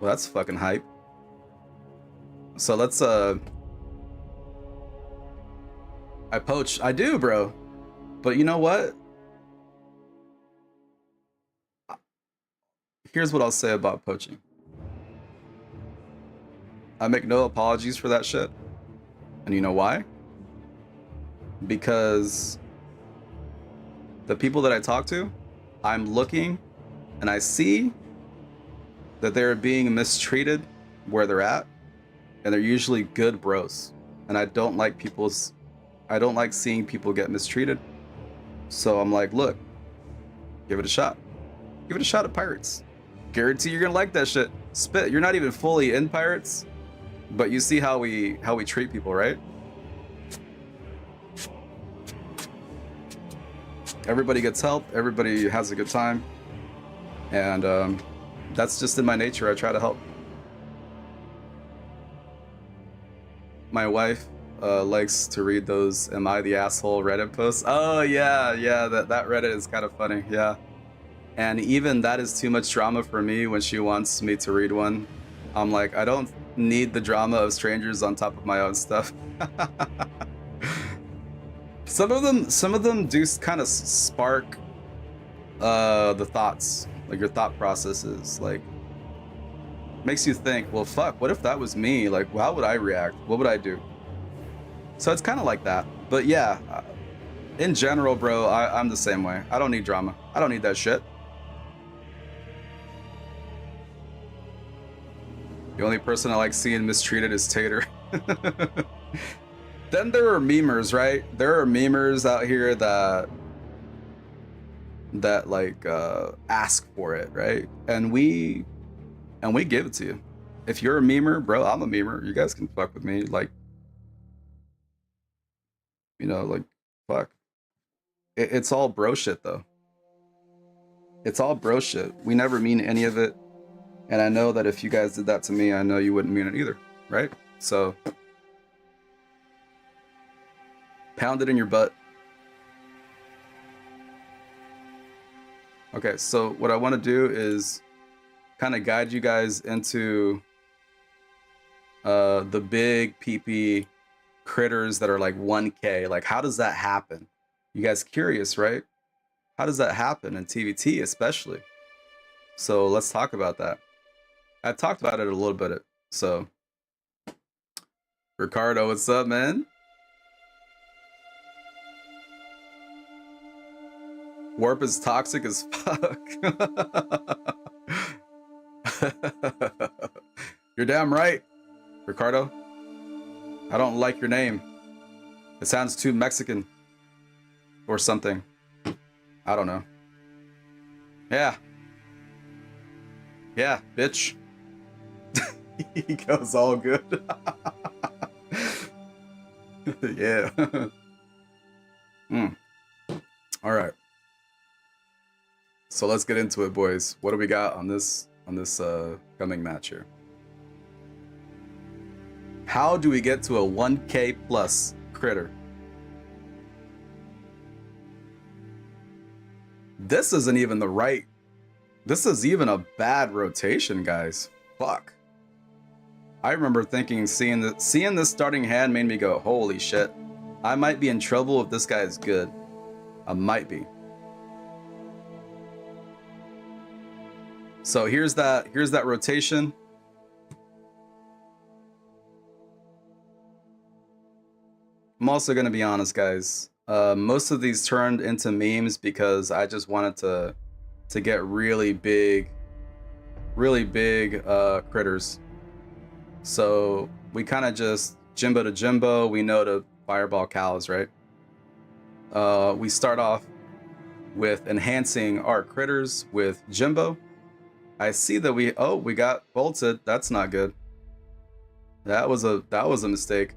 Well, that's fucking hype. So let's I poach. I do, bro. But you know what? Here's what I'll say about poaching. I make no apologies for that shit. And you know why? Because the people that I talk to, I'm looking and I see that they're being mistreated where they're at, and they're usually good bros. And I don't like seeing people get mistreated. So I'm like, look, give it a shot. Give it a shot at Pirates. Guarantee you're gonna like that shit. Spit. You're not even fully in Pirates, but you see how we treat people, right? Everybody gets help. Everybody has a good time, and that's just in my nature. I try to help. My wife likes to read those "Am I the Asshole" Reddit posts. Oh yeah, that Reddit is kind of funny. Yeah. And even that is too much drama for me when she wants me to read one. I'm like, I don't need the drama of strangers on top of my own stuff. Some of them do kind of spark the thoughts, like your thought processes, like makes you think, well, fuck, what if that was me? Like, how would I react? What would I do? So it's kind of like that. But yeah, in general, bro, I'm the same way. I don't need drama. I don't need that shit. The only person I like seeing mistreated is Tater. Then there are memers, right? There are memers out here that like ask for it, right? And we give it to you. If you're a memer, bro, I'm a memer. You guys can fuck with me, like, you know, like, fuck. It's all bro shit though. It's all bro shit. We never mean any of it. And I know that if you guys did that to me, I know you wouldn't mean it either, right? So, pound it in your butt. Okay, so what I want to do is kind of guide you guys into the big PP critters that are like 1K. Like, how does that happen? You guys curious, right? How does that happen in TVT especially? So let's talk about that. I've talked about it a little bit. So, Ricardo, what's up, man? Warp is toxic as fuck. You're damn right, Ricardo. I don't like your name. It sounds too Mexican or something. I don't know. Yeah. Yeah, bitch. He goes all good. Yeah. All right. So let's get into it, boys. What do we got on this coming match here? How do we get to a 1K plus critter? This isn't even the right. This is even a bad rotation, guys. Fuck. I remember thinking, seeing this starting hand made me go, holy shit. I might be in trouble if this guy is good. I might be. So here's that rotation. I'm also gonna be honest, guys. Most of these turned into memes because I just wanted to get really big critters. So we kind of just Jimbo to Jimbo. We know to fireball cows, right? We start off with enhancing our critters with Jimbo. I see that we got bolted. That's not good. That was a mistake.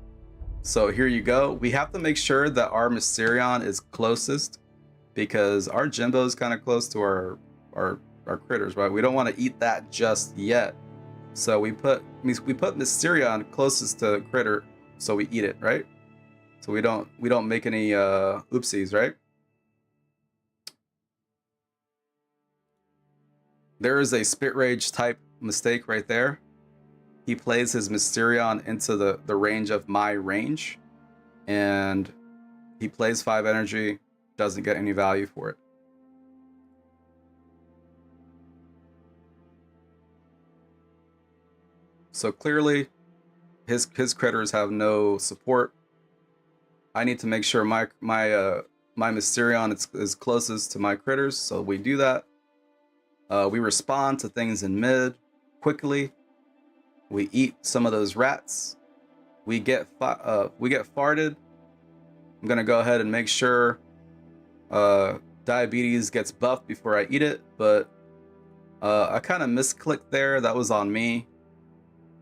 So here you go. We have to make sure that our Mysterion is closest because our Jimbo is kind of close to our critters, right? We don't want to eat that just yet. So we put Mysterion closest to critter, so we eat it, right? So we don't make any oopsies, right? There is a Spit Rage type mistake right there. He plays his Mysterion into the range of my range, and He plays 5 energy, doesn't get any value for it. So clearly, his critters have no support. I need to make sure my Mysterion is closest to my critters, so we do that. We respond to things in mid quickly. We eat some of those rats. We get farted. I'm gonna go ahead and make sure diabetes gets buffed before I eat it, but I kind of misclicked there. That was on me.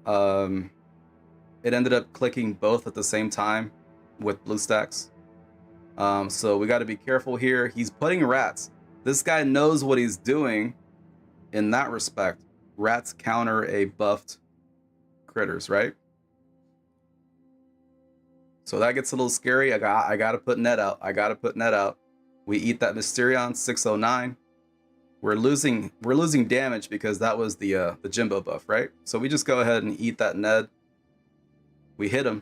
It ended up clicking both at the same time with BlueStacks. So we got to be careful here. He's putting rats. This guy knows what he's doing in that respect. Rats counter a buffed critters, right? So that gets a little scary. I got to put net out. I got to put net out. We eat that Mysterion 609. We're losing damage because that was the Jimbo buff, right? So we just go ahead and eat that Ned. We hit him.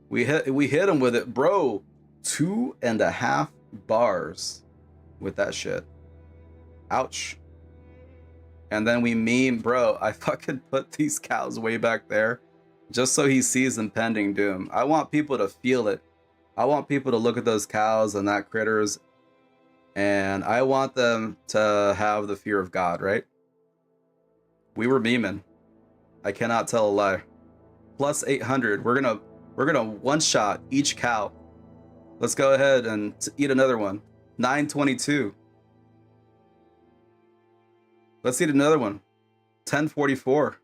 We hit him with it, bro. 2.5 bars with that shit. Ouch. And then we meme, bro. I fucking put these cows way back there just so he sees impending doom. I want people to feel it. I want people to look at those cows and that critters, and I want them to have the fear of God, right? We were memeing. I cannot tell a lie. Plus 800. We're gonna one shot each cow. Let's go ahead and eat another one. 922. Let's eat another one. 1044.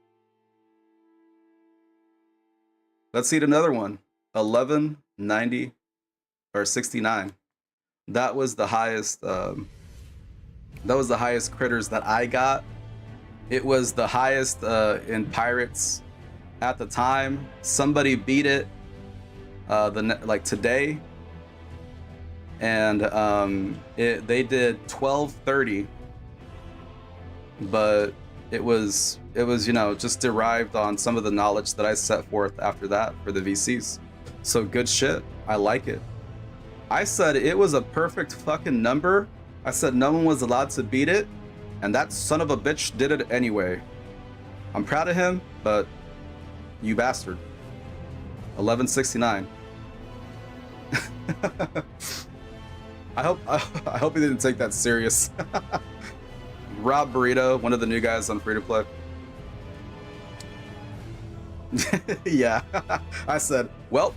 Let's eat another one. 1190 or 69. That was the highest. That was the highest critters that I got. It was the highest in pirates at the time. Somebody beat it. Like today, and they did 1230, but it was just derived on some of the knowledge that I set forth after that for the VCs. So good shit. I like it. I said it was a perfect fucking number. I said no one was allowed to beat it, and that son of a bitch did it anyway. I'm proud of him, but you bastard. 1169. I hope he didn't take that serious. Rob Burrito, one of the new guys on free to play. Yeah, I said, well,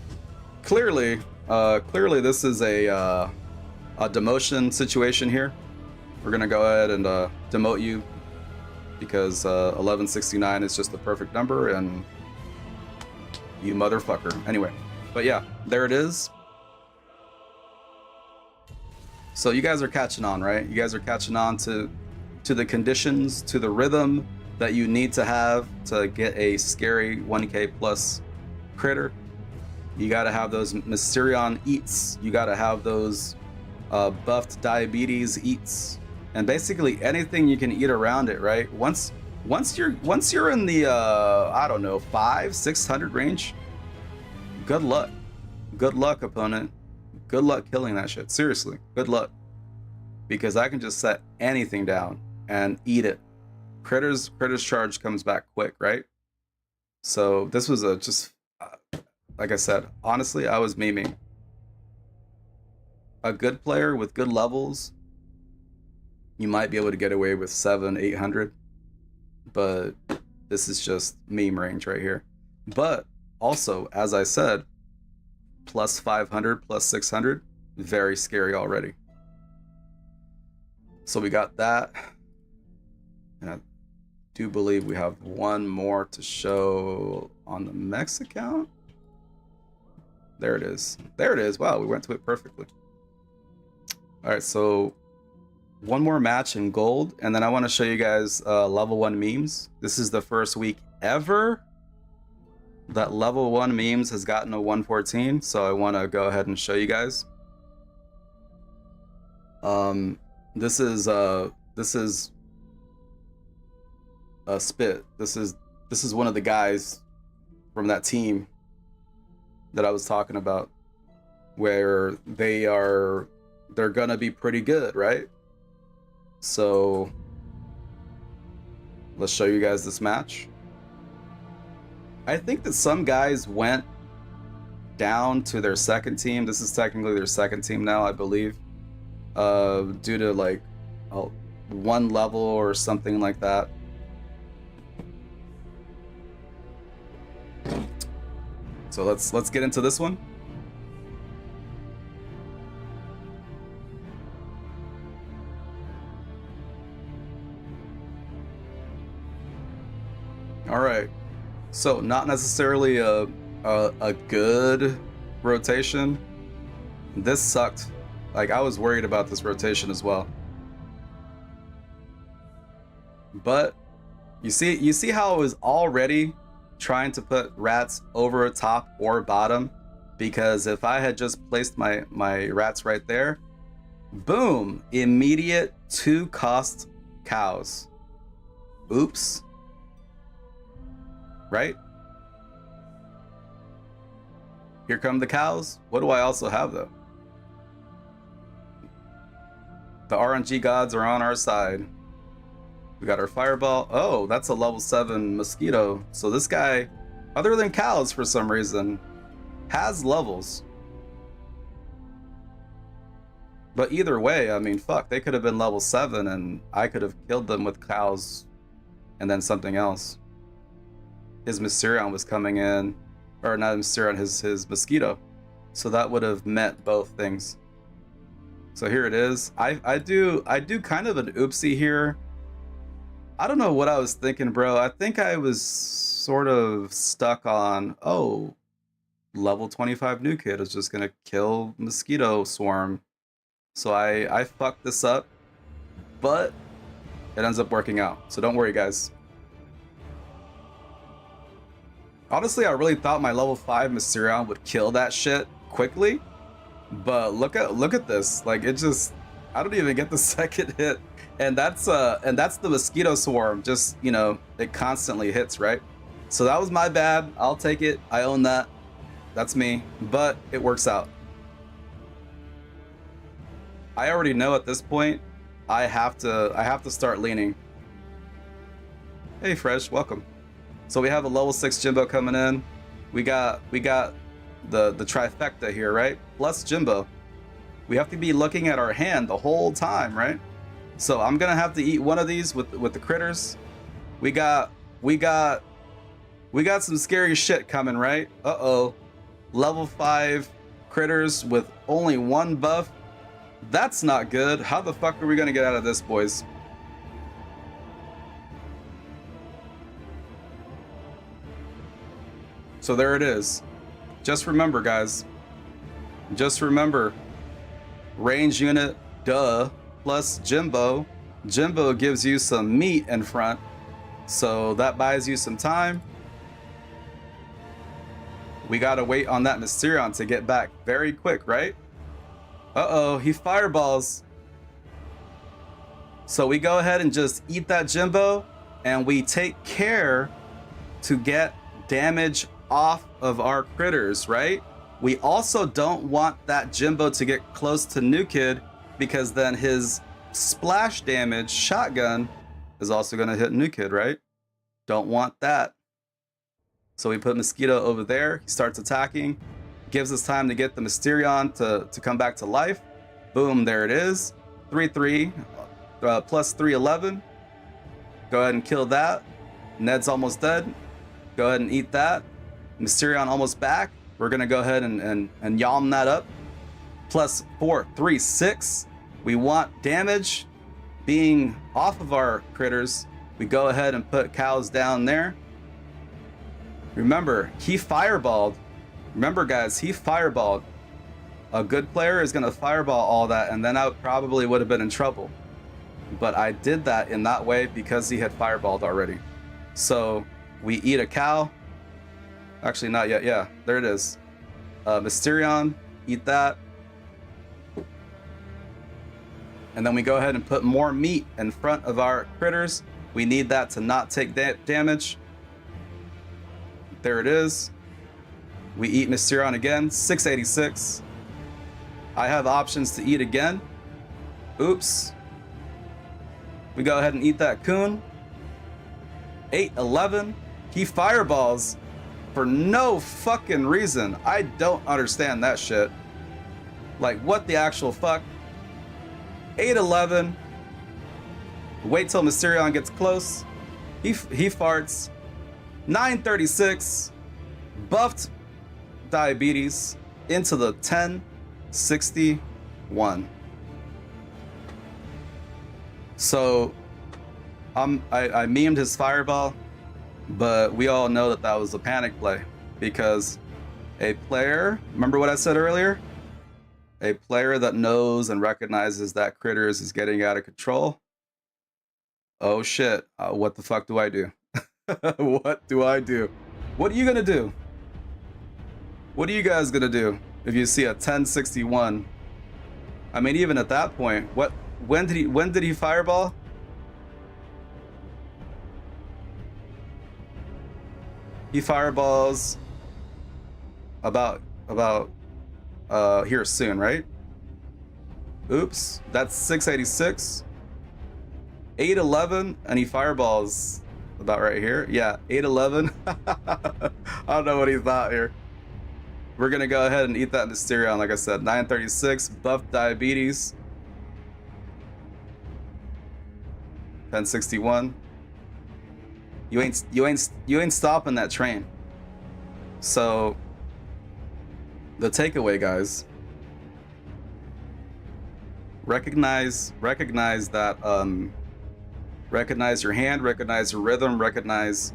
clearly this is a demotion situation here. We're gonna go ahead and demote you because 1169 is just the perfect number, and you motherfucker. Anyway, but yeah, there it is. So you guys are catching on, right? You guys are catching on to the conditions, to the rhythm that you need to have to get a scary 1k plus critter. You got to have those Mysterion eats. You got to have those buffed diabetes eats, and basically anything you can eat around it, right? Once you're in the I don't know, 500-600 range, good luck. Good luck, opponent. Good luck killing that shit. Seriously, good luck. Because I can just set anything down and eat it. Critters charge comes back quick, right? So this was like I said, honestly, I was memeing. A good player with good levels, you might be able to get away with 700-800, but this is just meme range right here. But also, as I said, plus 500, plus 600, very scary already. So we got that, and I do believe we have one more to show on the Mex account. There it is. There it is. Wow, we went to it perfectly. All right, so one more match in gold, and then I want to show you guys level 1 memes. This is the first week ever that level 1 memes has gotten a 114, so I want to go ahead and show you guys. This is Spit. This is one of the guys from that team that I was talking about. where they're gonna be pretty good, right? So let's show you guys this match. I think that some guys went down to their second team. This is technically their second team now, I believe, due to like one level or something like that. So let's get into this one. All right. So not necessarily a good rotation. This sucked. Like, I was worried about this rotation as well. But you see how it was already trying to put rats over top or bottom, because if I had just placed my rats right there, boom, immediate 2 cost cows. Oops. Right? Here come the cows. What do I also have though? The RNG gods are on our side. We got our fireball. Oh, that's a level 7 mosquito. So this guy, other than cows for some reason, has levels. But either way, I mean, fuck, they could have been level 7 and I could have killed them with cows and then something else. His Mysterion was coming in, or not Mysterion, his mosquito. So that would have met both things. So here it is. I do kind of an oopsie here. I don't know what I was thinking, bro. I think I was sort of stuck on, oh, level 25 new kid is just gonna kill mosquito swarm. So I fucked this up, but it ends up working out. So don't worry, guys. Honestly, I really thought my level 5 Mysterion would kill that shit quickly, but look at this. Like, it just, I don't even get the second hit, and that's the mosquito swarm. Just, you know, it constantly hits, right? So that was my bad. I'll take it. I own that. That's me. But it works out. I already know at this point I have to start leaning. Hey, Fresh, welcome. So we have a level 6 Jimbo coming in. We got the trifecta here, right? Plus Jimbo. We have to be looking at our hand the whole time, right? So I'm gonna have to eat one of these with the critters. We got some scary shit coming, right? Uh-oh. Level 5 critters with only 1 buff. That's not good. How the fuck are we gonna get out of this, boys? So there it is. Just remember, guys. Just remember. Range unit, duh, plus Jimbo. Jimbo gives you some meat in front. So that buys you some time. We gotta wait on that Mysterion to get back very quick, right? Uh-oh, he fireballs. So we go ahead and just eat that Jimbo, and we take care to get damage off of our critters, right? We also don't want that Jimbo to get close to New Kid, because then his splash damage shotgun is also going to hit New Kid, right? Don't want that. So we put Mosquito over there. He starts attacking. Gives us time to get the Mysterion to come back to life. Boom, there it is. 3-3 plus 3-11. Go ahead and kill that. Ned's almost dead. Go ahead and eat that. Mysterion almost back. We're gonna go ahead and yam that up. Plus 4, 3, 6. We want damage being off of our critters. We go ahead and put cows down there. Remember, he fireballed. Remember, guys, he fireballed. A good player is gonna fireball all that, and then I probably would have been in trouble. But I did that in that way because he had fireballed already. So we eat a cow. Actually, not yet. Yeah, there it is. Mysterion, eat that. And then we go ahead and put more meat in front of our critters. We need that to not take damage. There it is. We eat Mysterion again, 686. I have options to eat again. Oops. We go ahead and eat that coon. 8-11. He fireballs for no fucking reason. I don't understand that shit. Like, what the actual fuck? 8-11. Wait till Mysterion gets close. He farts. 9-36. Buffed Diabetes into the 10-61. So I memed his fireball, but we all know that that was a panic play because a player, remember what I said earlier? A player that knows and recognizes that Critters is getting out of control. Oh shit, what the fuck do I do? What do I do? What are you gonna do? What are you guys gonna do if you see a 10-61? I mean, even at that point, when did he fireball? He fireballs about here soon, right? Oops, that's 686. 8-11, and he fireballs about right here. Yeah, 8-11. I don't know what he thought here. We're gonna go ahead and eat that Mysterion, like I said. 9-36, buff Diabetes. 10-61. You ain't stopping that train. So the takeaway, guys, recognize that recognize your hand, recognize your rhythm, recognize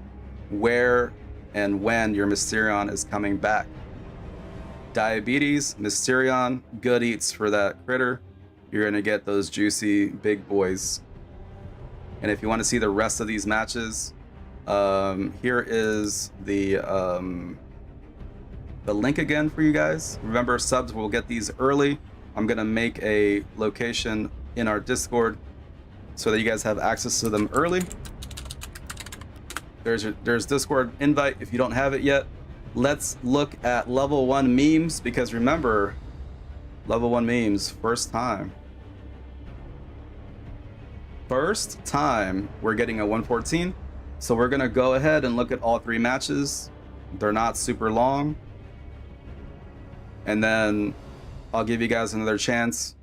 where and when your Mysterion is coming back. Diabetes, Mysterion, good eats for that critter. You're gonna get those juicy big boys. And if you want to see the rest of these matches, here is the link again for you guys. Remember, subs will get these early. I'm gonna make a location in our Discord so that you guys have access to them early. There's Discord invite if you don't have it yet. Let's look at level 1 memes, because remember, level 1 memes, first time we're getting a 114. So we're gonna go ahead and look at all 3 matches. They're not super long. And then I'll give you guys another chance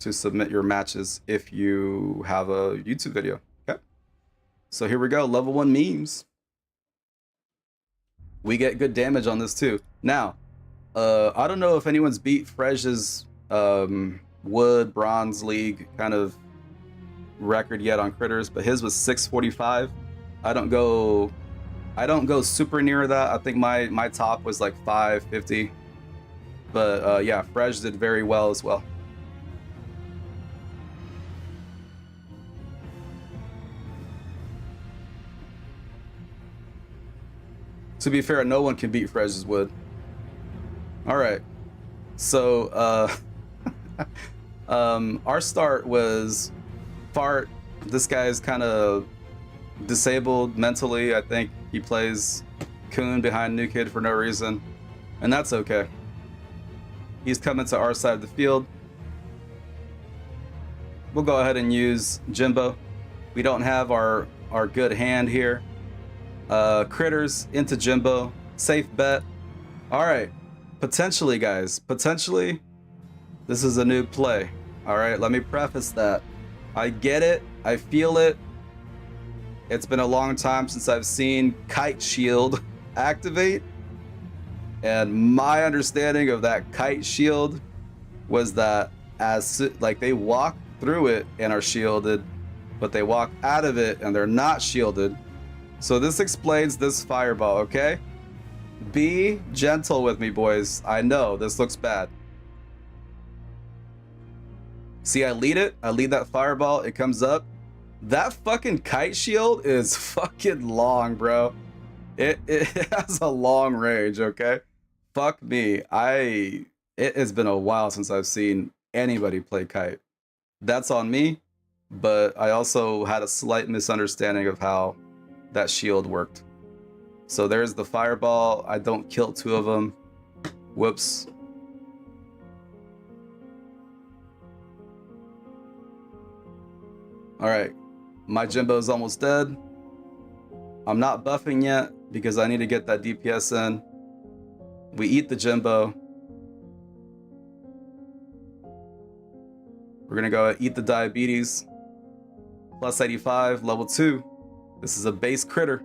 to submit your matches if you have a YouTube video. Okay. So here we go, level 1 memes. We get good damage on this too. Now, I don't know if anyone's beat Frej's Wood Bronze League kind of record yet on Critters, but his was 645. I don't go super near that. I think my top was like 550. But yeah, Frej did very well as well. To be fair, no one can beat Frej's Wood. All right, so our start was Fart. This guy's kind of disabled mentally. I think he plays Coon behind New Kid for no reason, and that's okay. He's coming to our side of the field. We'll go ahead and use Jimbo. We don't have our good hand here. Critters into Jimbo. Safe bet. All right. Potentially, guys. Potentially, this is a new play. All right. Let me preface that. I get it. I feel it. It's been a long time since I've seen Kite Shield activate. And my understanding of that Kite Shield was that like they walk through it and are shielded, but they walk out of it and they're not shielded. So this explains this fireball, okay? Be gentle with me, boys. I know this looks bad. See, I lead it. I lead that fireball. It comes up. That fucking Kite Shield is fucking long, bro. It has a long range, okay? Fuck me. It has been a while since I've seen anybody play Kite. That's on me, but I also had a slight misunderstanding of how that shield worked. So there's the fireball. I don't kill 2 of them. Whoops. All right, my Jimbo is almost dead. I'm not buffing yet because I need to get that DPS in. We eat the Jimbo. We're gonna go eat the diabetes. Plus 85, level 2. This is a base critter.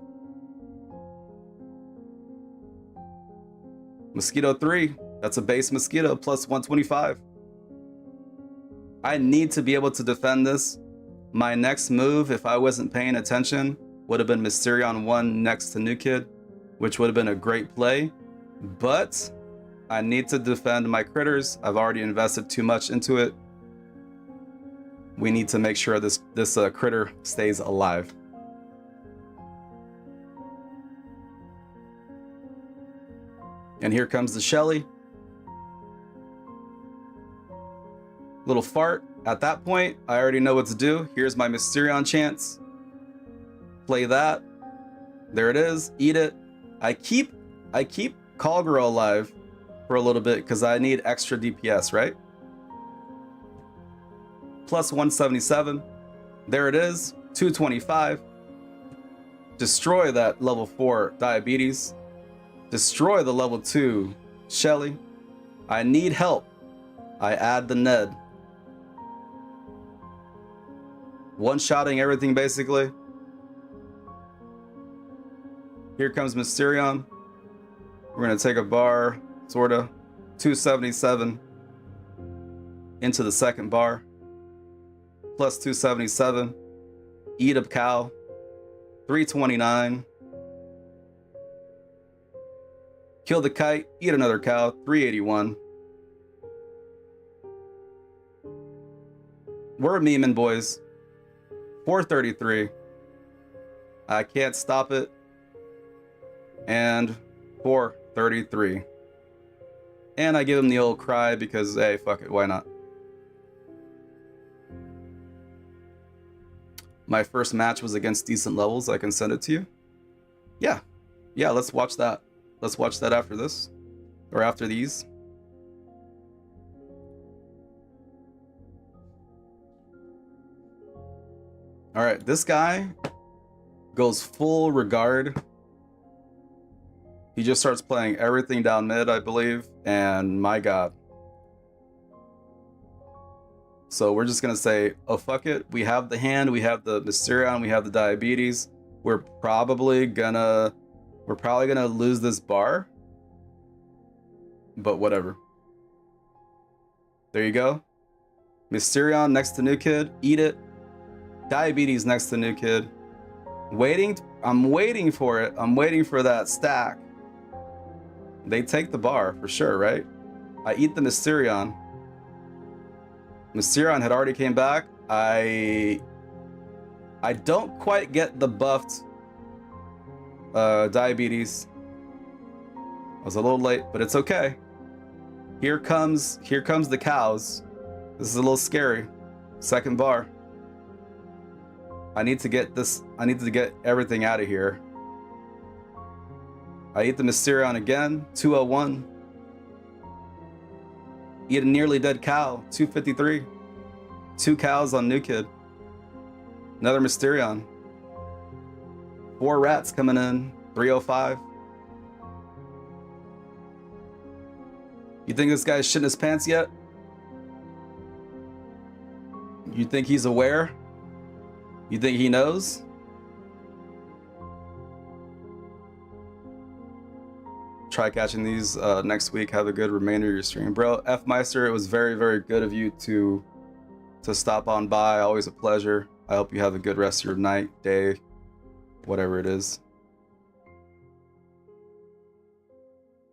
Mosquito 3, that's a base mosquito, plus 125. I need to be able to defend this. My next move, if I wasn't paying attention, would have been Mysterion 1 next to New Kid, which would have been a great play. But I need to defend my critters. I've already invested too much into it. We need to make sure this critter stays alive. And here comes the Shelly. Little fart. At that point, I already know what to do. Here's my Mysterion chance. Play that. There it is. Eat it. I keep Call Girl alive for a little bit because I need extra DPS, right? Plus 177. There it is. 225. Destroy that level 4 diabetes. Destroy the level 2 Shelly. I need help. I add the Ned. One-shotting everything basically. Here comes Mysterion. We're gonna take a bar, sorta. 277 into the second bar. Plus 277. Eat a cow. 329. Kill the kite, eat another cow, 381. We're memeing, boys. 433. I can't stop it. And 433. And I give him the old cry because, hey, fuck it, why not? My first match was against decent levels. I can send it to you. Yeah, let's watch that. Let's watch that after this, or after these. All right, this guy goes full regard. He just starts playing everything down mid, I believe, and my god. So we're just gonna say, oh fuck it, we have the hand, we have the Mysterion, we have the diabetes. We're probably gonna lose this bar, but whatever. There you go. Mysterion next to New Kid, eat it. Diabetes next to New Kid. I'm waiting for it. I'm waiting for that stack. They take the bar for sure, right? I eat the Mysterion. Mysterion had already came back. I don't quite get the buffed diabetes. I was a little late, but it's okay. Here comes the cows. This is a little scary. Second bar. I need to get everything out of here. I eat the Mysterion again, 201. Eat a nearly dead cow, 253. 2 cows on New Kid. Another Mysterion. 4 rats coming in, 305. You think this guy's shitting his pants yet? You think he's aware? You think he knows? Try catching these next week. Have a good remainder of your stream. Bro, F Meister, it was very, very good of you to stop on by. Always a pleasure. I hope you have a good rest of your night, day, whatever it is.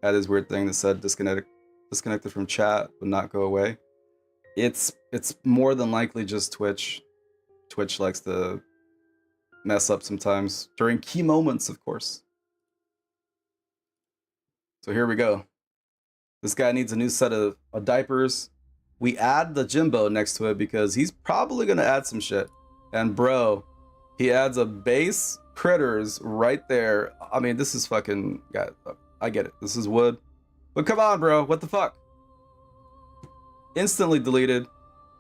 That is weird thing that said disconnected from chat would not go away. It's more than likely just Twitch. Twitch likes to mess up sometimes during key moments, of course. So here we go. This guy needs a new set of diapers. We add the Jimbo next to it because he's probably gonna add some shit. And bro, he adds a base critters right there. I mean, this is fucking, God, I get it. This is wood. But come on, bro, what the fuck? Instantly deleted.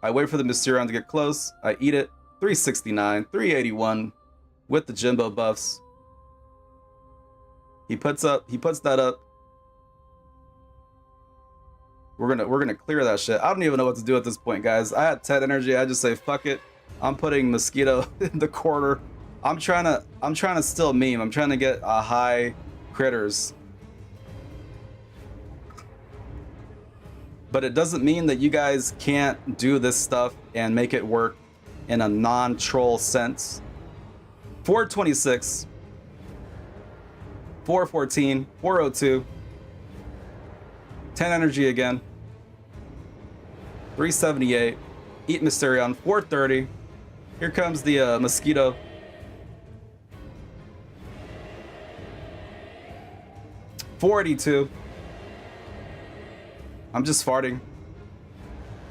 I wait for the Mysterion to get close. I eat it. 369, 381 with the Jimbo buffs. He puts that up. We're gonna clear that shit. I don't even know what to do at this point, guys. I had 10 energy. I just say fuck it. I'm putting Mosquito in the corner. I'm trying to still meme. I'm trying to get a high critters. But it doesn't mean that you guys can't do this stuff and make it work in a non-troll sense. 426, 414, 402, 10 energy again, 378, eat Mysterion, 430. Here comes the Mosquito. $482. I'm just farting.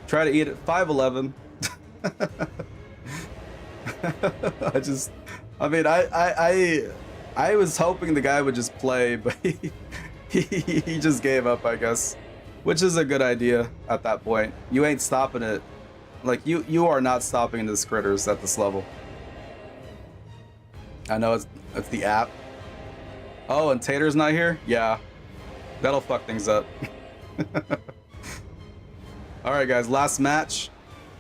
Try to eat it. 511. I was hoping the guy would just play, but he just gave up, I guess. Which is a good idea at that point. You ain't stopping it. Like, you are not stopping this critters at this level. I know it's the app. Oh, and Tater's not here? Yeah. That'll fuck things up. Alright guys, last match.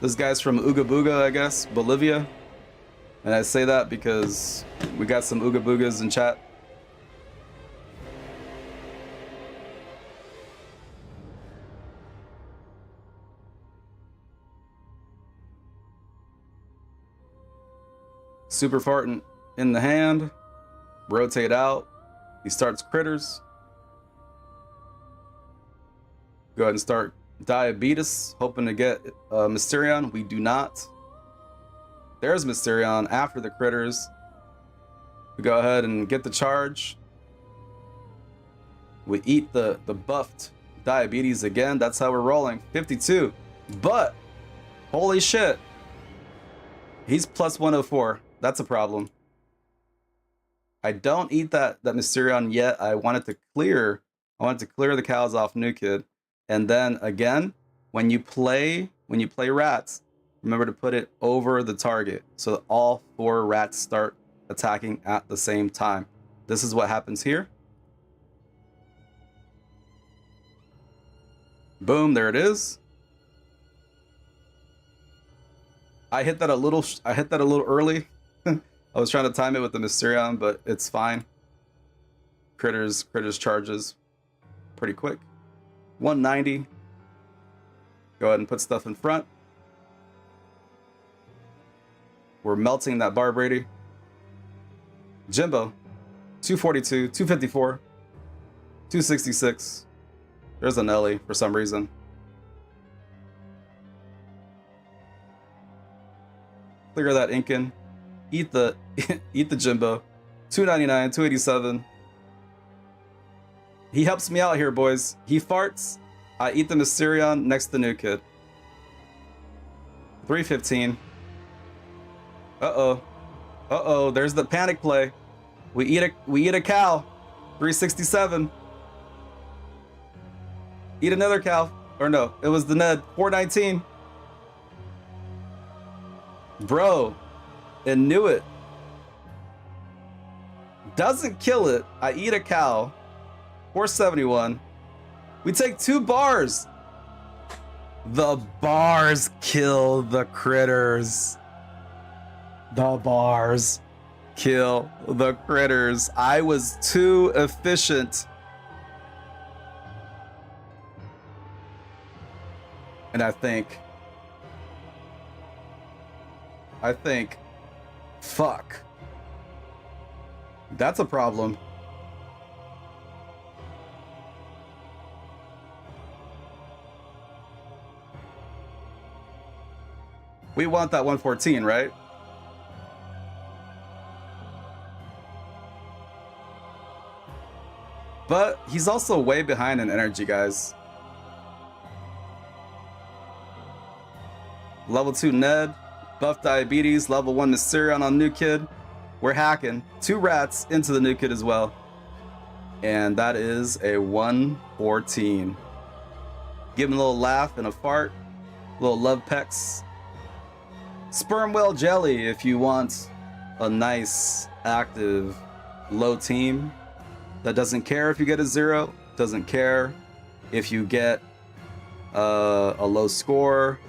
This guy's from Ooga Booga, I guess, Bolivia. And I say that because we got some Ooga Boogas in chat. Super farting in the hand. Rotate out. He starts critters. Go ahead and start Diabetes, hoping to get Mysterion. We do not. There's Mysterion after the critters. We go ahead and get the charge. We eat the buffed Diabetes again. That's how we're rolling. 52. But, holy shit. He's plus 104. That's a problem. I don't eat that Mysterion yet. I wanted to clear the cows off New Kid. And then again, when you play rats, remember to put it over the target so that all 4 rats start attacking at the same time. This is what happens here. Boom, there it is. I hit that a little early. I was trying to time it with the Mysterion, but it's fine. Critters charges pretty quick. 190. Go ahead and put stuff in front. We're melting that Barb Brady. Jimbo, 242, 254, 266. There's an Ellie for some reason. Clear that Incan. Eat the Jimbo. 299, 287. He helps me out here, boys. He farts. I eat the Mysterion next to the New Kid. 315. Uh-oh. Uh-oh, there's the panic play. We eat a cow. 367. Eat another cow. Or no, it was the Ned. 419. Bro, and knew it. Doesn't kill it. I eat a cow. 471. We take 2 bars. The bars kill the critters. The bars kill the critters. I was too efficient. And I think, fuck. That's a problem. We want that 114, right? But he's also way behind in energy, guys. Level 2 Ned, buff Diabetes, level 1 Mysterion on New Kid. We're hacking 2 rats into the New Kid as well. And that is a 114. Give him a little laugh and a fart. Little love pecks. Sperm whale jelly if you want a nice, active, low team that doesn't care if you get a 0, doesn't care if you get a low score.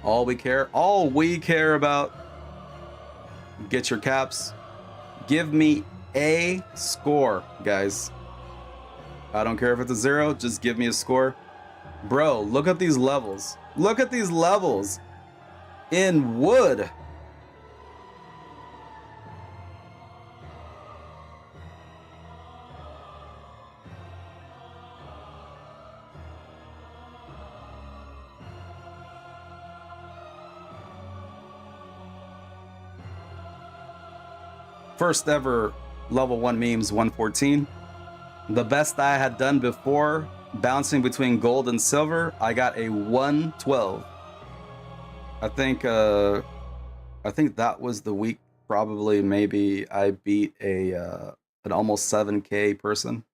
All we care about, get your caps. Give me a score, guys. I don't care if it's a 0, just give me a score. Bro, look at these levels. Look at these levels in wood. First ever level 1 memes 114. The best I had done before, bouncing between gold and silver, I got a 112. I think that was the week, probably maybe I beat an almost 7K person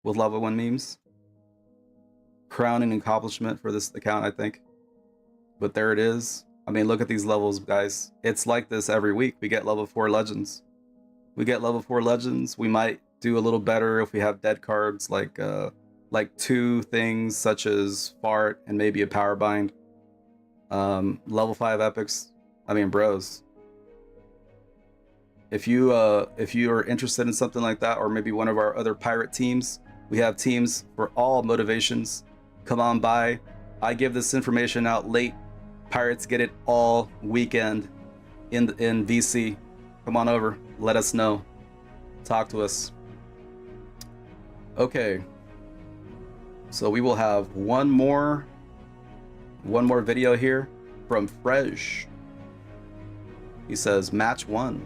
with level 1 memes. Crowning accomplishment for this account, I think. But there it is. I mean, look at these levels, guys. It's like this every week. We get level 4 legends. We get level 4 legends. We might do a little better if we have dead cards like 2 things such as fart and maybe a power bind. Level 5 epics. I mean, bros. If you are interested in something like that, or maybe one of our other pirate teams, we have teams for all motivations. Come on by. I give this information out late. Pirates get it all weekend in VC. Come on over. Let us know. Talk to us. Okay. So we will have one more video here from Fresh. He says match 1.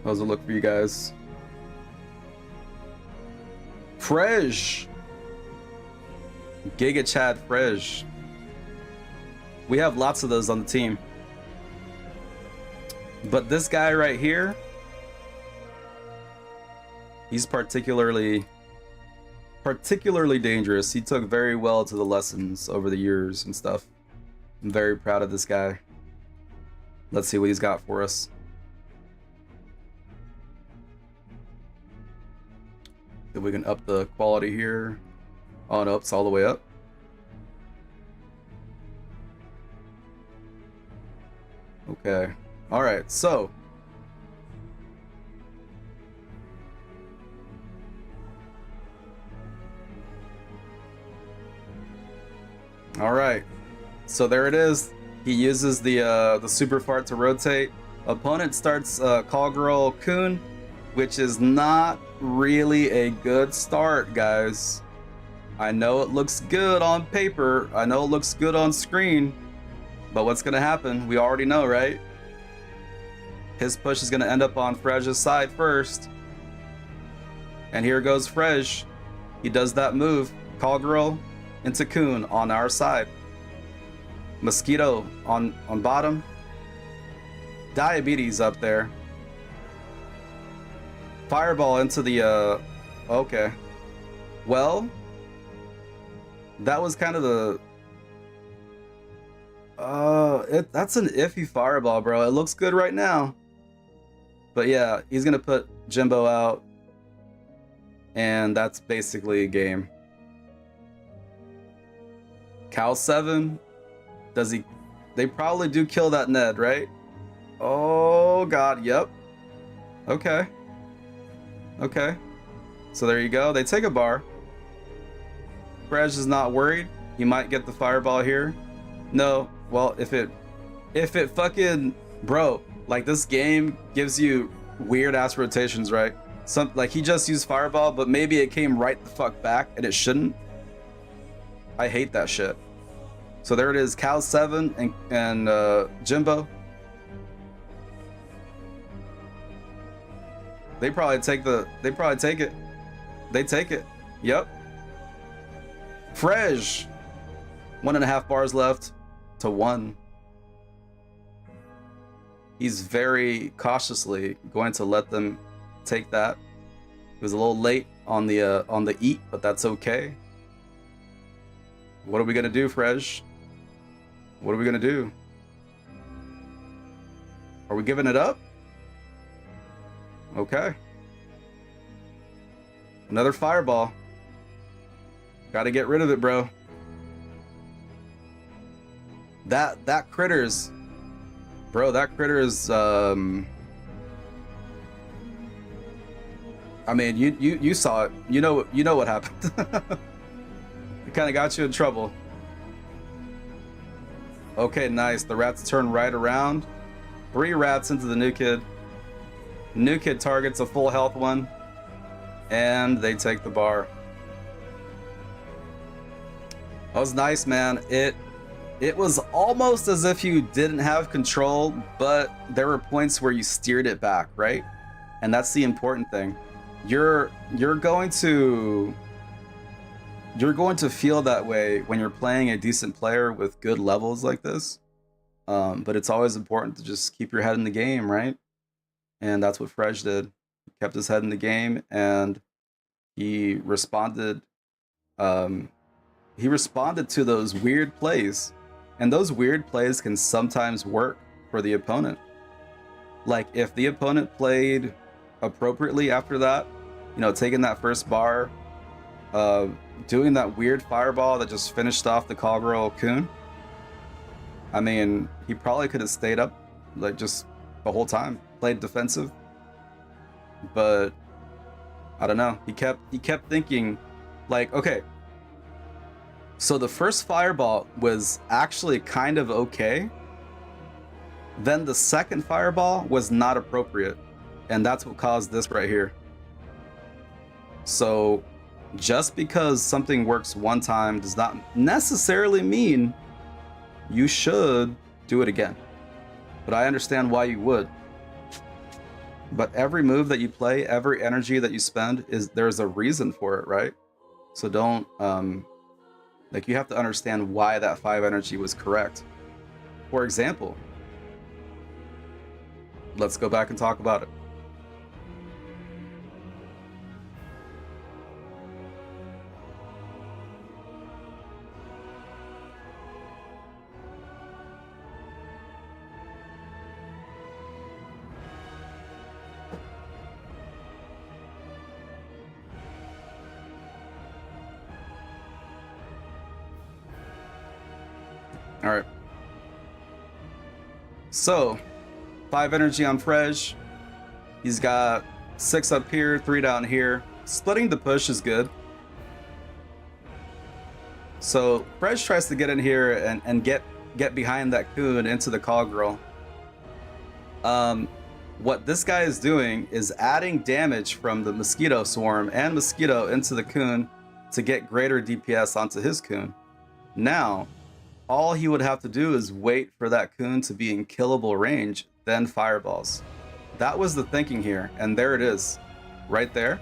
How's it look for you guys? Fresh. Giga Chad Fresh. We have lots of those on the team. But this guy right here, he's particularly dangerous. He took very well to the lessons over the years and stuff. I'm very proud of this guy. Let's see what he's got for us. If we can up the quality here. Oh no, it's all the way up. Okay. Alright, so alright. So there it is. He uses the super fart to rotate. Opponent starts Call Girl Coon, which is not really a good start, guys. I know it looks good on paper. I know it looks good on screen. But what's gonna happen? We already know, right? His push is gonna end up on Fresh's side first. And here goes Fresh. He does that move. Call Girl into Coon on our side. Mosquito on bottom. Diabetes up there. Fireball into the okay. Well, that was kind of the that's an iffy fireball, bro. It looks good right now. But yeah, he's gonna put Jimbo out. And that's basically a game. Cal 7. Does he? They probably do kill that Ned, right? Oh god, yep. Okay. Okay. So there you go. They take a bar. Fresh is not worried. He might get the fireball here. No. Well, if it fucking, bro, like this game gives you weird ass rotations, right? Like he just used fireball, but maybe it came right the fuck back and it shouldn't. I hate that shit. So there it is, Cal 7 and Jimbo. They probably take it. They take it. Yep. Fresh. 1.5 bars left to 1. He's very cautiously going to let them Take that. It was a little late on the eat, but that's okay. What are we gonna do, Fresh? What are we gonna do? Are we giving it up? Okay. Another fireball. Gotta get rid of it, bro. That critter's... Bro, that critter's... I mean, you saw it. You know what happened. It kind of got you in trouble. Okay, nice. The rats turn right around. 3 rats into the new kid. New kid targets a full health one. And they take the bar. That was nice, man. It was almost as if you didn't have control, but there were points where you steered it back, right? And that's the important thing. You're going to feel that way when you're playing a decent player with good levels like this. But it's always important to just keep your head in the game, right? And that's what Fresh did. He kept his head in the game, and he responded. He responded to those weird plays, and those weird plays can sometimes work for the opponent. Like if the opponent played appropriately after that, you know, taking that first bar, doing that weird fireball that just finished off the Coggerel Coon. I mean, he probably could have stayed up like just the whole time, played defensive. But I don't know. He kept thinking like, okay, so the first fireball was actually kind of okay. Then the second fireball was not appropriate. And that's what caused this right here. So just because something works one time does not necessarily mean you should do it again. But I understand why you would. But every move that you play, every energy that you spend, there's a reason for it, right? So don't, like, you have to understand why that 5 energy was correct. For example, let's go back and talk about it. All right. So, 5 energy on Fresh. He's got 6 up here, 3 down here. Splitting the push is good. So, Fresh tries to get in here and get behind that coon into the Coggerel. What this guy is doing is adding damage from the mosquito swarm and mosquito into the coon to get greater DPS onto his coon. Now, all he would have to do is wait for that coon to be in killable range, then fireballs. That was the thinking here, and there it is. Right there.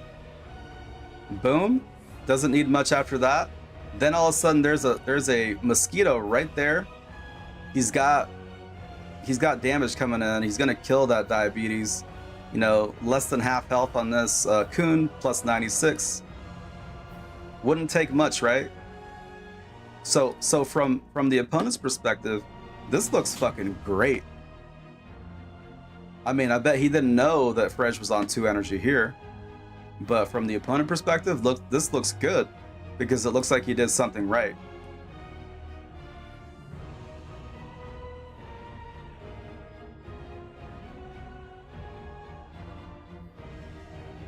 Boom. Doesn't need much after that. Then all of a sudden there's a mosquito right there. He's got damage coming in. He's gonna kill that diabetes. You know, less than half health on this coon, plus 96. Wouldn't take much, right? So from the opponent's perspective, this looks fucking great. I mean, I bet he didn't know that Fresh was on 2 energy here. But from the opponent perspective, look, this looks good because it looks like he did something right.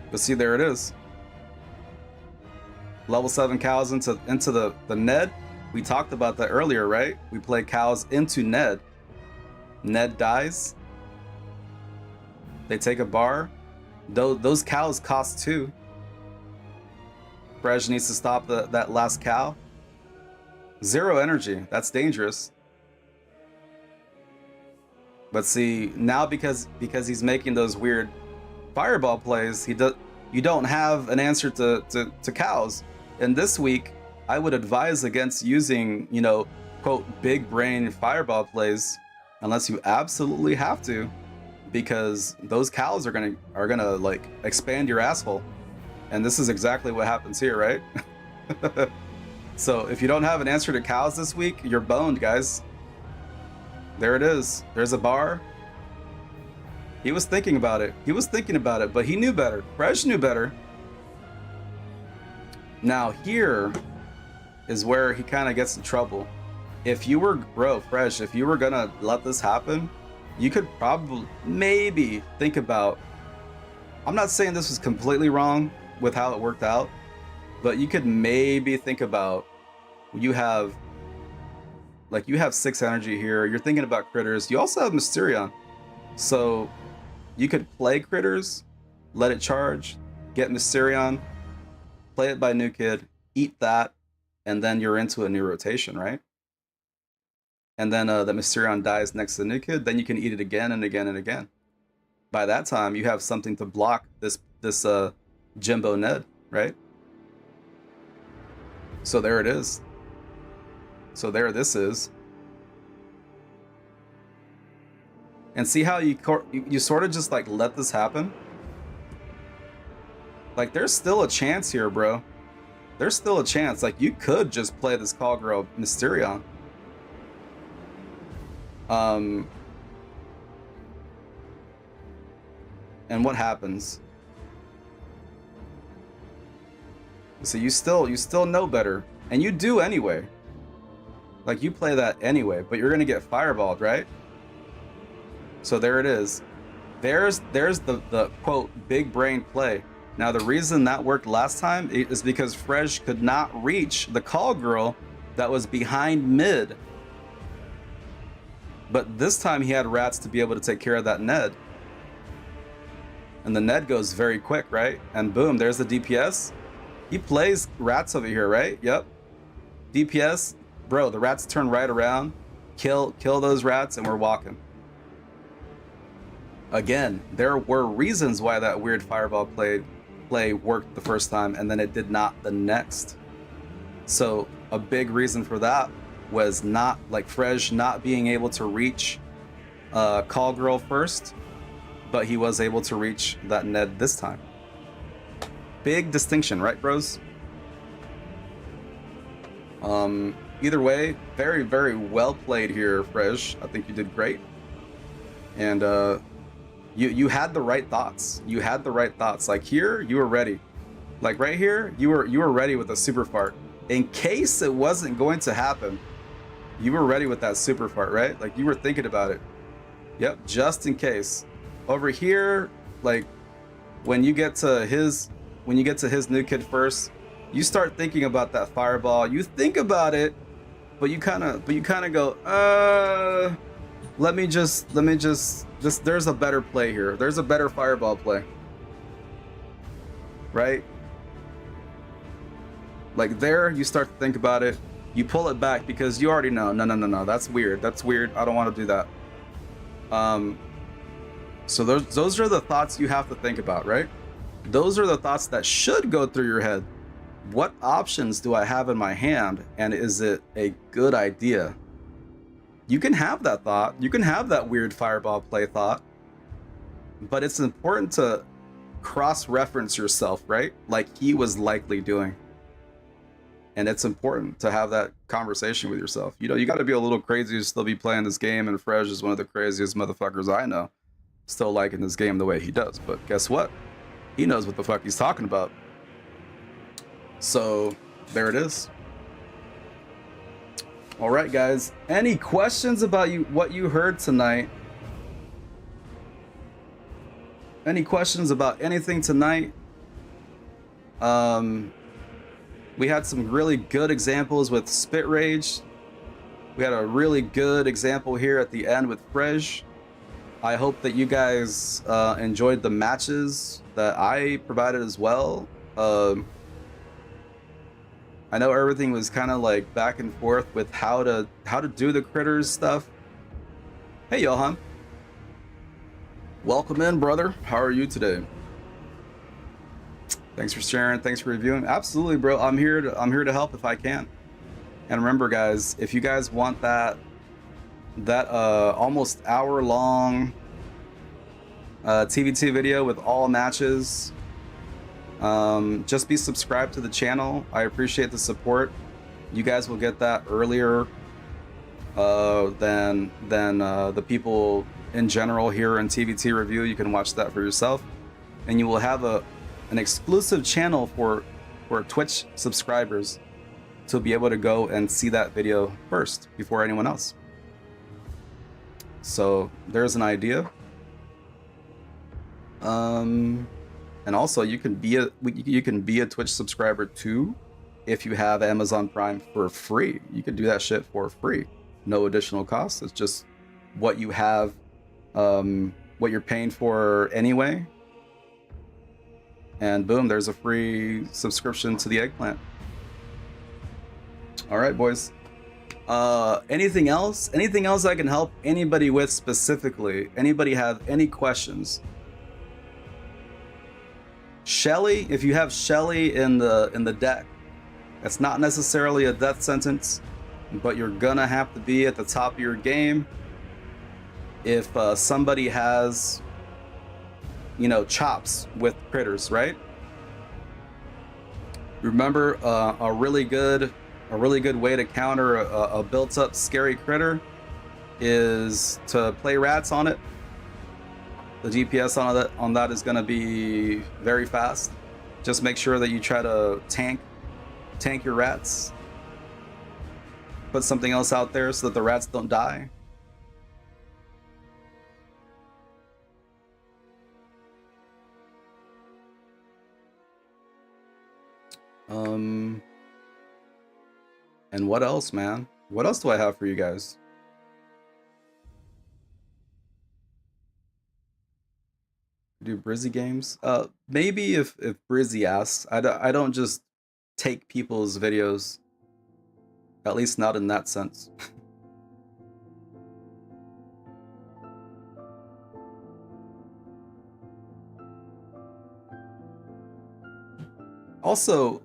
But see, there it is. Level 7 cows into the Ned. We talked about that earlier, right? We play cows into Ned. Ned dies. They take a bar. Those cows cost 2. Fresh needs to stop that last cow. 0 energy. That's dangerous. But see, now because he's making those weird fireball plays, you don't have an answer to cows. And this week, I would advise against using, you know, quote, big brain fireball plays unless you absolutely have to, because those cows are gonna like expand your asshole, and this is exactly what happens here, right? So if you don't have an answer to cows this week, you're boned, guys. There it is. There's a bar. He was thinking about it. He was thinking about it, but he knew better. Fresh knew better. Now here is where he kind of gets in trouble. If you were, bro, Fresh, if you were gonna let this happen, you could probably, maybe think about, I'm not saying this was completely wrong with how it worked out, but you could maybe think about, you have 6 energy here, you're thinking about critters, you also have Mysterion. So you could play critters, let it charge, get Mysterion, play it by New Kid, eat that, and then you're into a new rotation, right? And then the Mysterion dies next to the New Kid, then you can eat it again and again and again. By that time, you have something to block this Jimbo Ned, right? So there it is. So there this is. And see how you sort of just like let this happen? Like there's still a chance here, bro. There's still a chance. Like you could just play this Call Girl Mysterion. And what happens? So you still know better, and you do anyway. Like you play that anyway, but you're gonna get fireballed, right? So there it is. There's the quote big brain play. Now the reason that worked last time is because Fresh could not reach the Call Girl that was behind mid. But this time he had rats to be able to take care of that Ned. And the Ned goes very quick, right? And boom, there's the DPS. He plays rats over here, right? Yep. DPS, bro, the rats turn right around, kill those rats, and we're walking. Again, there were reasons why that weird fireball play worked the first time, and then it did not the next. So a big reason for that was not like Fresh not being able to reach Call Girl first, but he was able to reach that Ned this time. Big distinction, right, bros? Either way, very, very well played here, Fresh. I think you did great. And you had the right thoughts. You had the right thoughts. Like here, you were ready. Like right here, you were ready with a super fart. In case it wasn't going to happen, you were ready with that super fart, right? Like you were thinking about it. Yep, just in case. Over here, like when you get to his New Kid first, you start thinking about that fireball. You think about it, but you kind of go, let me just there's a better play here. There's a better fireball play. Right? Like there, you start to think about it. You pull it back because you already know. No. That's weird. That's weird. I don't want to do that. So those are the thoughts you have to think about, right? Those are the thoughts that should go through your head. What options do I have in my hand, and is it a good idea? You can have that thought. You can have that weird fireball play thought. But it's important to cross-reference yourself, right? Like he was likely doing. And it's important to have that conversation with yourself. You know, you got to be a little crazy to still be playing this game, and Fresh is one of the craziest motherfuckers I know. Still liking this game the way he does. But guess what? He knows what the fuck he's talking about. So, there it is. All right, guys. Any questions about what you heard tonight? Any questions about anything tonight? We had some really good examples with Spit Rage. We had a really good example here at the end with Fresh. I hope that you guys enjoyed the matches that I provided as well. I know everything was kind of like back and forth with how to do the critters stuff. Hey, Johan. Welcome in, brother. How are you today? Thanks for sharing. Thanks for reviewing. Absolutely, bro. I'm here to help if I can. And remember, guys, if you guys want that almost hour-long TVT video with all matches. Just be subscribed to the channel. I appreciate the support. You guys will get that earlier than the people in general here in TVT review. You can watch that for yourself, and you will have an exclusive channel for Twitch subscribers to be able to go and see that video first before anyone else. So there's an idea. And also you can be a Twitch subscriber too if you have Amazon Prime for free. You can do that shit for free, no additional cost. It's just what you have, what you're paying for anyway, and boom, there's a free subscription to the Eggplant. All right, boys. Anything else I can help anybody with specifically? Anybody have any questions? Shelly, if you have Shelly in the deck, it's not necessarily a death sentence, but you're gonna have to be at the top of your game. If somebody has, you know, chops with critters, right? Remember, a really good way to counter a built-up scary critter is to play rats on it. The DPS on that is going to be very fast. Just make sure that you try to tank your rats. Put something else out there so that the rats don't die. And what else, man? What else do I have for you guys? Do Brizzy games? Maybe if Brizzy asks. I don't just take people's videos. At least not in that sense. Also,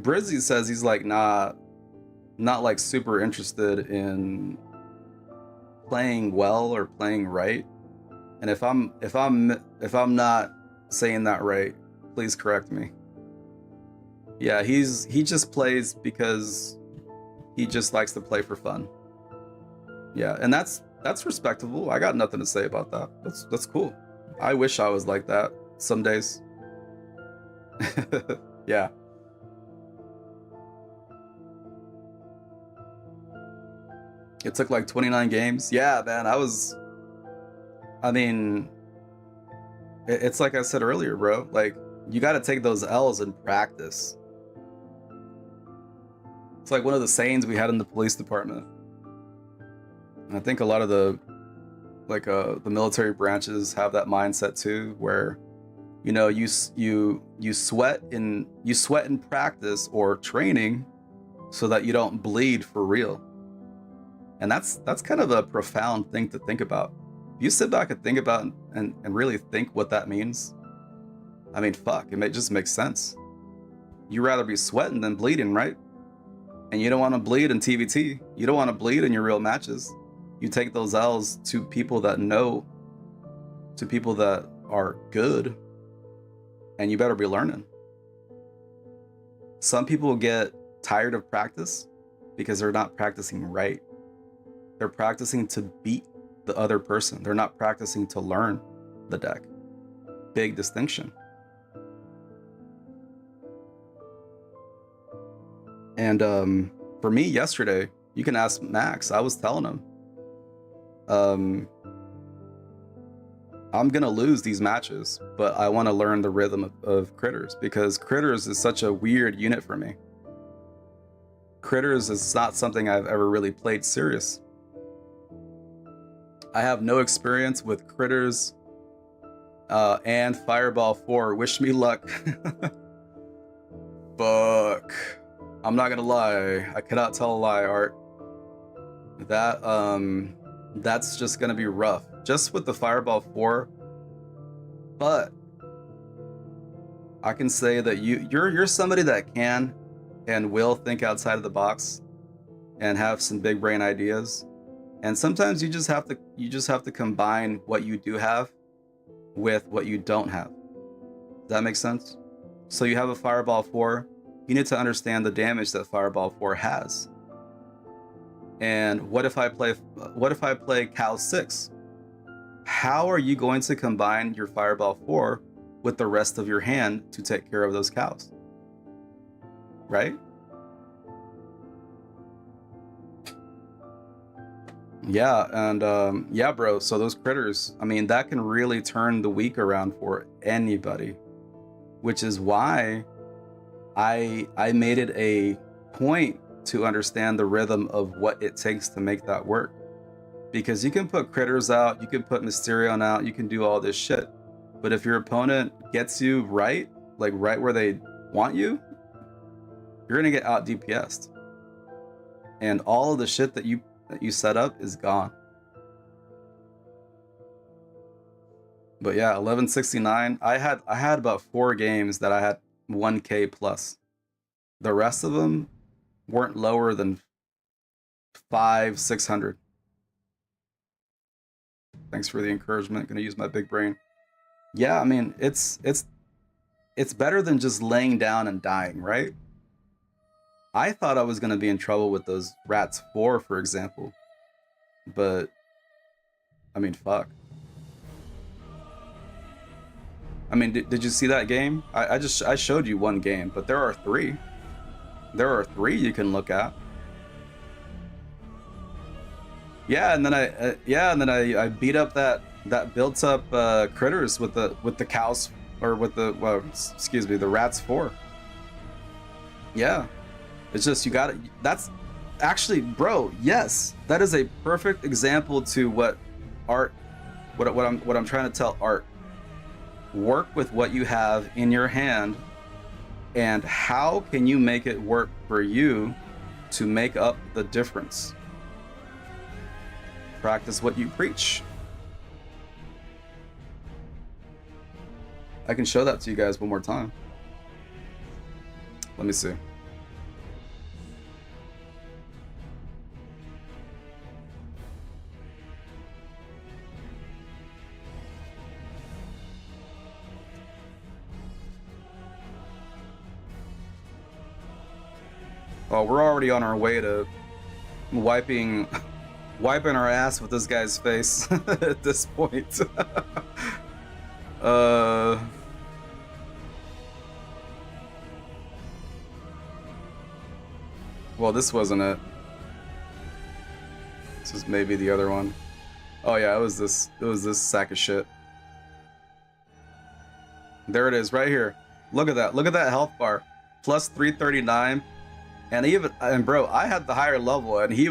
Brizzy says he's like not like super interested in playing well or playing right. And if I'm not saying that right, please correct me. Yeah, he just plays because he just likes to play for fun. Yeah, and that's respectable. I got nothing to say about that. That's cool. I wish I was like that some days. Yeah. It took like 29 games. Yeah, man, I mean, it's like I said earlier, bro. Like, you got to take those L's in practice. It's like one of the sayings we had in the police department. And I think a lot of the military branches have that mindset too, where, you know, you sweat in practice or training so that you don't bleed for real. And that's kind of a profound thing to think about. If you sit back and think about and really think what that means, I mean, fuck, it just makes sense. You'd rather be sweating than bleeding, right? And you don't want to bleed in TVT. You don't want to bleed in your real matches. You take those L's to people that know, to people that are good, and you better be learning. Some people get tired of practice because they're not practicing right. They're practicing to beat the other person. They're not practicing to learn the deck. Big distinction. And for me yesterday, you can ask Max, I was telling him, I'm gonna lose these matches, but I want to learn the rhythm of Critters, because Critters is such a weird unit for me. Critters is not something I've ever really played serious. I have no experience with Critters and Fireball 4. Wish me luck. Fuck. I'm not gonna lie. I cannot tell a lie, Art. That's just gonna be rough. Just with the Fireball 4. But I can say that you're somebody that can and will think outside of the box and have some big brain ideas. And sometimes you just have to combine what you do have with what you don't have. Does that make sense? So you have a Fireball 4, you need to understand the damage that Fireball 4 has. And what if I play Cal 6? How are you going to combine your Fireball 4 with the rest of your hand to take care of those cows? Right? Yeah, and yeah, bro, so those critters, I mean, that can really turn the week around for anybody, which is why I made it a point to understand the rhythm of what it takes to make that work. Because you can put critters out, you can put Mysterion out, you can do all this shit, but if your opponent gets you right, like right where they want you, you're gonna get out DPS'd. And all of the shit that you set up is gone. But yeah, 1169. I had about 4 games that I had 1K plus. The rest of them weren't lower than 500-600. Thanks for the encouragement. Gonna use my big brain. Yeah, I mean, it's better than just laying down and dying, right? I thought I was gonna be in trouble with those Rats 4, for example. But I mean, fuck. I mean, did you see that game? I showed you 1 game, but there are 3. There are 3 you can look at. Yeah, and then I beat up that built up critters with the cows, or with the excuse me, the Rats 4. Yeah, it's just you got it. That's actually, bro. Yes, that is a perfect example to what I'm trying to tell Art. Work with what you have in your hand, and how can you make it work for you to make up the difference? Practice what you preach. I can show that to you guys one more time. Let me see. Oh, we're already on our way to wiping our ass with this guy's face at this point. Well, this wasn't it. This is maybe the other one. Oh yeah, it was this sack of shit. There it is, right here. Look at that. Look at that health bar. Plus 339. And bro, I had the higher level, and he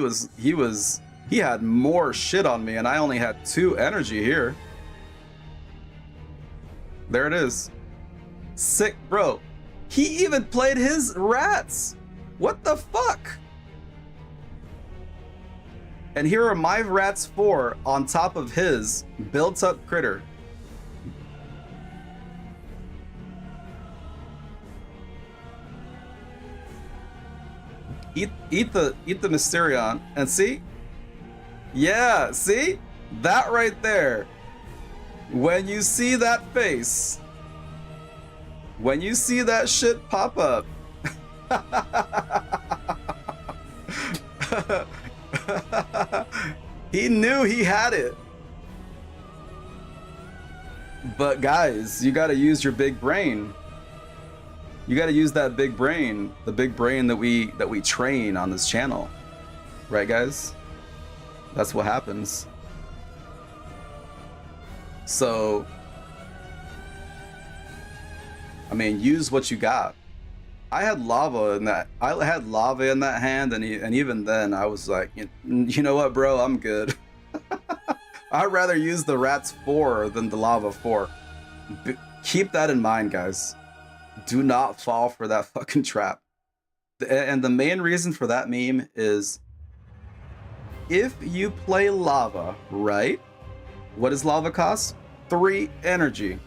had more shit on me, and I only had 2 energy here. There it is. Sick, bro. He even played his rats. What the fuck? And here are my Rats 4 on top of his built up critter. Eat the Mysterion, and see? Yeah, see? That right there. When you see that face, when you see that shit pop up, he knew he had it. But guys, you gotta use your big brain. You gotta use that big brain, the big brain that we train on this channel. Right, guys? That's what happens. So, I mean, use what you got. I had lava in that. I had lava in that hand, and even then, I was like, you know what, bro? I'm good. I'd rather use the Rats 4 than the Lava 4. Keep that in mind, guys. Do not fall for that fucking trap. And the main reason for that meme is, if you play lava, right? What does lava cost? 3 energy.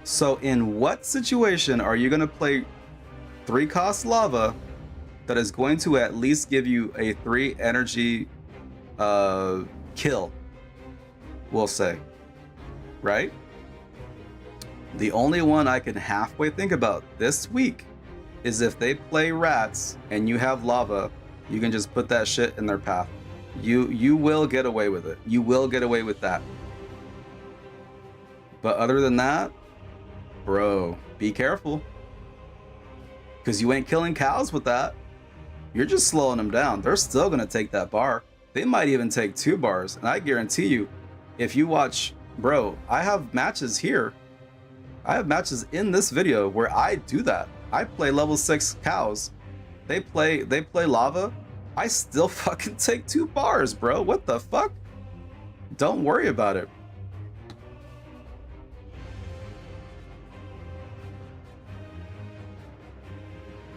So in what situation are you going to play 3 cost lava that is going to at least give you a 3 energy kill, we'll say, right? The only one I can halfway think about this week is if they play rats and you have lava, you can just put that shit in their path. You will get away with it. You will get away with that. But other than that, bro, be careful. Because you ain't killing cows with that. You're just slowing them down. They're still going to take that bar. They might even take 2 bars. And I guarantee you, if you watch, bro, I have matches here. I have matches in this video where I do that. I play level 6 cows. They play lava. I still fucking take 2 bars, bro. What the fuck? Don't worry about it.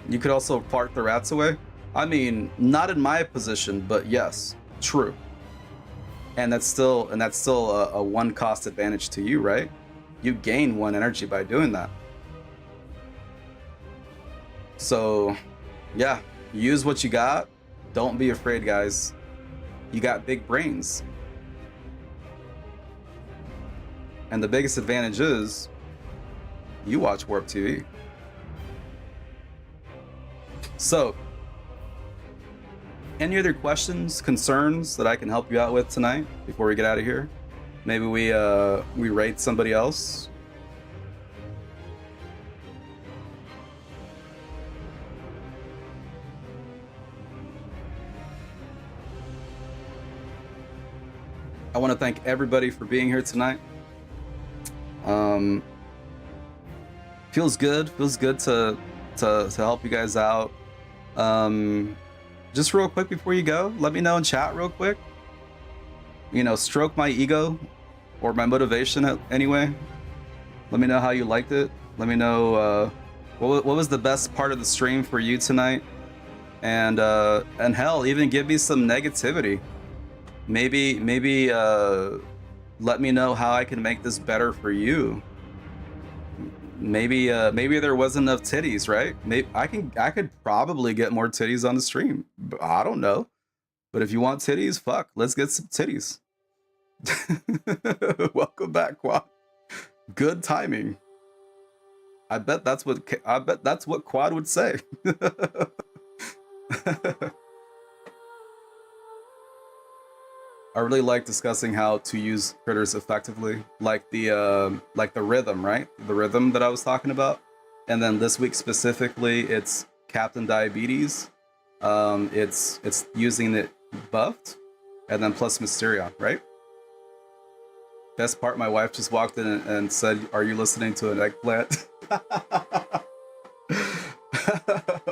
You could also park the rats away. I mean, not in my position, but yes, true. And that's still a 1 cost advantage to you, right? You gain 1 energy by doing that. So, yeah, use what you got. Don't be afraid, guys. You got big brains. And the biggest advantage is you watch Warp TV. So, any other questions, concerns that I can help you out with tonight before we get out of here? Maybe we rate somebody else. I want to thank everybody for being here tonight. Feels good to help you guys out. Just real quick before you go, let me know in chat real quick. You know, stroke my ego or my motivation anyway. Let me know how you liked it. Let me know what was the best part of the stream for you tonight. And hell, even give me some negativity. Maybe let me know how I can make this better for you. Maybe there wasn't enough titties, right? Maybe I could probably get more titties on the stream. I don't know. But if you want titties, fuck, let's get some titties. Welcome back, Quad. Good timing. I bet that's what Quad would say. I really like discussing how to use critters effectively, like the rhythm, right? The rhythm that I was talking about. And then this week specifically, it's Captain Diabetes. It's using it buffed, and then plus Mysterion, right? Best part, my wife just walked in and said, "Are you listening to an eggplant?"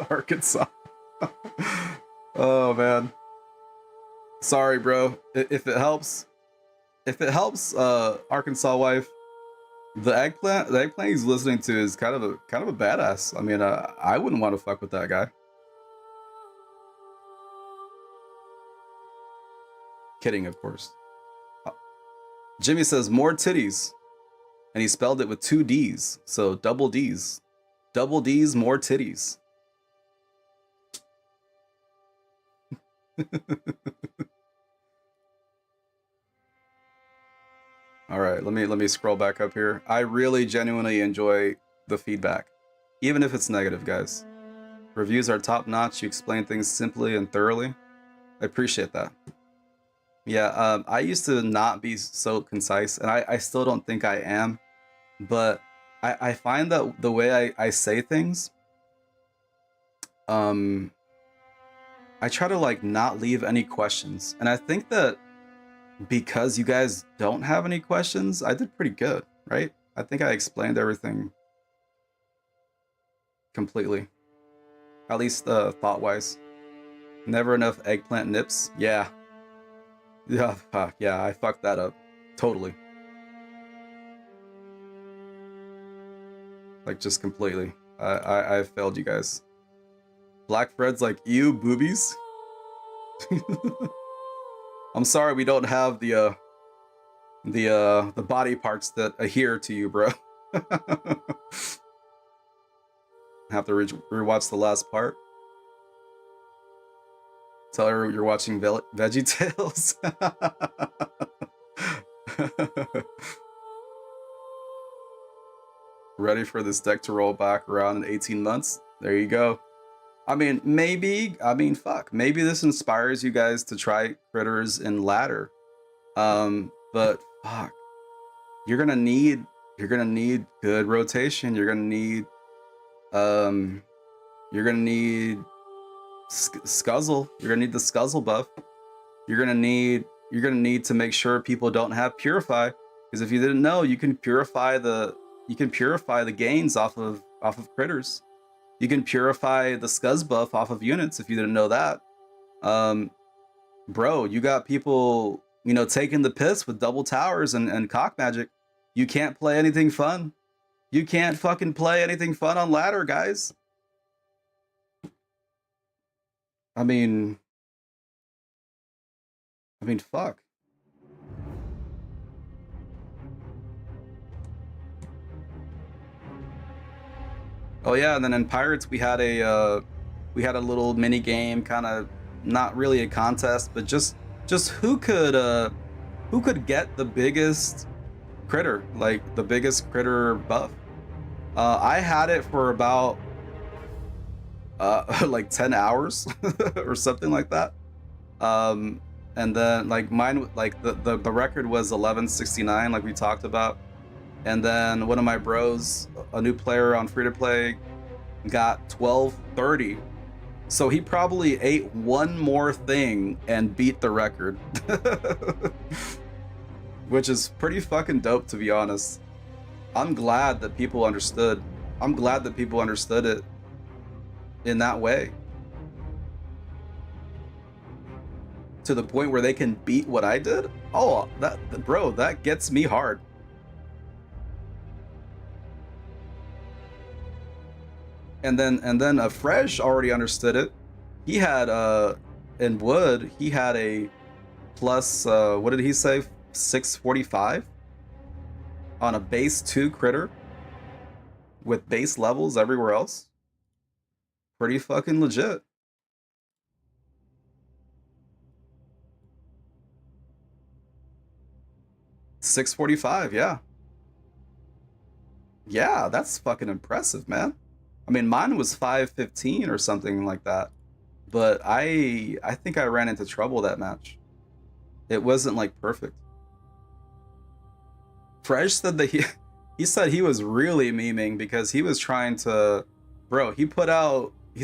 Arkansas. Oh man. Sorry, bro. If it helps, Arkansas wife, the eggplant he's listening to is kind of a badass. I mean, I wouldn't want to fuck with that guy. Kidding, of course. Jimmy says more titties, and he spelled it with 2 D's, so double D's, more titties. All right, let me scroll back up here. I really genuinely enjoy the feedback, even if it's negative, guys. Reviews are top notch. You explain things simply and thoroughly. I appreciate that. Yeah, I used to not be so concise, and I still don't think I am, but I find that the way I say things, I try to like not leave any questions, and I think that because you guys don't have any questions, I did pretty good, right? I think I explained everything completely, at least thought-wise. Never enough eggplant nips. Yeah, I fucked that up totally, like just completely. I failed you guys. Black Fred's like, ew, boobies. I'm sorry we don't have the body parts that adhere to you, bro. Have to rewatch the last part. Tell her you're watching Veggie Tales. ready for this deck to roll back around in 18 months. There you go. I mean, maybe, fuck. Maybe this inspires you guys to try critters in ladder. But fuck. You're gonna need good rotation. You're gonna need Scuzzle. You're gonna need the Scuzzle buff. You're gonna need to make sure people don't have Purify, because if you didn't know, you can purify the gains off of critters. You can purify the Scuzz buff off of units if you didn't know that. Bro, you got people, you know, taking the piss with double towers and cock magic. You can't play anything fun. You can't fucking play anything fun on ladder, guys. I mean, fuck. Oh yeah, and then in Pirates we had a little mini game, kind of not really a contest, but just who could get the biggest critter, like the biggest critter buff. I had it for about like 10 hours or something like that. And then like mine, like the record was 1169, like we talked about. And then one of my bros, a new player on free to play, got 1230. So he probably ate one more thing and beat the record. Which is pretty fucking dope, to be honest. I'm glad that people understood. I'm glad that people understood it in that way. To the point where they can beat what I did? Oh, that gets me hard. And then Fresh already understood it. He had in Wood, he had a plus what did he say? 645 on a base 2 critter with base levels everywhere else. Pretty fucking legit. $645, yeah. Yeah, that's fucking impressive, man. I mean, mine was 515 or something like that. But I think I ran into trouble that match. It wasn't like perfect. Fresh said that he said he was really memeing because he was trying to, bro, he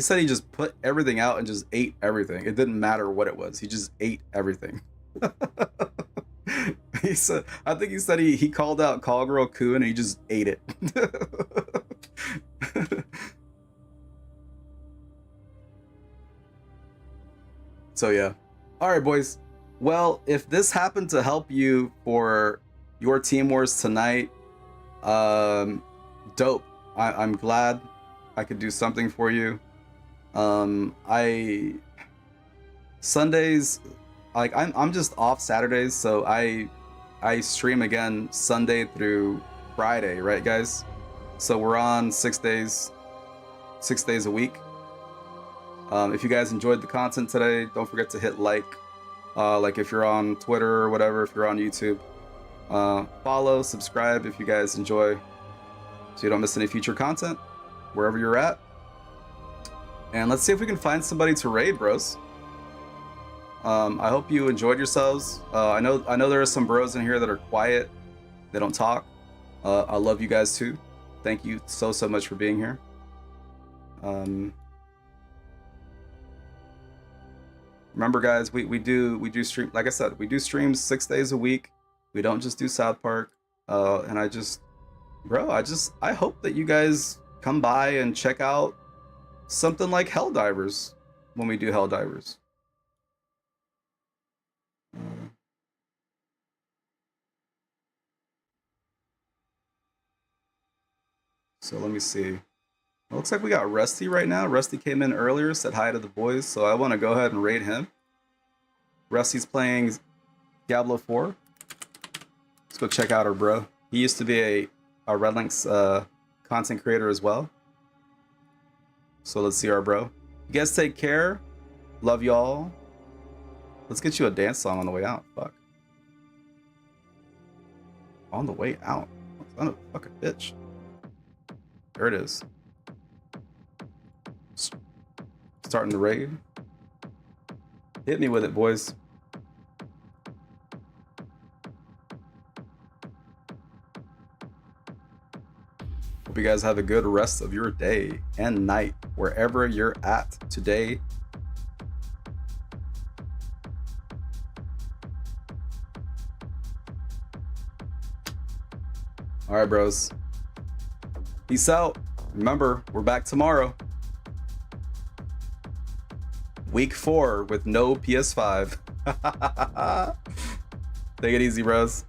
said he just put everything out and just ate everything. It didn't matter what it was. He just ate everything. He said, I think he said he called out Call Girl Coon and he just ate it. So yeah. All right, boys. Well, if this happened to help you for your Team Wars tonight, dope. I'm glad I could do something for you. Sundays, like I'm just off Saturdays, so I stream again Sunday through Friday, right, guys? So we're on 6 days a week. If you guys enjoyed the content today, don't forget to hit like if you're on Twitter or whatever, if you're on YouTube. Follow, subscribe if you guys enjoy, so you don't miss any future content wherever you're at. And let's see if we can find somebody to raid, bros. I hope you enjoyed yourselves. I know there are some bros in here that are quiet, they don't talk. I love you guys too. Thank you so much for being here. Remember, guys, we do stream, like I said, we do streams 6 days a week. We don't just do South Park. And I hope that you guys come by and check out something like Helldivers when we do Helldivers. So let me see. It looks like we got Rusty right now. Rusty came in earlier, said hi to the boys, so I want to go ahead and raid him. Rusty's playing Diablo 4. Let's go check out our bro. He used to be a Redlinks content creator as well. So let's see our bro. You guys take care. Love y'all. Let's get you a dance song on the way out. Fuck. On the way out. Son of a fucking bitch. There it is. Starting the raid. Hit me with it, boys. Hope you guys have a good rest of your day and night, wherever you're at today. All right, bros. Peace out. Remember, we're back tomorrow. Week 4 with no PS5. Take it easy, bros.